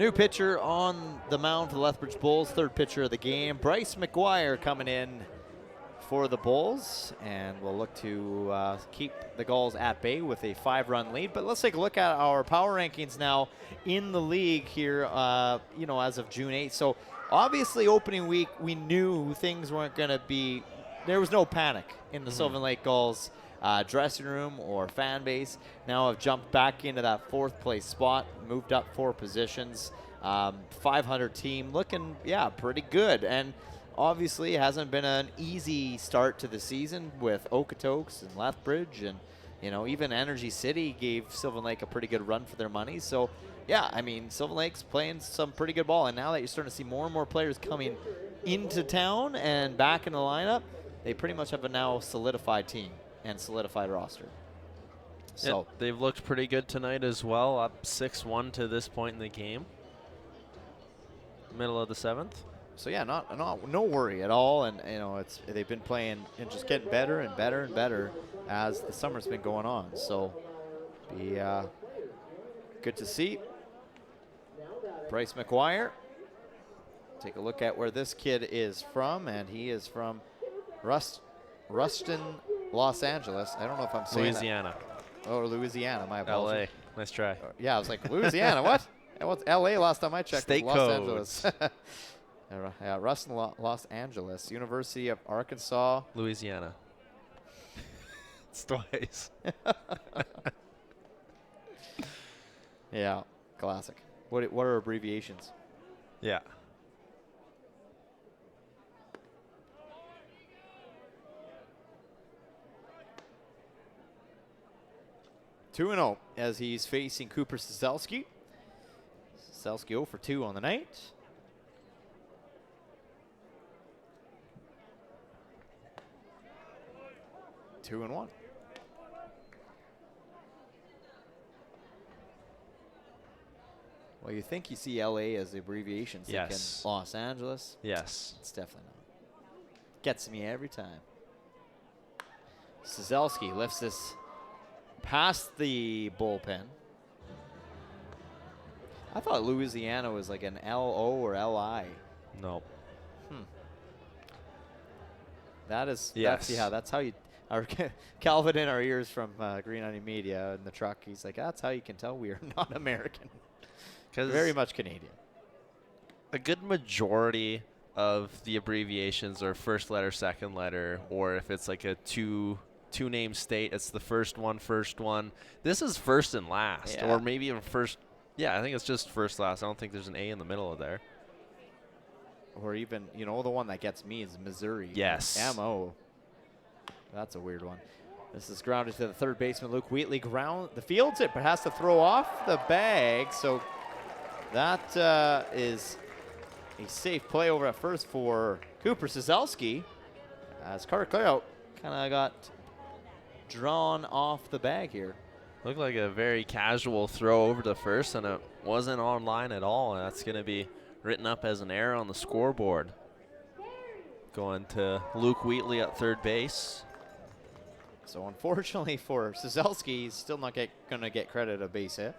S1: New pitcher on the mound for the Lethbridge Bulls, third pitcher of the game. Bryce McGuire coming in for the Bulls, and we'll look to keep the Gulls at bay with a 5-run lead. But let's take a look at our power rankings now in the league here, as of June 8th. So obviously opening week, we knew things weren't going to be, there was no panic in the Sylvan Lake Gulls dressing room or fan base. Now have jumped back into that 4th place spot, moved up 4 positions. 500 team looking, pretty good. And obviously, it hasn't been an easy start to the season with Okotoks and Lethbridge, and even Energy City gave Sylvan Lake a pretty good run for their money. So, Sylvan Lake's playing some pretty good ball, and now that you're starting to see more and more players coming into town and back in the lineup, they pretty much have a now solidified team and solidified roster. So
S5: they've looked pretty good tonight as well, up 6-1 to this point in the game. Middle of the 7th.
S1: So no worry at all, and they've been playing and just getting better and better and better as the summer's been going on. So be good to see. Bryce McGuire. Take a look at where this kid is from, and he is from Ruston, Los Angeles. I don't know if I'm saying
S5: Louisiana.
S1: That. Oh, Louisiana. My apologies.
S5: LA. Nice try.
S1: I was like, Louisiana. What? What's LA? Last time I checked.
S5: State
S1: Los
S5: codes.
S1: Angeles. Yeah, Ruston, Los Angeles, University of Arkansas.
S5: Louisiana. It's twice.
S1: Yeah, classic. What are abbreviations?
S5: Yeah.
S1: Two 2-0 as he's facing Cooper Sazelski. Sazelski 0 for 2 on the night. 2-1. Well, you think you see LA as the abbreviations.
S5: Yes.
S1: Thinking Los Angeles.
S5: Yes.
S1: It's definitely not. Gets me every time. Sazelski lifts this past the bullpen. I thought Louisiana was like an L-O or L-I.
S5: Nope.
S1: That is,
S5: yes.
S1: That's how you, our Calvin in our ears from Green Onion Media in the truck, he's like, that's how you can tell we are not American. Very much Canadian.
S5: A good majority of the abbreviations are first letter, second letter, or if it's like a two-name state, it's the first one. This is first and last, or maybe even first. Yeah, I think it's just first, last. I don't think there's an A in the middle of there.
S1: Or even, the one that gets me is Missouri.
S5: Yes.
S1: M-O. That's a weird one. This is grounded to the third baseman, Luke Wheatley. Fields it, but has to throw off the bag. So that is a safe play over at first for Cooper Sazelski. As Carter Clayout kind of got drawn off the bag here.
S5: Looked like a very casual throw over to first, and it wasn't on line at all. And that's going to be written up as an error on the scoreboard. Going to Luke Wheatley at third base.
S1: So unfortunately for Sazelski, he's still not going to get credit a base hit.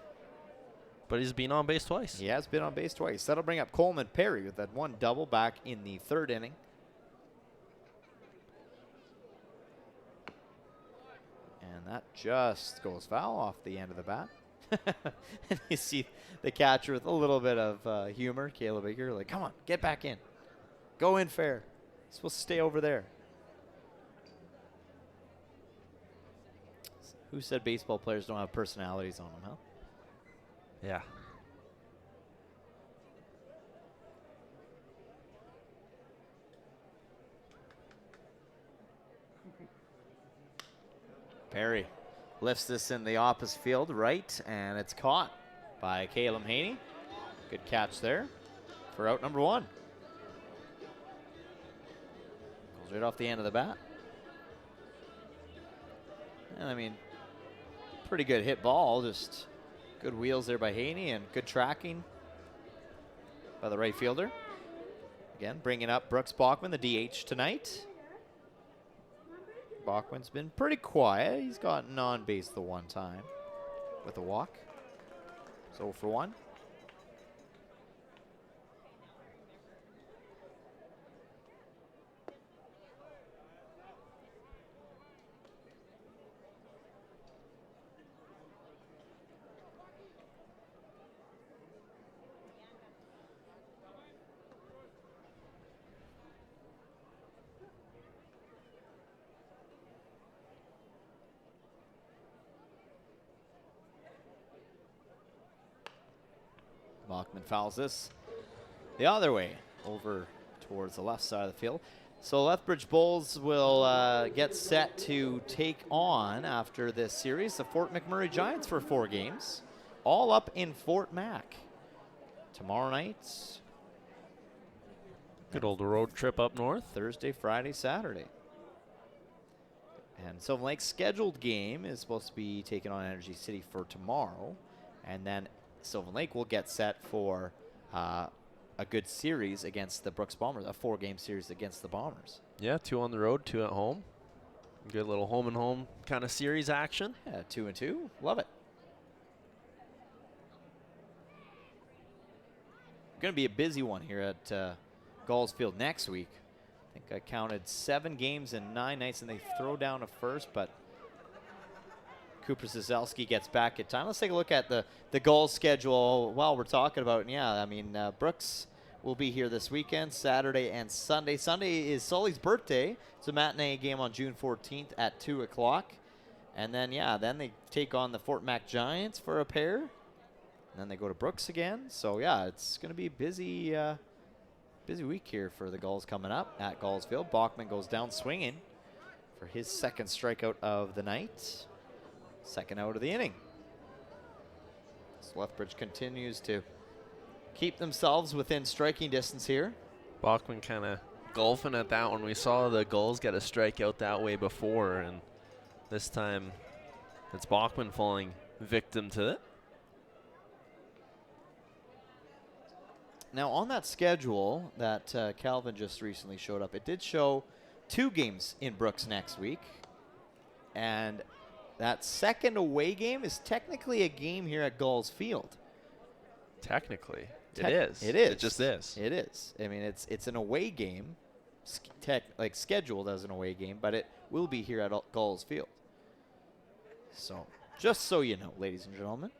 S5: But he's been on base twice.
S1: He has been on base twice. That'll bring up Coleman Perry with that one double back in the third inning. And that just goes foul off the end of the bat. And you see the catcher with a little bit of humor, Caleb Baker, like, come on, get back in. Go in fair. You're supposed to stay over there. Who said baseball players don't have personalities on them, huh?
S5: Yeah.
S1: Perry lifts this in the opposite field right, and it's caught by Caleb Haney. Good catch there for out number one. Goes right off the end of the bat. And I mean, pretty good hit ball, just good wheels there by Haney and good tracking by the right fielder. Again, bringing up Brooks Bachman, the DH tonight. Bachman's been pretty quiet. He's gotten on base the one time with a walk. So for one. Bachman fouls this the other way, over towards the left side of the field. So Lethbridge Bulls will get set to take on, after this series, the Fort McMurray Giants for 4 games, all up in Fort Mac. Tomorrow night.
S5: Good old road trip up north.
S1: Thursday, Friday, Saturday. And Sylvan Lake's scheduled game is supposed to be taking on Energy City for tomorrow. And then Sylvan Lake will get set for a good series against the Brooks Bombers, a 4-game series against the Bombers.
S5: Yeah, 2 on the road, 2 at home. Good little home and home kind of series action.
S1: Yeah, 2 and 2. Love it. Going to be a busy one here at Gulls Field next week. I think I counted 7 games in 9 nights, and they throw down a first, but Cooper Zazelski gets back at time. Let's take a look at the Gulls schedule while we're talking about it. Yeah, I mean, Brooks will be here this weekend, Saturday and Sunday. Sunday is Sully's birthday. It's a matinee game on June 14th at 2 o'clock. And then, yeah, then they take on the Fort Mac Giants for a pair. And then they go to Brooks again. So, yeah, it's going to be a busy week here for the Gulls coming up at Gulls Field. Bachman goes down swinging for his 2nd strikeout of the night. 2nd out of the inning. So Lethbridge continues to keep themselves within striking distance here.
S5: Bachman kind of golfing at that one. We saw the Gulls get a strikeout that way before, and this time it's Bachman falling victim to it.
S1: Now, on that schedule that Calvin just recently showed up, it did show 2 games in Brooks next week. And that 2nd away game is technically a game here at Gulls Field.
S5: Technically. It is.
S1: It is.
S5: It just is.
S1: It is. I mean, it's an away game, scheduled as an away game, but it will be here at Gulls Field. So, just so you know, ladies and gentlemen.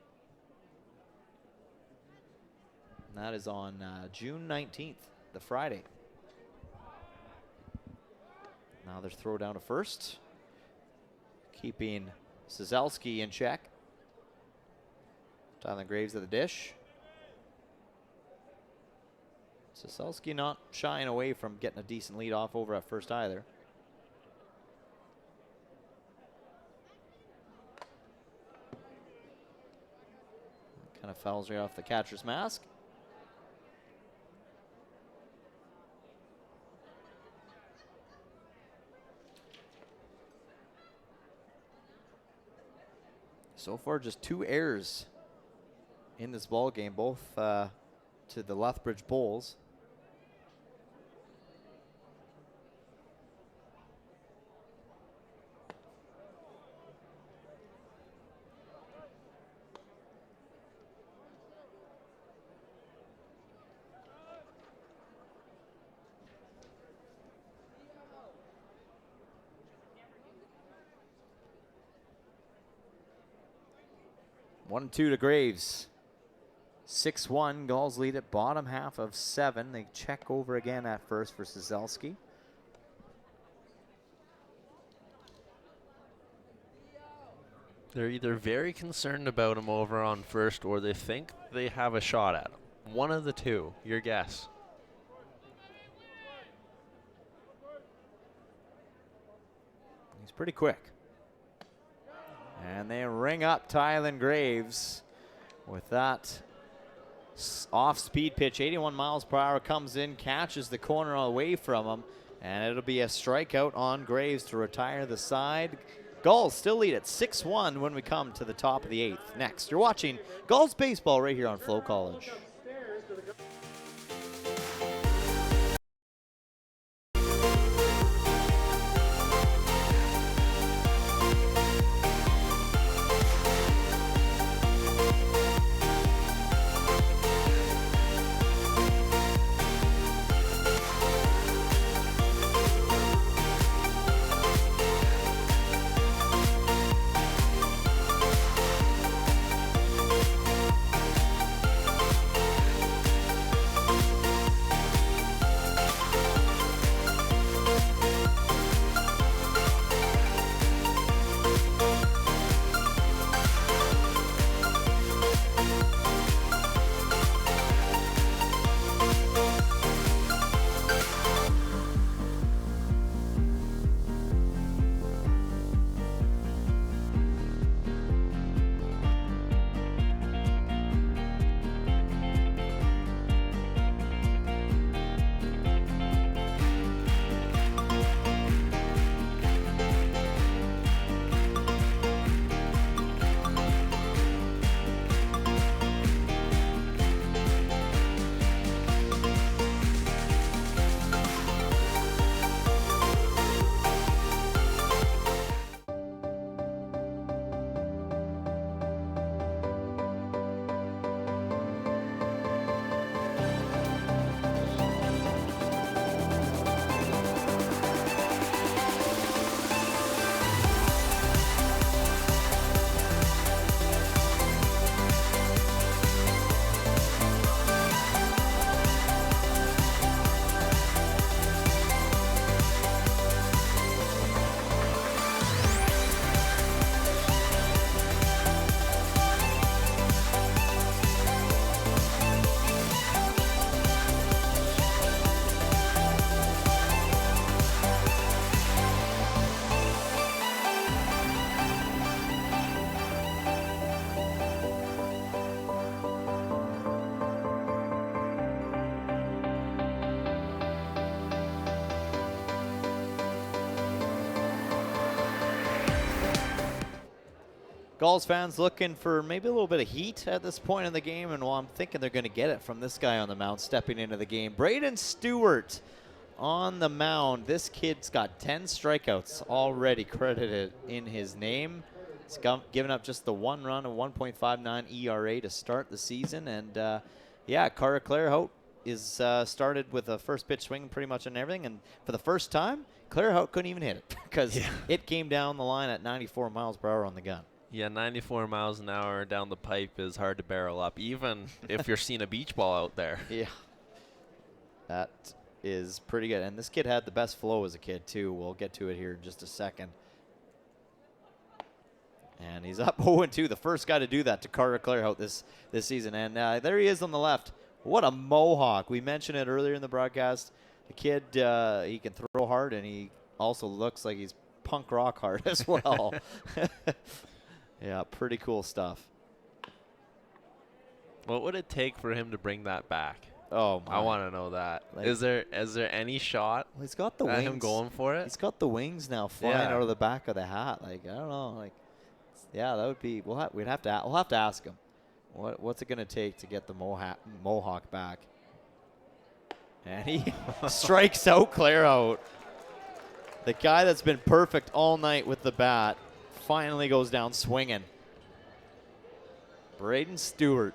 S1: And that is on June 19th, the Friday. Now there's throw down to first, keeping Zazelski in check. Tyler Graves at the dish. Zazelski not shying away from getting a decent lead off over at first either. Kind of fouls right off the catcher's mask. So far, just 2 errors in this ball game, both to the Lethbridge Bulls. One, 2 to Graves. 6-1. Gulls lead at bottom half of 7. They check over again at first for Zazelski.
S5: They're either very concerned about him over on first, or they think they have a shot at him. One of the two. Your guess.
S1: He's pretty quick. And they ring up Tylen Graves with that off-speed pitch. 81 miles per hour comes in, catches the corner away from him, and it'll be a strikeout on Graves to retire the side. Gulls still lead at 6-1 when we come to the top of the 8th. Next, you're watching Gulls baseball right here on FloCollege. Gulls fans looking for maybe a little bit of heat at this point in the game, and I'm thinking they're going to get it from this guy on the mound stepping into the game. Braden Stewart on the mound. This kid's got 10 strikeouts already credited in his name. He's given up just the one run, a 1.59 ERA to start the season. And, yeah, Cara Clairhout is started with a first pitch swing pretty much on everything. And for the first time, Clairhout couldn't even hit it because it came down the line at 94 miles per hour on the gun.
S5: Yeah, 94 miles an hour down the pipe is hard to barrel up, even if you're seeing a beach ball out there.
S1: Yeah. That is pretty good. And this kid had the best flow as a kid, too. We'll get to it here in just a second. And he's up 0-2, the first guy to do that to Cara Clairhout this season. And there he is on the left. What a mohawk. We mentioned it earlier in the broadcast. The kid, he can throw hard, and he also looks like he's punk rock hard as well. Yeah, pretty cool stuff.
S5: What would it take for him to bring that back?
S1: Oh, my.
S5: I want to know that.
S1: Like,
S5: is there any shot?
S1: Well, he's got the
S5: at
S1: wings.
S5: him going for it.
S1: He's got the wings now flying out of the back of the hat. Like, I don't know. Like, yeah, that would be. We'll have to ask him. What's it gonna take to get the mohawk back? And he strikes out Clairhout. The guy that's been perfect all night with the bat finally goes down swinging. Braden Stewart.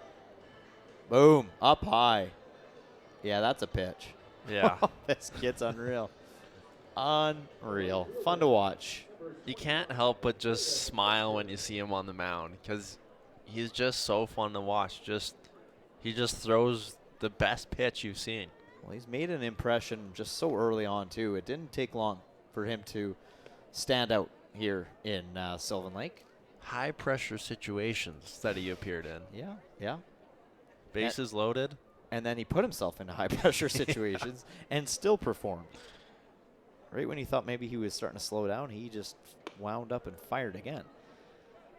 S1: Boom, up high. Yeah, that's a pitch.
S5: Yeah.
S1: This kid's unreal. Unreal. Fun to watch.
S5: You can't help but just smile when you see him on the mound because he's just so fun to watch. He just throws the best pitch you've seen.
S1: Well, he's made an impression just so early on, too. It didn't take long for him to stand out here in Sylvan Lake.
S5: High-pressure situations that he appeared in.
S1: Yeah.
S5: Bases loaded.
S1: And then he put himself into high-pressure situations and still performed. Right when he thought maybe he was starting to slow down, he just wound up and fired again.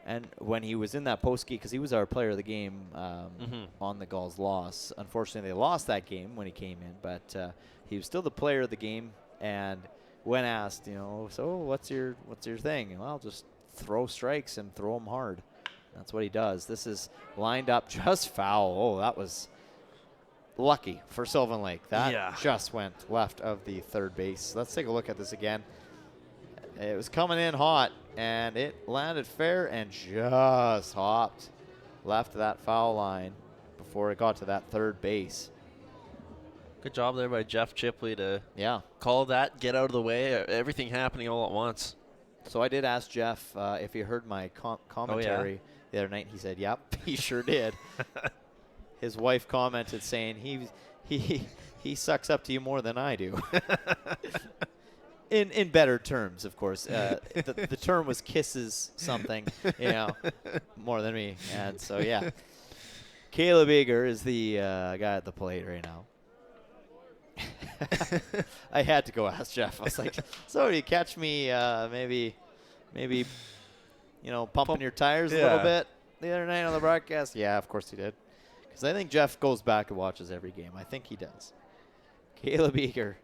S1: And when he was in that post-game, because he was our player of the game on the Gulls' loss. Unfortunately, they lost that game when he came in, but he was still the player of the game. And when asked, so what's your thing? Well, just throw strikes and throw them hard. That's what he does. This is lined up just foul. Oh, that was lucky for Sylvan Lake. That just went left of the third base. Let's take a look at this again. It was coming in hot, and it landed fair and just hopped left of that foul line before it got to that third base.
S5: Good job there by Jeff Chipley to call that, get out of the way, everything happening all at once.
S1: So I did ask Jeff if he heard my commentary the other night. He said, yep, he sure did. His wife commented saying he sucks up to you more than I do. In better terms, of course. The term was kisses something, more than me. And so, yeah. Caleb Eager is the guy at the plate right now. I had to go ask Jeff. I was like, so do you catch me maybe pumping your tires a little bit the other night on the broadcast? Yeah, of course he did. Because I think Jeff goes back and watches every game. I think he does. Caleb Eager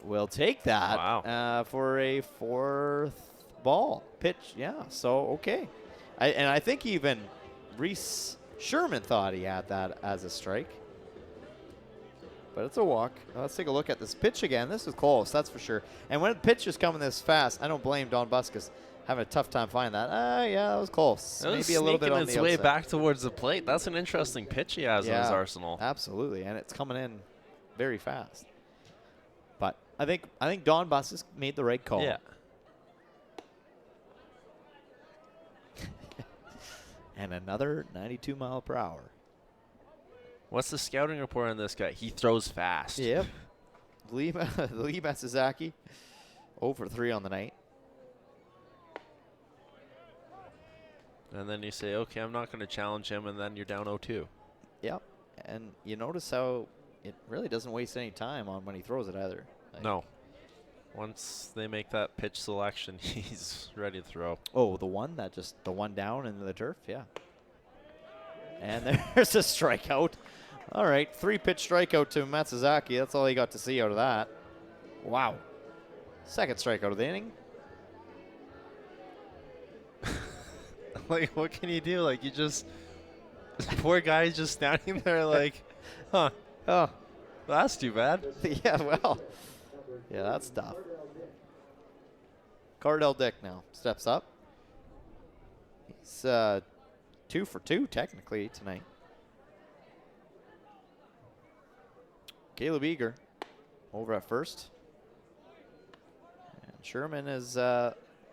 S1: will take that for a fourth ball pitch. Yeah, so okay. I think even Reese Sherman thought he had that as a strike. But it's a walk. Let's take a look at this pitch again. This is close, that's for sure. And when the pitch is coming this fast, I don't blame Don Buscus having a tough time finding that. Yeah, that was close.
S5: Maybe
S1: a little bit on the
S5: its way
S1: outside.
S5: back towards the plate. That's an interesting pitch he has in his arsenal.
S1: Absolutely, and it's coming in very fast. But I think Don Buscus made the right call.
S5: Yeah.
S1: And another 92 mile per hour.
S5: What's the scouting report on this guy? He throws fast.
S1: Yep. Lee Matsuzaki, 0 for 3 on the night.
S5: And then you say, okay, I'm not going to challenge him, and then you're down 0-2.
S1: Yep. And you notice how it really doesn't waste any time on when he throws it either.
S5: No. Once they make that pitch selection, he's ready to throw.
S1: Oh, the one down into the turf? Yeah. And there's a strikeout. All right, 3-pitch strikeout to Matsuzaki. That's all he got to see out of that. Wow. Second strikeout of the inning.
S5: Like, what can you do? Like, you just, poor guy's just standing there like, huh,
S1: Oh,
S5: that's too bad.
S1: yeah, well, yeah, that's tough. Cardell Dick now steps up. He's 2 for 2 technically tonight. Caleb Eager over at first. And Sherman has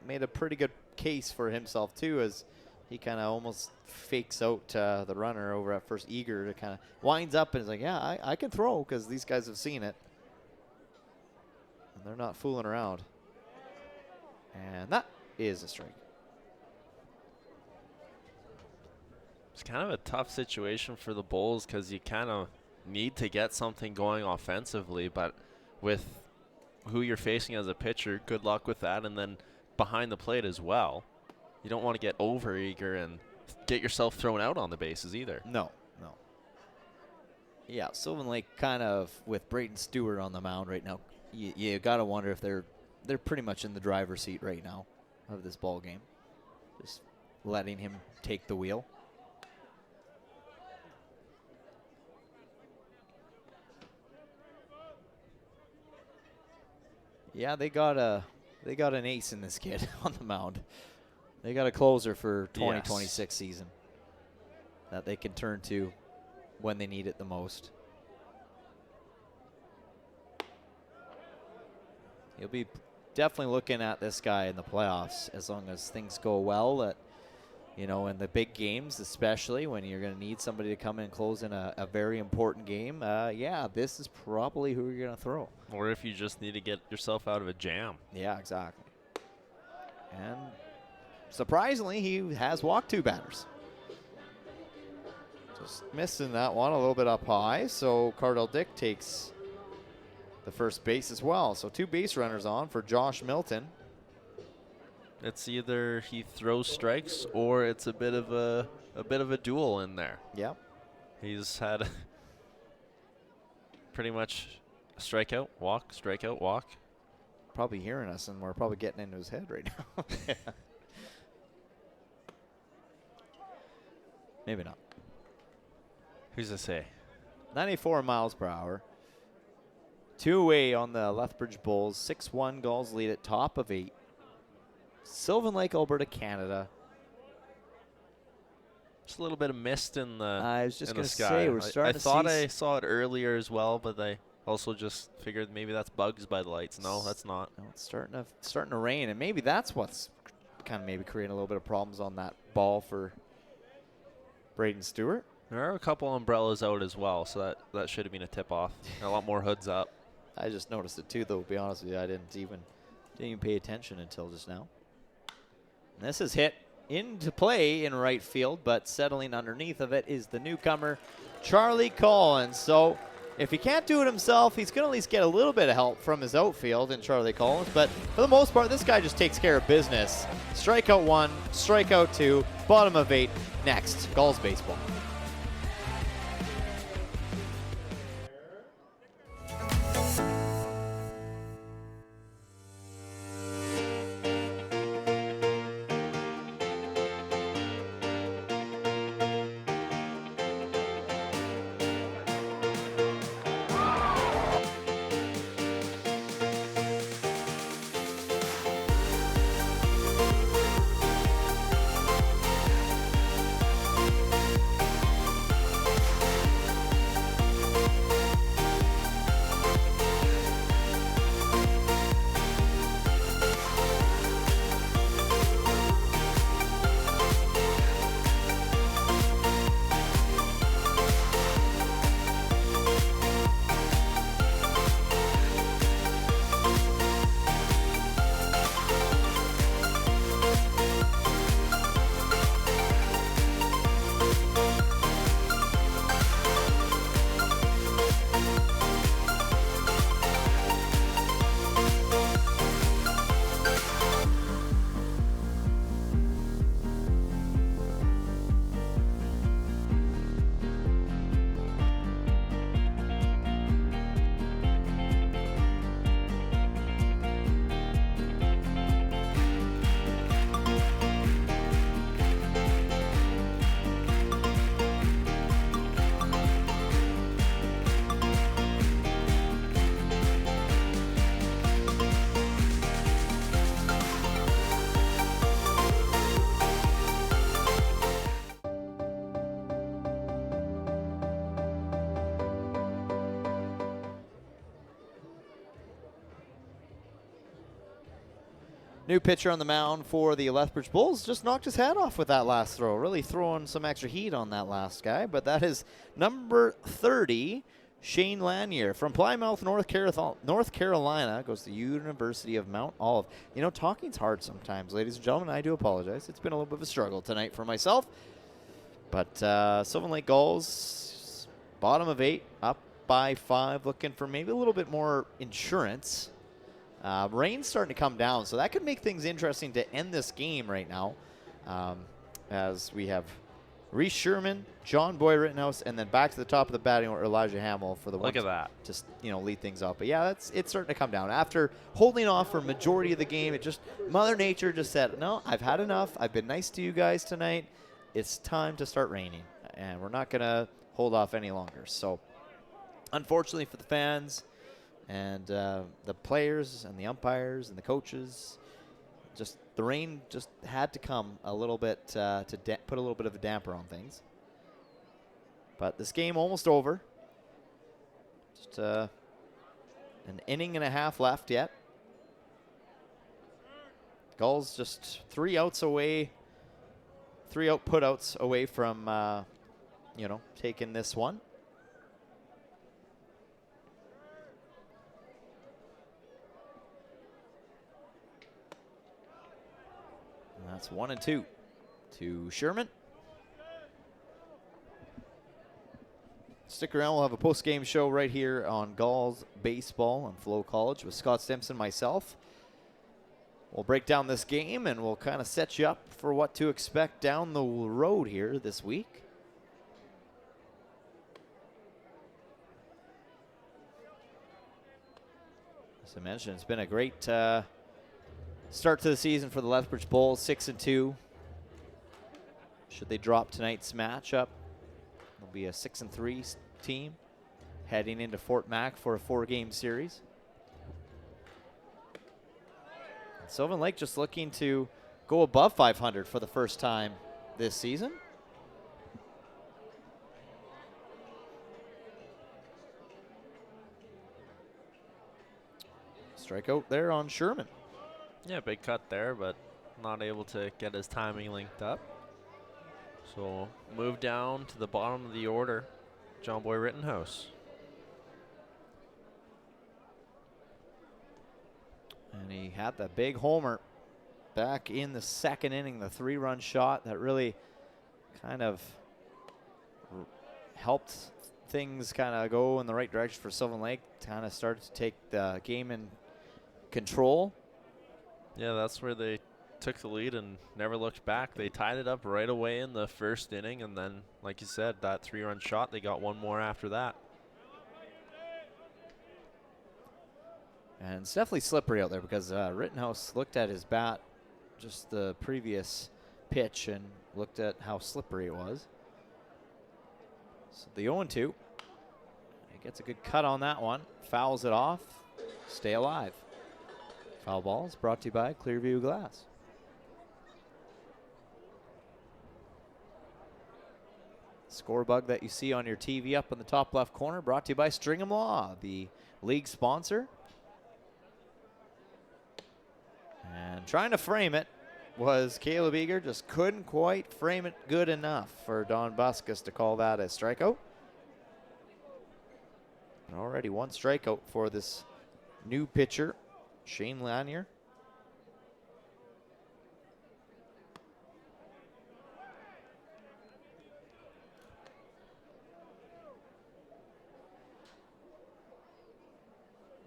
S1: made a pretty good case for himself too, as he kind of almost fakes out the runner over at first. Eager to kind of winds up and is like, yeah, I can throw, because these guys have seen it. And they're not fooling around. And that is a strike.
S5: It's kind of a tough situation for the Bulls because you kind of need to get something going offensively, but with who you're facing as a pitcher, good luck with that. And then behind the plate as well, you don't want to get over eager and get yourself thrown out on the bases either.
S1: No. Yeah, Sylvan Lake kind of with Brayden Stewart on the mound right now. You got to wonder if they're pretty much in the driver's seat right now of this ball game. Just letting him take the wheel. Yeah, they got an ace in this kid on the mound. They got a closer for 2026 season that they can turn to when they need it the most. You'll be definitely looking at this guy in the playoffs as long as things go well. That, you know, in the big games, especially when you're going to need somebody to come in and close in a very important game. Yeah, this is probably who you're going to throw.
S5: Or if you just need to get yourself out of a jam.
S1: Yeah, exactly. And surprisingly, he has walked 2 batters. Just missing that one a little bit up high. So Cardell Dick takes the first base as well. So 2 base runners on for Josh Milton.
S5: It's either he throws strikes or it's a bit of a duel in there.
S1: Yep.
S5: He's had pretty much strikeout, walk, strikeout, walk.
S1: Probably hearing us, and we're probably getting into his head right now. Maybe not.
S5: Who's to say?
S1: 94 miles per hour. 2 away on the Lethbridge Bulls. 6-1 Gulls lead at top of 8. Sylvan Lake, Alberta, Canada.
S5: Just a little bit of mist in the
S1: I was just
S5: going to
S1: say, we're starting to see.
S5: I thought I saw it earlier as well, but I also just figured maybe that's bugs by the lights. No, that's not.
S1: No, it's starting to rain, and maybe that's what's kind of maybe creating a little bit of problems on that ball for Brayden Stewart.
S5: There are a couple umbrellas out as well, so that should have been a tip-off. A lot more hoods up.
S1: I just noticed it too, though, to be honest with you. I didn't even pay attention until just now. And this is hit into play in right field, but settling underneath of it is the newcomer, Charlie Collins. So if he can't do it himself, he's going to at least get a little bit of help from his outfield in Charlie Collins. But for the most part, this guy just takes care of business. Strikeout 1, strikeout 2, bottom of 8. Next, Gulls baseball. New pitcher on the mound for the Lethbridge Bulls just knocked his head off with that last throw. Really throwing some extra heat on that last guy. But that is number 30, Shane Lanier from Plymouth, North Carolina. Goes to the University of Mount Olive. You know, talking's hard sometimes, ladies and gentlemen. I do apologize. It's been a little bit of a struggle tonight for myself. But Sylvan Lake Gulls, bottom of 8, up by 5, looking for maybe a little bit more insurance. Rain's starting to come down, so that could make things interesting to end this game right now. As we have Reese Sherman, John Boy Rittenhouse, and then back to the top of the batting order, Elijah Hamill for the
S5: Look at that.
S1: Just, lead things up. But yeah, it's starting to come down. After holding off for majority of the game, Mother Nature just said, no, I've had enough. I've been nice to you guys tonight. It's time to start raining, and we're not going to hold off any longer. So unfortunately for the fans, and the players and the umpires and the coaches, the rain just had to come a little bit to put a little bit of a damper on things. But this game almost over. Just an inning and a half left yet. Gulls just 3 outs away, 3 out putouts away from taking this one. That's 1-2 to Sherman. Stick around. We'll have a post-game show right here on Gulls Baseball on FloCollege with Scott Stimson, myself. We'll break down this game, and we'll kind of set you up for what to expect down the road here this week. As I mentioned, it's been a great start to the season for the Lethbridge Bulls, 6-2. Should they drop tonight's matchup, it'll be a 6-3 team heading into Fort Mac for a 4-game series. And Sylvan Lake just looking to go above 500 for the first time this season. Strikeout there on Sherman.
S5: Yeah, big cut there, but not able to get his timing linked up. So move down to the bottom of the order, John Boy Rittenhouse.
S1: And he had that big homer back in the second inning, the 3-run shot that really kind of helped things kind of go in the right direction for Sylvan Lake. Kind of started to take the game in control.
S5: Yeah, that's where they took the lead and never looked back. They tied it up right away in the first inning, and then, like you said, that 3-run shot, they got one more after that.
S1: And it's definitely slippery out there because Rittenhouse looked at his bat just the previous pitch and looked at how slippery it was. So the 0-2. He gets a good cut on that one. Fouls it off. Stay alive. Foul ball is brought to you by Clearview Glass. Score bug that you see on your TV up in the top left corner brought to you by Stringham Law, the league sponsor. And trying to frame it was Caleb Eager. Just couldn't quite frame it good enough for Don Buskus to call that a strikeout. And already one strikeout for this new pitcher, Shane Lanier.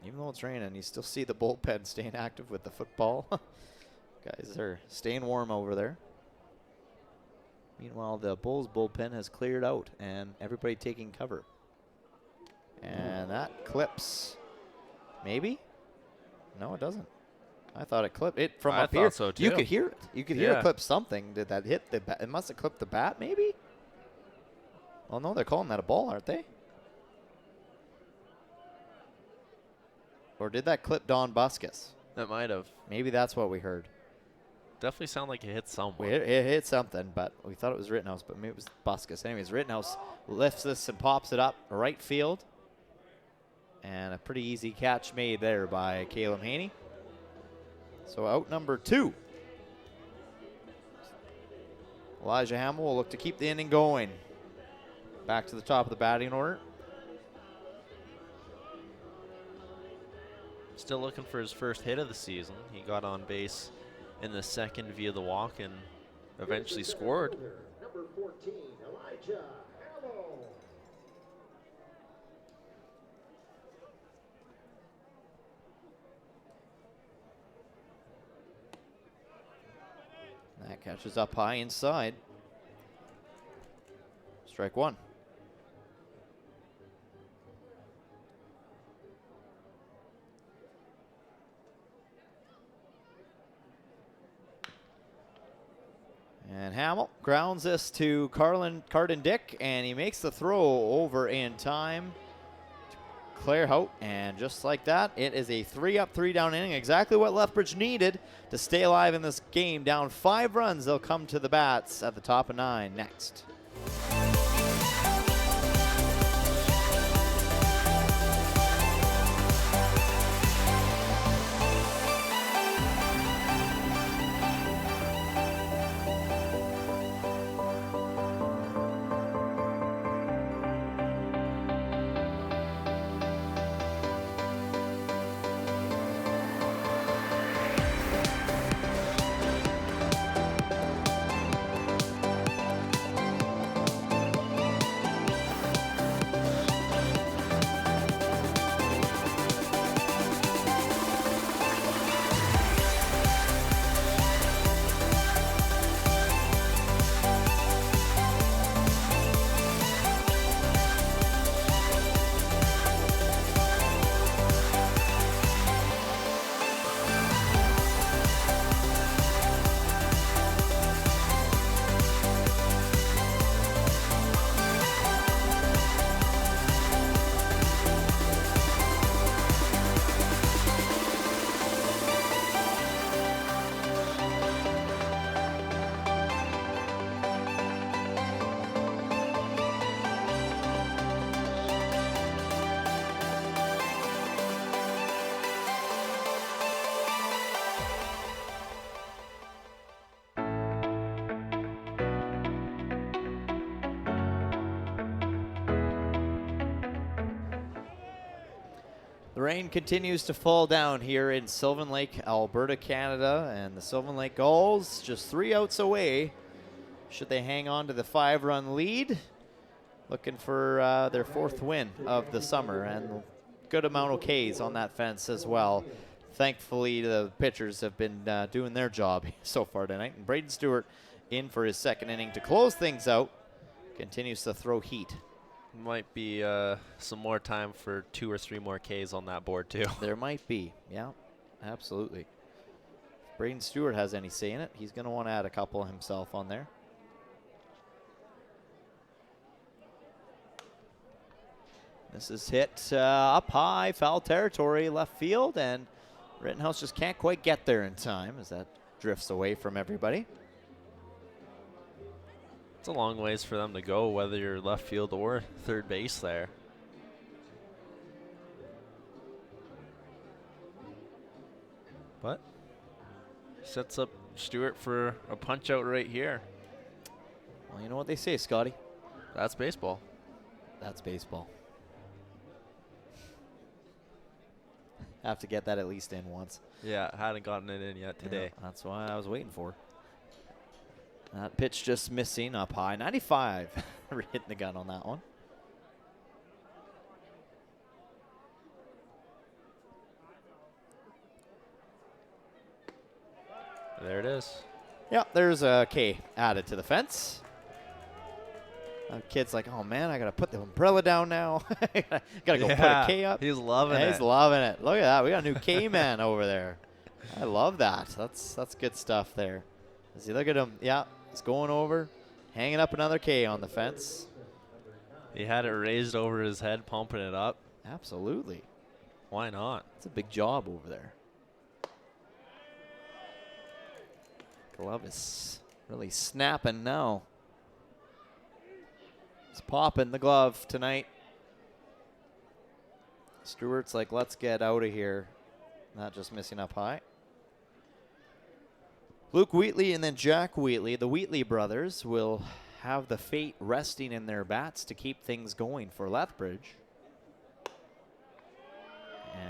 S1: Even though it's raining, you still see the bullpen staying active with the football. Guys are staying warm over there. Meanwhile, the Bulls bullpen has cleared out and everybody taking cover. And that clips. Maybe? No, it doesn't. I thought it clipped it from up here.
S5: I thought so too.
S1: You could hear it. You could hear it clip something. Did that hit the bat? It must have clipped the bat, maybe? Well, no, they're calling that a ball, aren't they? Or did that clip Don Buskus?
S5: That might have.
S1: Maybe that's what we heard.
S5: Definitely sound like it hit someone.
S1: It hit something, but we thought it was Rittenhouse, but maybe it was Buskus. Anyways, Rittenhouse lifts this and pops it up right field. And a pretty easy catch made there by Caleb Haney. So out number 2. Elijah Hamill will look to keep the inning going. Back to the top of the batting order.
S5: Still looking for his first hit of the season. He got on base in the second via the walk and eventually scored.
S12: Number 14, Elijah Hamill.
S1: That catches up high inside. Strike 1. And Hamill grounds this to Carden Dick, and he makes the throw over in time to Claire Hout. And just like that, it is a 3-up, 3-down inning, exactly what Lethbridge needed to stay alive in this game. Down 5 runs, they'll come to the bats at the top of 9 next. The rain continues to fall down here in Sylvan Lake, Alberta, Canada, and the Sylvan Lake Gulls just 3 outs away. Should they hang on to the 5-run lead? Looking for their 4th win of the summer, and good amount of Ks on that fence as well. Thankfully, the pitchers have been doing their job so far tonight. And Braden Stewart in for his 2nd inning to close things out. Continues to throw heat.
S5: Might be some more time for 2 or 3 more Ks on that board, too.
S1: There might be. Yeah, absolutely. If Braden Stewart has any say in it, he's going to want to add a couple himself on there. This is hit up high, foul territory, left field, and Rittenhouse just can't quite get there in time as that drifts away from everybody.
S5: It's a long ways for them to go, whether you're left field or third base there. But sets up Stewart for a punch out right here.
S1: Well, you know what they say, Scotty.
S5: That's baseball.
S1: That's baseball. Have to get that at least in once.
S5: Yeah, hadn't gotten it in yet today.
S1: Yeah, that's why I was waiting for. That pitch just missing up high. 95 hitting the gun on that one.
S5: There it is.
S1: Yep, there's a K added to the fence. Kid's like, oh man, I gotta put the umbrella down now. Gotta go put a K up.
S5: He's loving it.
S1: He's loving it. Look at that. We got a new K man over there. I love that. That's good stuff there. As you look at him, yeah, he's going over, hanging up another K on the fence.
S5: He had it raised over his head, pumping it up.
S1: Absolutely.
S5: Why not?
S1: It's a big job over there. Glove is really snapping now. It's popping the glove tonight. Stewart's like, let's get out of here. Not just missing up high. Luke Wheatley and then Jack Wheatley, the Wheatley brothers, will have the fate resting in their bats to keep things going for Lethbridge.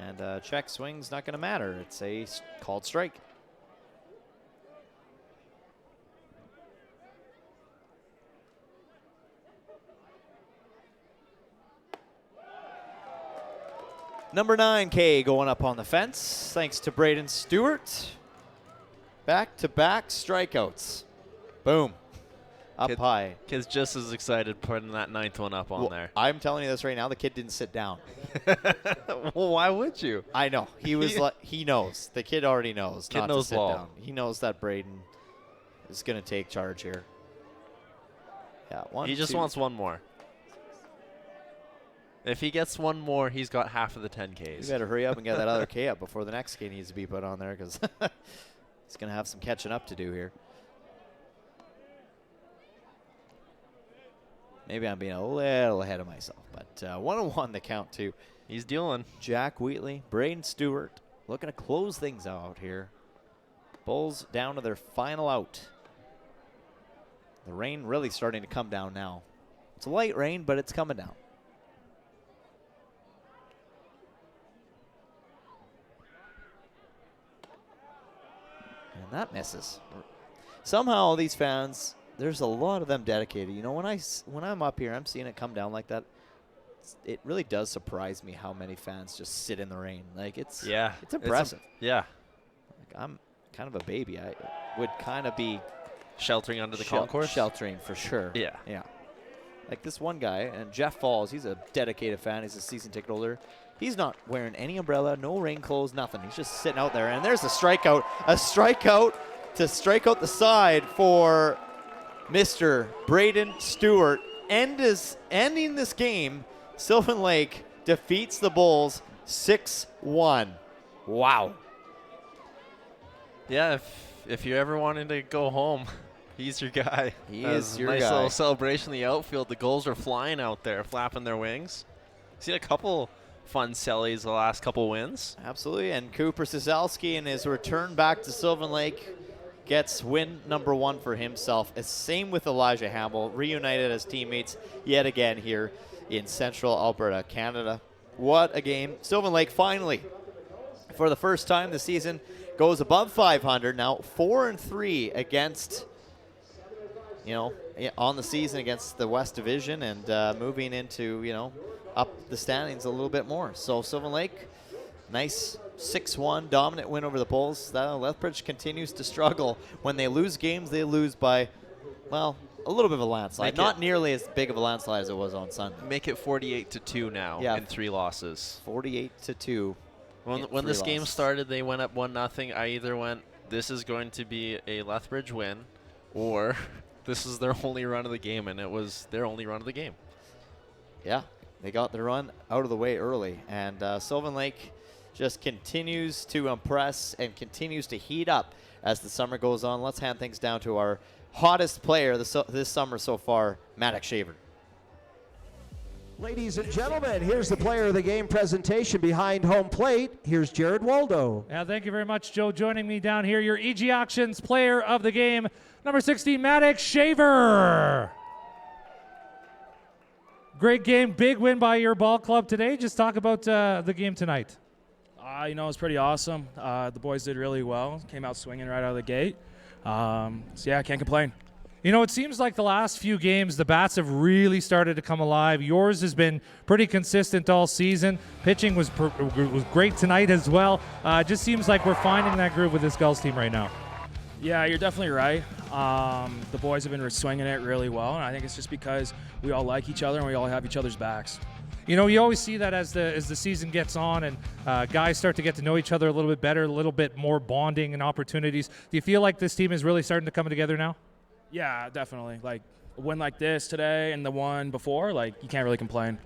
S1: And check swing's not going to matter. It's a called strike. Number 9K going up on the fence, thanks to Braden Stewart. Back-to-back strikeouts. Boom. Up high.
S5: Kid's just as excited putting that 9th one up on there.
S1: I'm telling you this right now, the kid didn't sit down.
S5: Well, why would you?
S1: I know. He was like, he knows. The kid already knows
S5: Kid
S1: not
S5: knows
S1: to sit
S5: ball.
S1: down. He knows that Braden is going to take charge here. Yeah,
S5: He just wants one more. If he gets one more, he's got half of the 10Ks.
S1: You better hurry up and get that other K up before the next K needs to be put on there, because he's going to have some catching up to do here. Maybe I'm being a little ahead of myself, but 1-1 the count to.
S5: He's dealing.
S1: Jack Wheatley, Braden Stewart looking to close things out here. Bulls down to their final out. The rain really starting to come down now. It's a light rain, but it's coming down. And that misses. Somehow these fans, there's a lot of them dedicated. You know, when I'm up here, I'm seeing it come down like that. It really does surprise me how many fans just sit in the rain. Like it's impressive.
S5: Yeah.
S1: Like I'm kind of a baby. I would kind of be
S5: sheltering under the concourse.
S1: Sheltering for sure.
S5: Yeah.
S1: Yeah. Like this one guy, and Jeff Falls, he's a dedicated fan. He's a season ticket holder. He's not wearing any umbrella, no rain clothes, nothing. He's just sitting out there. And there's a strikeout. A strikeout to strike out the side for Mr. Braden Stewart. Ending this game, Sylvan Lake defeats the Bulls 6-1. Wow.
S5: Yeah, if you ever wanted to go home, he's your guy.
S1: He is your
S5: nice
S1: guy.
S5: Little celebration in the outfield. The Gulls are flying out there, flapping their wings. Seen a couple fun sellies the last couple wins.
S1: Absolutely, and Cooper Cisalski in his return back to Sylvan Lake gets win number 1 for himself. Same with Elijah Hamill, reunited as teammates yet again here in Central Alberta, Canada. What a game. Sylvan Lake finally, for the first time this season, goes above 500. Now 4-3 against, on the season against the West Division, and moving into, up the standings a little bit more. So Sylvan Lake, nice 6-1 dominant win over the Bulls. Lethbridge continues to struggle. When they lose games, they lose by, well, a little bit of a landslide. Not nearly as big of a landslide as it was on Sunday.
S5: Make it 48-2 now in 3 losses.
S1: 48-2.
S5: When this game started, they went up 1-0. I either went, this is going to be a Lethbridge win, or this is their only run of the game, and it was their only run of the game.
S1: Yeah, they got the run out of the way early, and Sylvan Lake just continues to impress and continues to heat up as the summer goes on. Let's hand things down to our hottest player this summer so far, Maddox Shaver.
S12: Ladies and gentlemen, here's the player of the game presentation behind home plate. Here's Jared Waldo.
S13: Yeah, thank you very much, Joe. Joining me down here, your EG Auctions player of the game, number 16, Maddox Shaver. Great game, big win by your ball club today. Just talk about the game tonight.
S14: It was pretty awesome. The boys did really well. Came out swinging right out of the gate. So yeah, I can't complain.
S13: It seems like the last few games, the bats have really started to come alive. Yours has been pretty consistent all season. Pitching was great tonight as well. Just seems like we're finding that groove with this Gulls team right now.
S14: Yeah, you're definitely right. The boys have been swinging it really well, and I think it's just because we all like each other and we all have each other's backs.
S13: You always see that as the season gets on and guys start to get to know each other a little bit better, a little bit more bonding and opportunities. Do you feel like this team is really starting to come together now?
S14: Yeah, definitely. Like a win like this today and the one before, you can't really complain.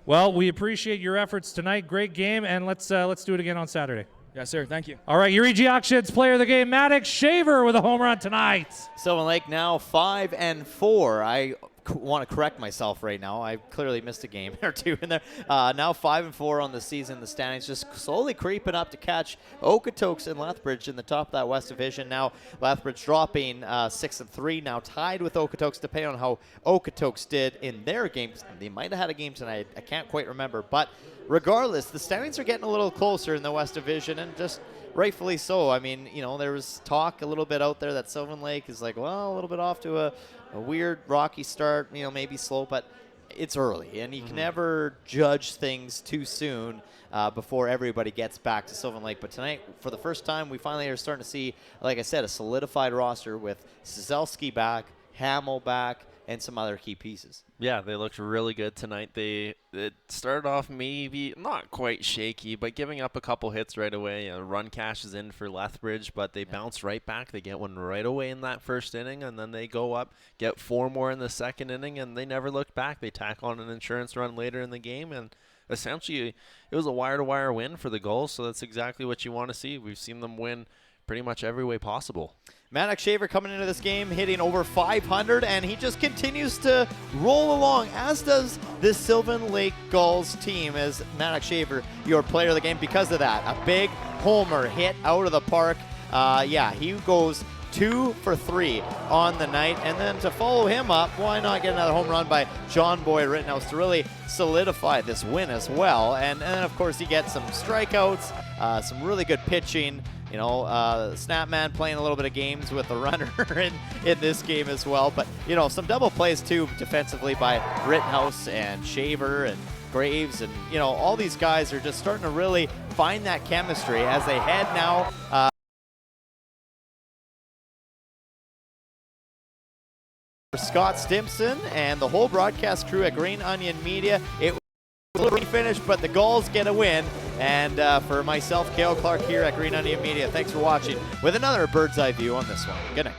S13: Well, we appreciate your efforts tonight. Great game, and let's do it again on Saturday.
S14: Yes, sir. Thank you.
S13: All right, your EG Auctions player of the game, Maddox Shaver, with a home run tonight.
S1: Sylvan Lake now 5-4. I want to correct myself right now. I clearly missed a game or two in there. Now 5-4 on the season. The standings just slowly creeping up to catch Okotoks and Lethbridge in the top of that West Division. Now Lethbridge dropping 6-3, now tied with Okotoks, depending on how Okotoks did in their games. They might have had a game tonight. I can't quite remember. But regardless, the standings are getting a little closer in the West Division, and just rightfully so. I mean, there was talk a little bit out there that Sylvan Lake is like, well, a little bit off to a weird rocky start, maybe slow, but it's early, and you can never judge things too soon before everybody gets back to Sylvan Lake. But tonight, for the first time, we finally are starting to see, like I said, a solidified roster with Sazelski back, Hamill back, and some other key pieces.
S5: Yeah, they looked really good tonight. It started off maybe not quite shaky, but giving up a couple hits right away. Run cash is in for Lethbridge, but they bounce right back. They get one right away in that first inning, and then they go up, get 4 more in the second inning, and they never looked back. They tack on an insurance run later in the game, and essentially it was a wire-to-wire win for the Gulls, so that's exactly what you want to see. We've seen them win pretty much every way possible.
S1: Maddox Shaver coming into this game hitting over 500, and he just continues to roll along, as does this Sylvan Lake Gulls team, as Maddox Shaver, your player of the game because of that. A big homer hit out of the park. He goes 2 for 3 on the night, and then to follow him up, why not get another home run by John Boyd Rittenhouse to really solidify this win as well. And then, of course, you get some strikeouts, some really good pitching. Snapman playing a little bit of games with the runner in this game as well. But, some double plays, too, defensively by Rittenhouse and Shaver and Graves. And, all these guys are just starting to really find that chemistry as they head now Scott Stimson and the whole broadcast crew at Green Onion Media. It was finished, but the Gulls get a win. And for myself, Cale Clark here at Green Onion Media, thanks for watching with another bird's eye view on this one. Good night.